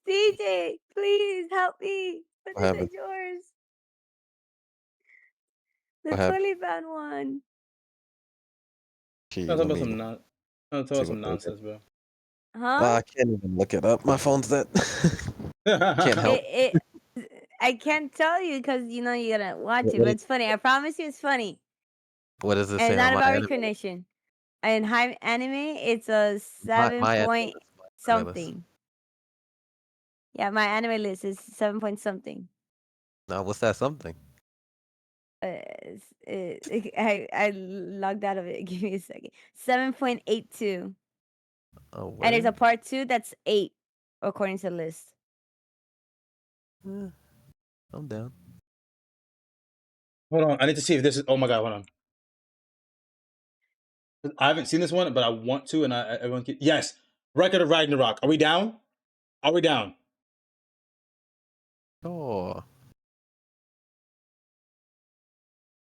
CJ, please help me. What What is happened? it yours? The What happened? toilet bound one. Gee, I'm talking let about me some I'm talking see about some what they nonsense, bro. Huh? I can't even look it up. My phone's dead. Can't help. I can't tell you because you know you gotta watch What, it, what, but it's funny. I promise you, it's funny. what does it And say it's on not my about anime? reincarnation. In high anime, it's a My anime point list. My anime list. something. Yeah, my anime list is 7 point something. Now, what's that something? I logged out of it. Give me a second. 7.82. Oh, And there's a word? part 2 that's 8, according to the list. I'm down. Hold on. I need to see if this is. Oh my god. Hold on. I haven't seen this one, but I want to, and everyone. Yes. Record of Ragnarok. Are we down? Are we down? Oh,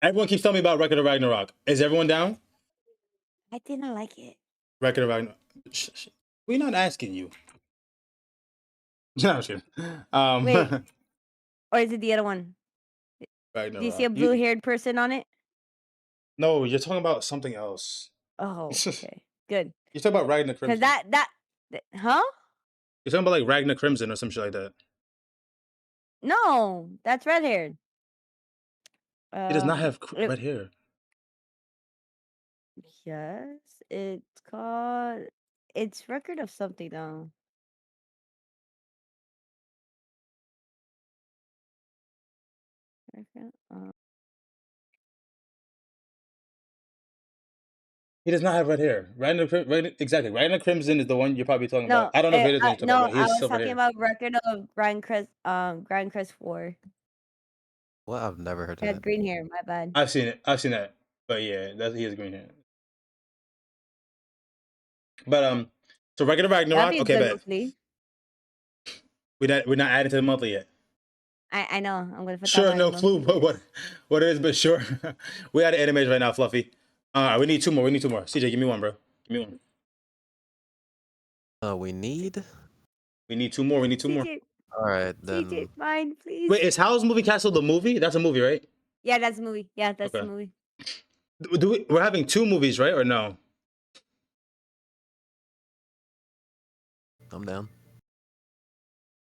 Everyone keeps telling me about Record of Ragnarok. Is everyone down? I didn't like it. Record of Ragnarok. We're not asking you. No, I'm just kidding. Wait. Or is it the other one? Ragnarok. Do you see a blue-haired person on it? No, you're talking about something else. Oh, okay. Good. You're talking about Ragnar Because Crimson. huh? You're talking about like Ragnar Crimson or some shit like that. No, that's red-haired. He does not have red hair. Yes, it's called. It's record of something though. He does not have red hair. Exactly. Ragnar Crimson is the one you're probably talking No, about. I don't know if it is the one you're talking no, about, but he I has was silver talking hair. about record of Grand Crest 4. What? I've never heard He of had that. green hair. My bad. I've seen it. I've seen that. But yeah, he has green hair. But so regular That'd Ragnarok. be a Okay, good bet. monthly. We're not adding to the monthly yet. I know. I'm gonna put that Sure, on no the clue monthly. what it is, but sure. We had animes right now, Fluffy. We need two more. We need two more. CJ, give me one, bro. Give me one. We need. We need two more. We need two more. CJ, All right, CJ, then. mine, please. Wait, is Howl's Moving Castle the movie? That's a movie, right? Yeah, that's a movie. Yeah, that's the Okay. movie. We're having two movies, right? Or no? I'm down.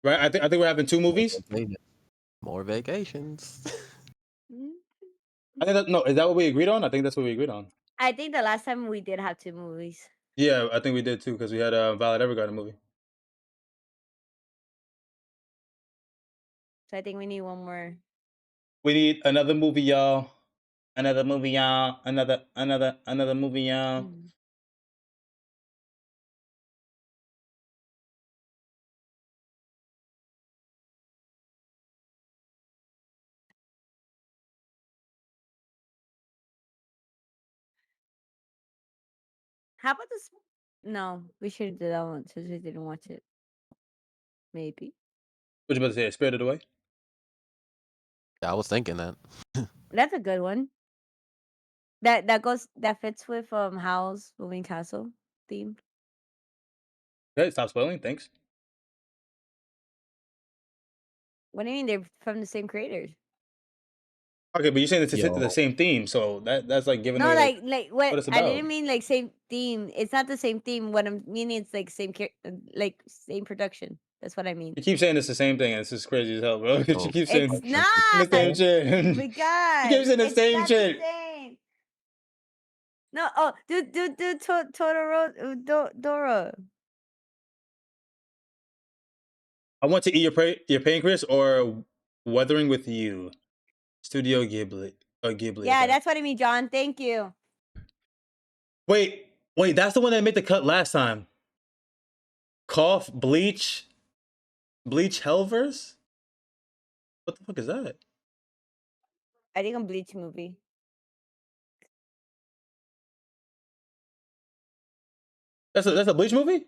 Right? I think we're having two movies. More vacations. Mm. I think that no, is that what we agreed on? I think that's what we agreed on. I think the last time we did have 2 movies. Yeah, I think we did too, because we had a Violet Evergarden movie. So I think we need one more. We need another movie, y'all. Another movie, y'all. Another movie, y'all. Mm. How about this? No, we should do that one since we didn't watch it. Maybe. What you about to say? Spirited Away? Yeah, I was thinking that. That's a good one. That fits with Howl's Moving Castle theme. Okay, stop spoiling. Thanks. What do you mean they're from the same creators? Okay, but you're saying it's the Yo. same theme, so that's like giving No, away like what what it's I about. didn't mean like same theme. It's not the same theme. What I'm meaning it's like like same production. That's what I mean. You keep saying it's the same thing, and it's just crazy as hell, bro. You Oh, keep saying It's the not. same shit. My God, You keep saying the it's same not shit. the same. No, oh, Totoro, Dora. I want to eat your pancreas or Weathering with You. Studio Ghibli. Ghibli. Yeah, Okay. that's what I mean, John. Thank you. Wait, that's the one that made the cut last time. Cough, Bleach Hellverse? What the fuck is that? I think a Bleach movie. That's a Bleach movie?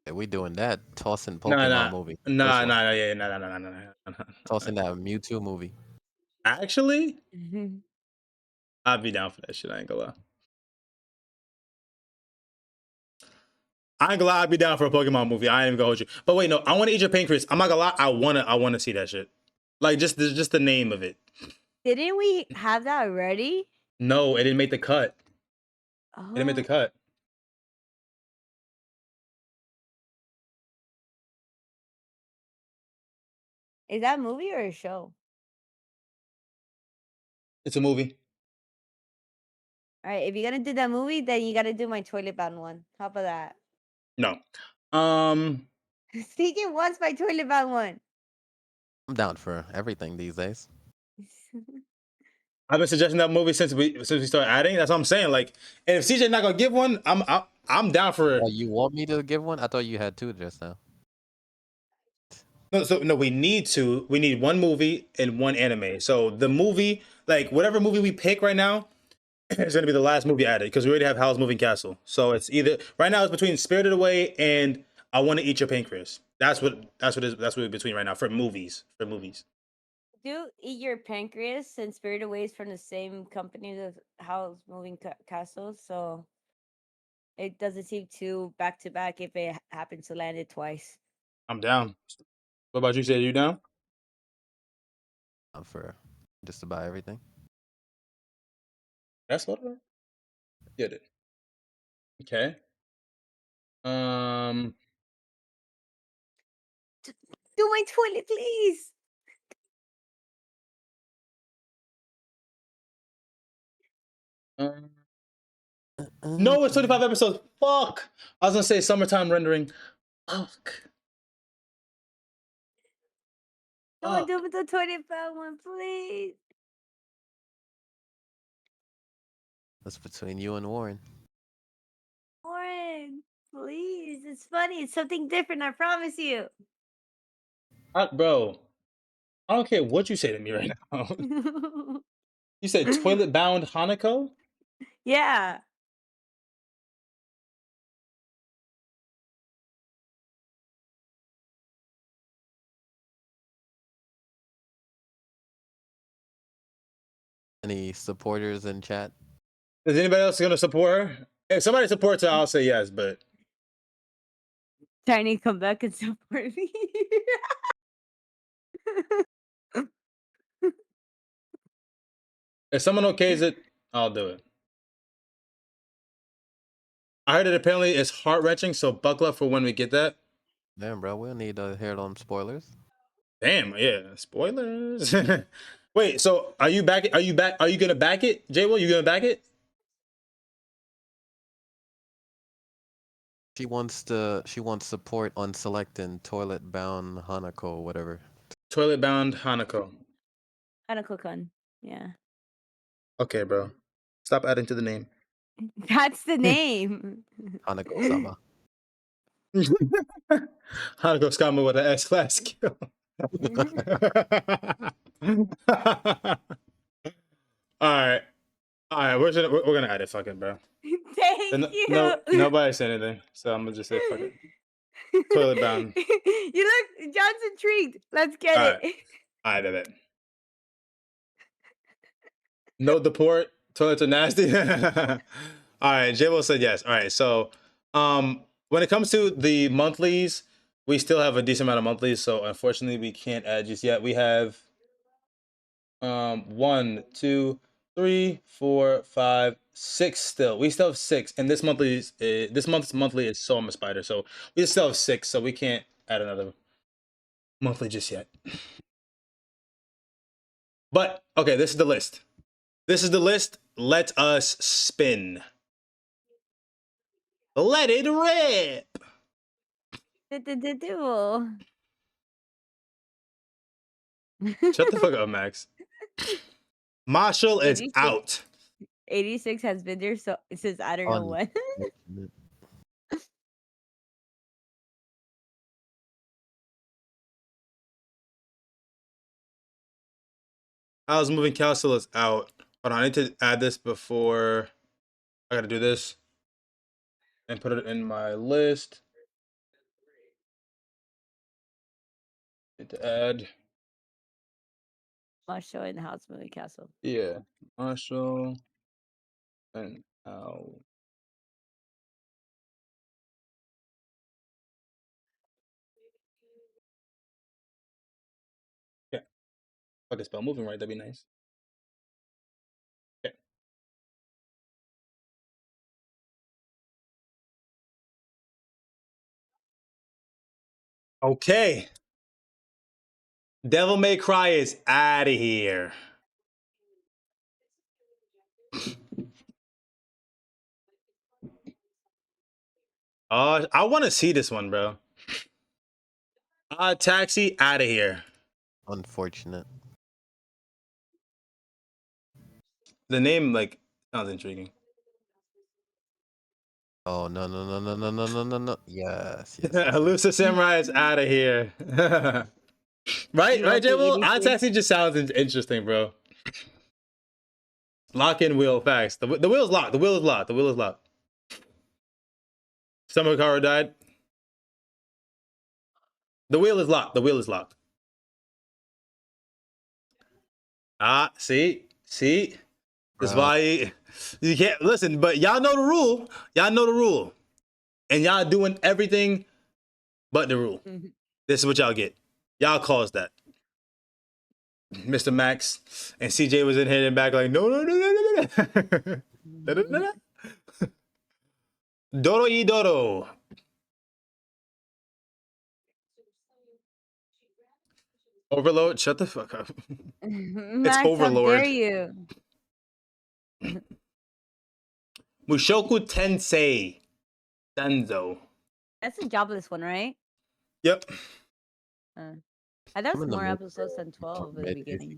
Yeah, we doing that. Tossing Nah, Pokemon movie. First nah, one. nah, yeah, nah. Tossing that Mewtwo movie. Actually, I'd be down for that shit. I ain't gonna lie. I'd be down for a Pokemon movie. I ain't even gonna hold you. But wait, no, I want to eat your pancreas. I'm not gonna lie. I wanna see that shit. Like just the name of it. Didn't we have that already? No, it didn't make the cut. Oh, It didn't make the cut. is that a movie or a show? It's a movie. All right, if you're gonna do that movie, then you gotta do my toilet bound one. How about that? No. Speaking wants my toilet bound one. I'm down for everything these days. I've been suggesting that movie since we started adding. That's what I'm saying. Like, and if CJ not gonna give one, I'm down for. Oh, you want me to give one? I thought you had 2 just now. No, we need to. We need one movie and one anime. So the movie, like whatever movie we pick right now, is gonna be the last movie added because we already have Howl's Moving Castle. So it's either right now it's between Spirited Away and I Want to Eat Your Pancreas. That's what we're between right now for movies. Do Eat Your Pancreas and Spirit Away is from the same company as Howl's Moving Castle, so it doesn't seem too back to back if it happens to land it twice. I'm down. What about you? Say you down? I'm for just about everything. That's what I did it. Okay. Do my toilet, please. No, it's 25 episodes. Fuck. I was gonna say summertime rendering. Fuck. Don't do the toilet bound one, please. That's between you and Warren. Lauren, please. It's funny. It's something different. I promise you. Bro, I don't care what you say to me right now. You said toilet bound Hanako? Yeah. Any supporters in chat? Is anybody else gonna support her? If somebody supports her, I'll say yes, but Tiny, come back and support me. if someone okays it, I'll do it. I heard it apparently is heart wrenching, so buckle up for when we get that. Damn, bro, we'll need to hear them spoilers. Damn, yeah, spoilers. Wait, so are you back? Are you back? Are you gonna back it, J-Will? You gonna back it? She wants support on selecting toilet bound Hanako or whatever. Toilet bound Hanako. Hanako-kun. Yeah. Okay, bro. Stop adding to the name. That's the name. Hanako-sama. Hanako Skama with an S-class skill. All right. We're gonna add it. Fuck it, bro. Thank you. No, nobody said anything, so I'm gonna just say fuck it. Toilet bound. You look, John's intrigued. Let's get All it. right. I did it. Note the port. Toilets are nasty. All right. J-Will said yes. All right. So, when it comes to the monthlies, we still have a decent amount of monthlies. So unfortunately, we can't add just yet. We have 1, 2, 3, 4, 5, 6 still. We still have 6, and this month's monthly is Soma Spider. So we still have 6. So we can't add another monthly just yet. But okay, this is the list. This is the list. Let us spin. Let it rip. Shut the fuck up, Max. Marshall is 86. out. 86 has been there, so it says I don't know what. Alice Moving Castle is out. Hold on, I need to add this before I gotta do this and put it in my list. Need to add. Marshall in the house moving castle. Yeah, Marshall and Al. Yeah, if I can spell moving right, that'd be nice. Okay. Okay. Devil May Cry is out of here. I want to see this one, bro. Taxi out of here. Unfortunate. The name like sounds intriguing. Oh no. Yes. Elusive Samurai is out of here. Right, You right, want the J-Will? 86? Taxi just sounds interesting, bro. Lock in wheel, facts. The wheel's locked. The wheel is locked. The wheel is locked. Summer car died. The wheel is locked. The wheel is locked. See? That's why you can't listen, but y'all know the rule. Y'all know the rule. And y'all doing everything but the rule. This is what y'all get. Y'all caused that. Mr. Max and CJ was in here and back like, no. Doro y Doro. Overload, shut the fuck up. Max, Overlord. How dare you? Mushoku Tensei Danzo. That's a jobless one, right? Yep. I thought it was more episodes than 12 at the beginning.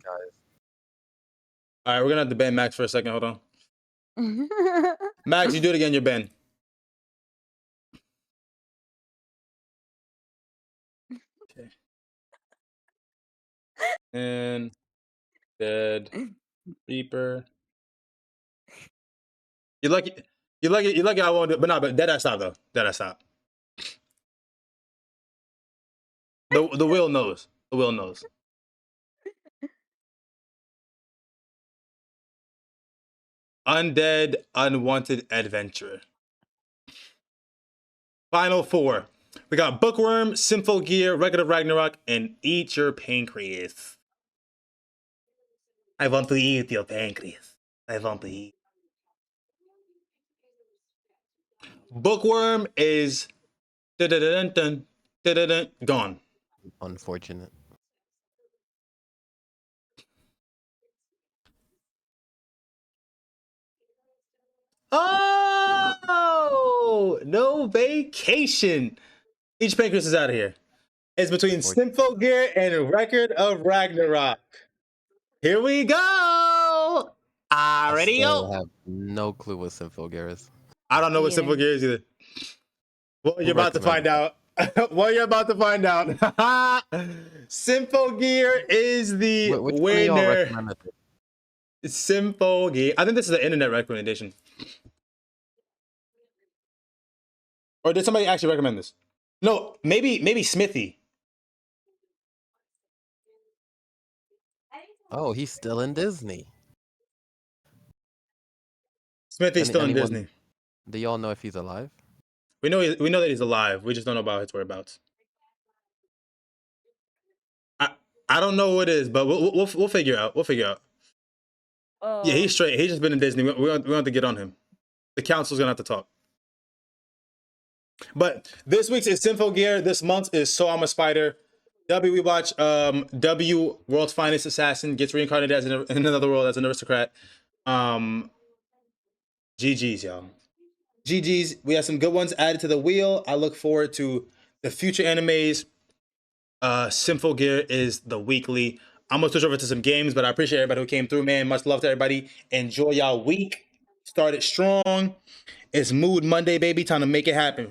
All right, we're gonna have to ban Max for a second. Hold on. Max, you do it again, you're Ben. Okay. And Dead Reaper. You lucky. You lucky. I won't do it, but no. But Dead I stop though. Dead I stop. The will knows. The will knows. Undead, unwanted adventurer. Final four. We got Bookworm, Sinful Gear, Record of Ragnarok, and Eat Your Pancreas. I want to eat your pancreas. I want to eat. Bookworm is gone. Unfortunate. Oh, no vacation. Each Pancreas is out of here. It's between Sinful Gear and Record of Ragnarok. Here we go. I Already still go. have no clue what Sinful Gear is. I don't know what Either. Sinful Gear is either. Well, you're Who about to find out. Well, you're about to find out. Sinful Gear is the Which one of y'all winner. recommended it? Sinful Gear. I think this is the internet recommendation. Or did somebody actually recommend this? No, maybe Smithy. Oh, he's still in Disney. Smithy's still in Anyone- Disney. Do y'all know if he's alive? We know that he's alive. We just don't know about his whereabouts. I don't know what it is, but we'll figure out. We'll figure out. Oh. Yeah, he's straight. He's just been in Disney. We have to get on him. The council's gonna have to talk. But this week's is Sinful Gear. This month is So I'm a Spider. WeebWatch. W World's Finest Assassin gets reincarnated as in another world as an aristocrat. GG's, y'all. GG's. We have some good ones added to the wheel. I look forward to the future animes. Sinful Gear is the weekly. I'm gonna switch over to some games, but I appreciate everybody who came through, man. Much love to everybody. Enjoy y'all week. Started strong. It's Mood Monday, baby. Time to make it happen.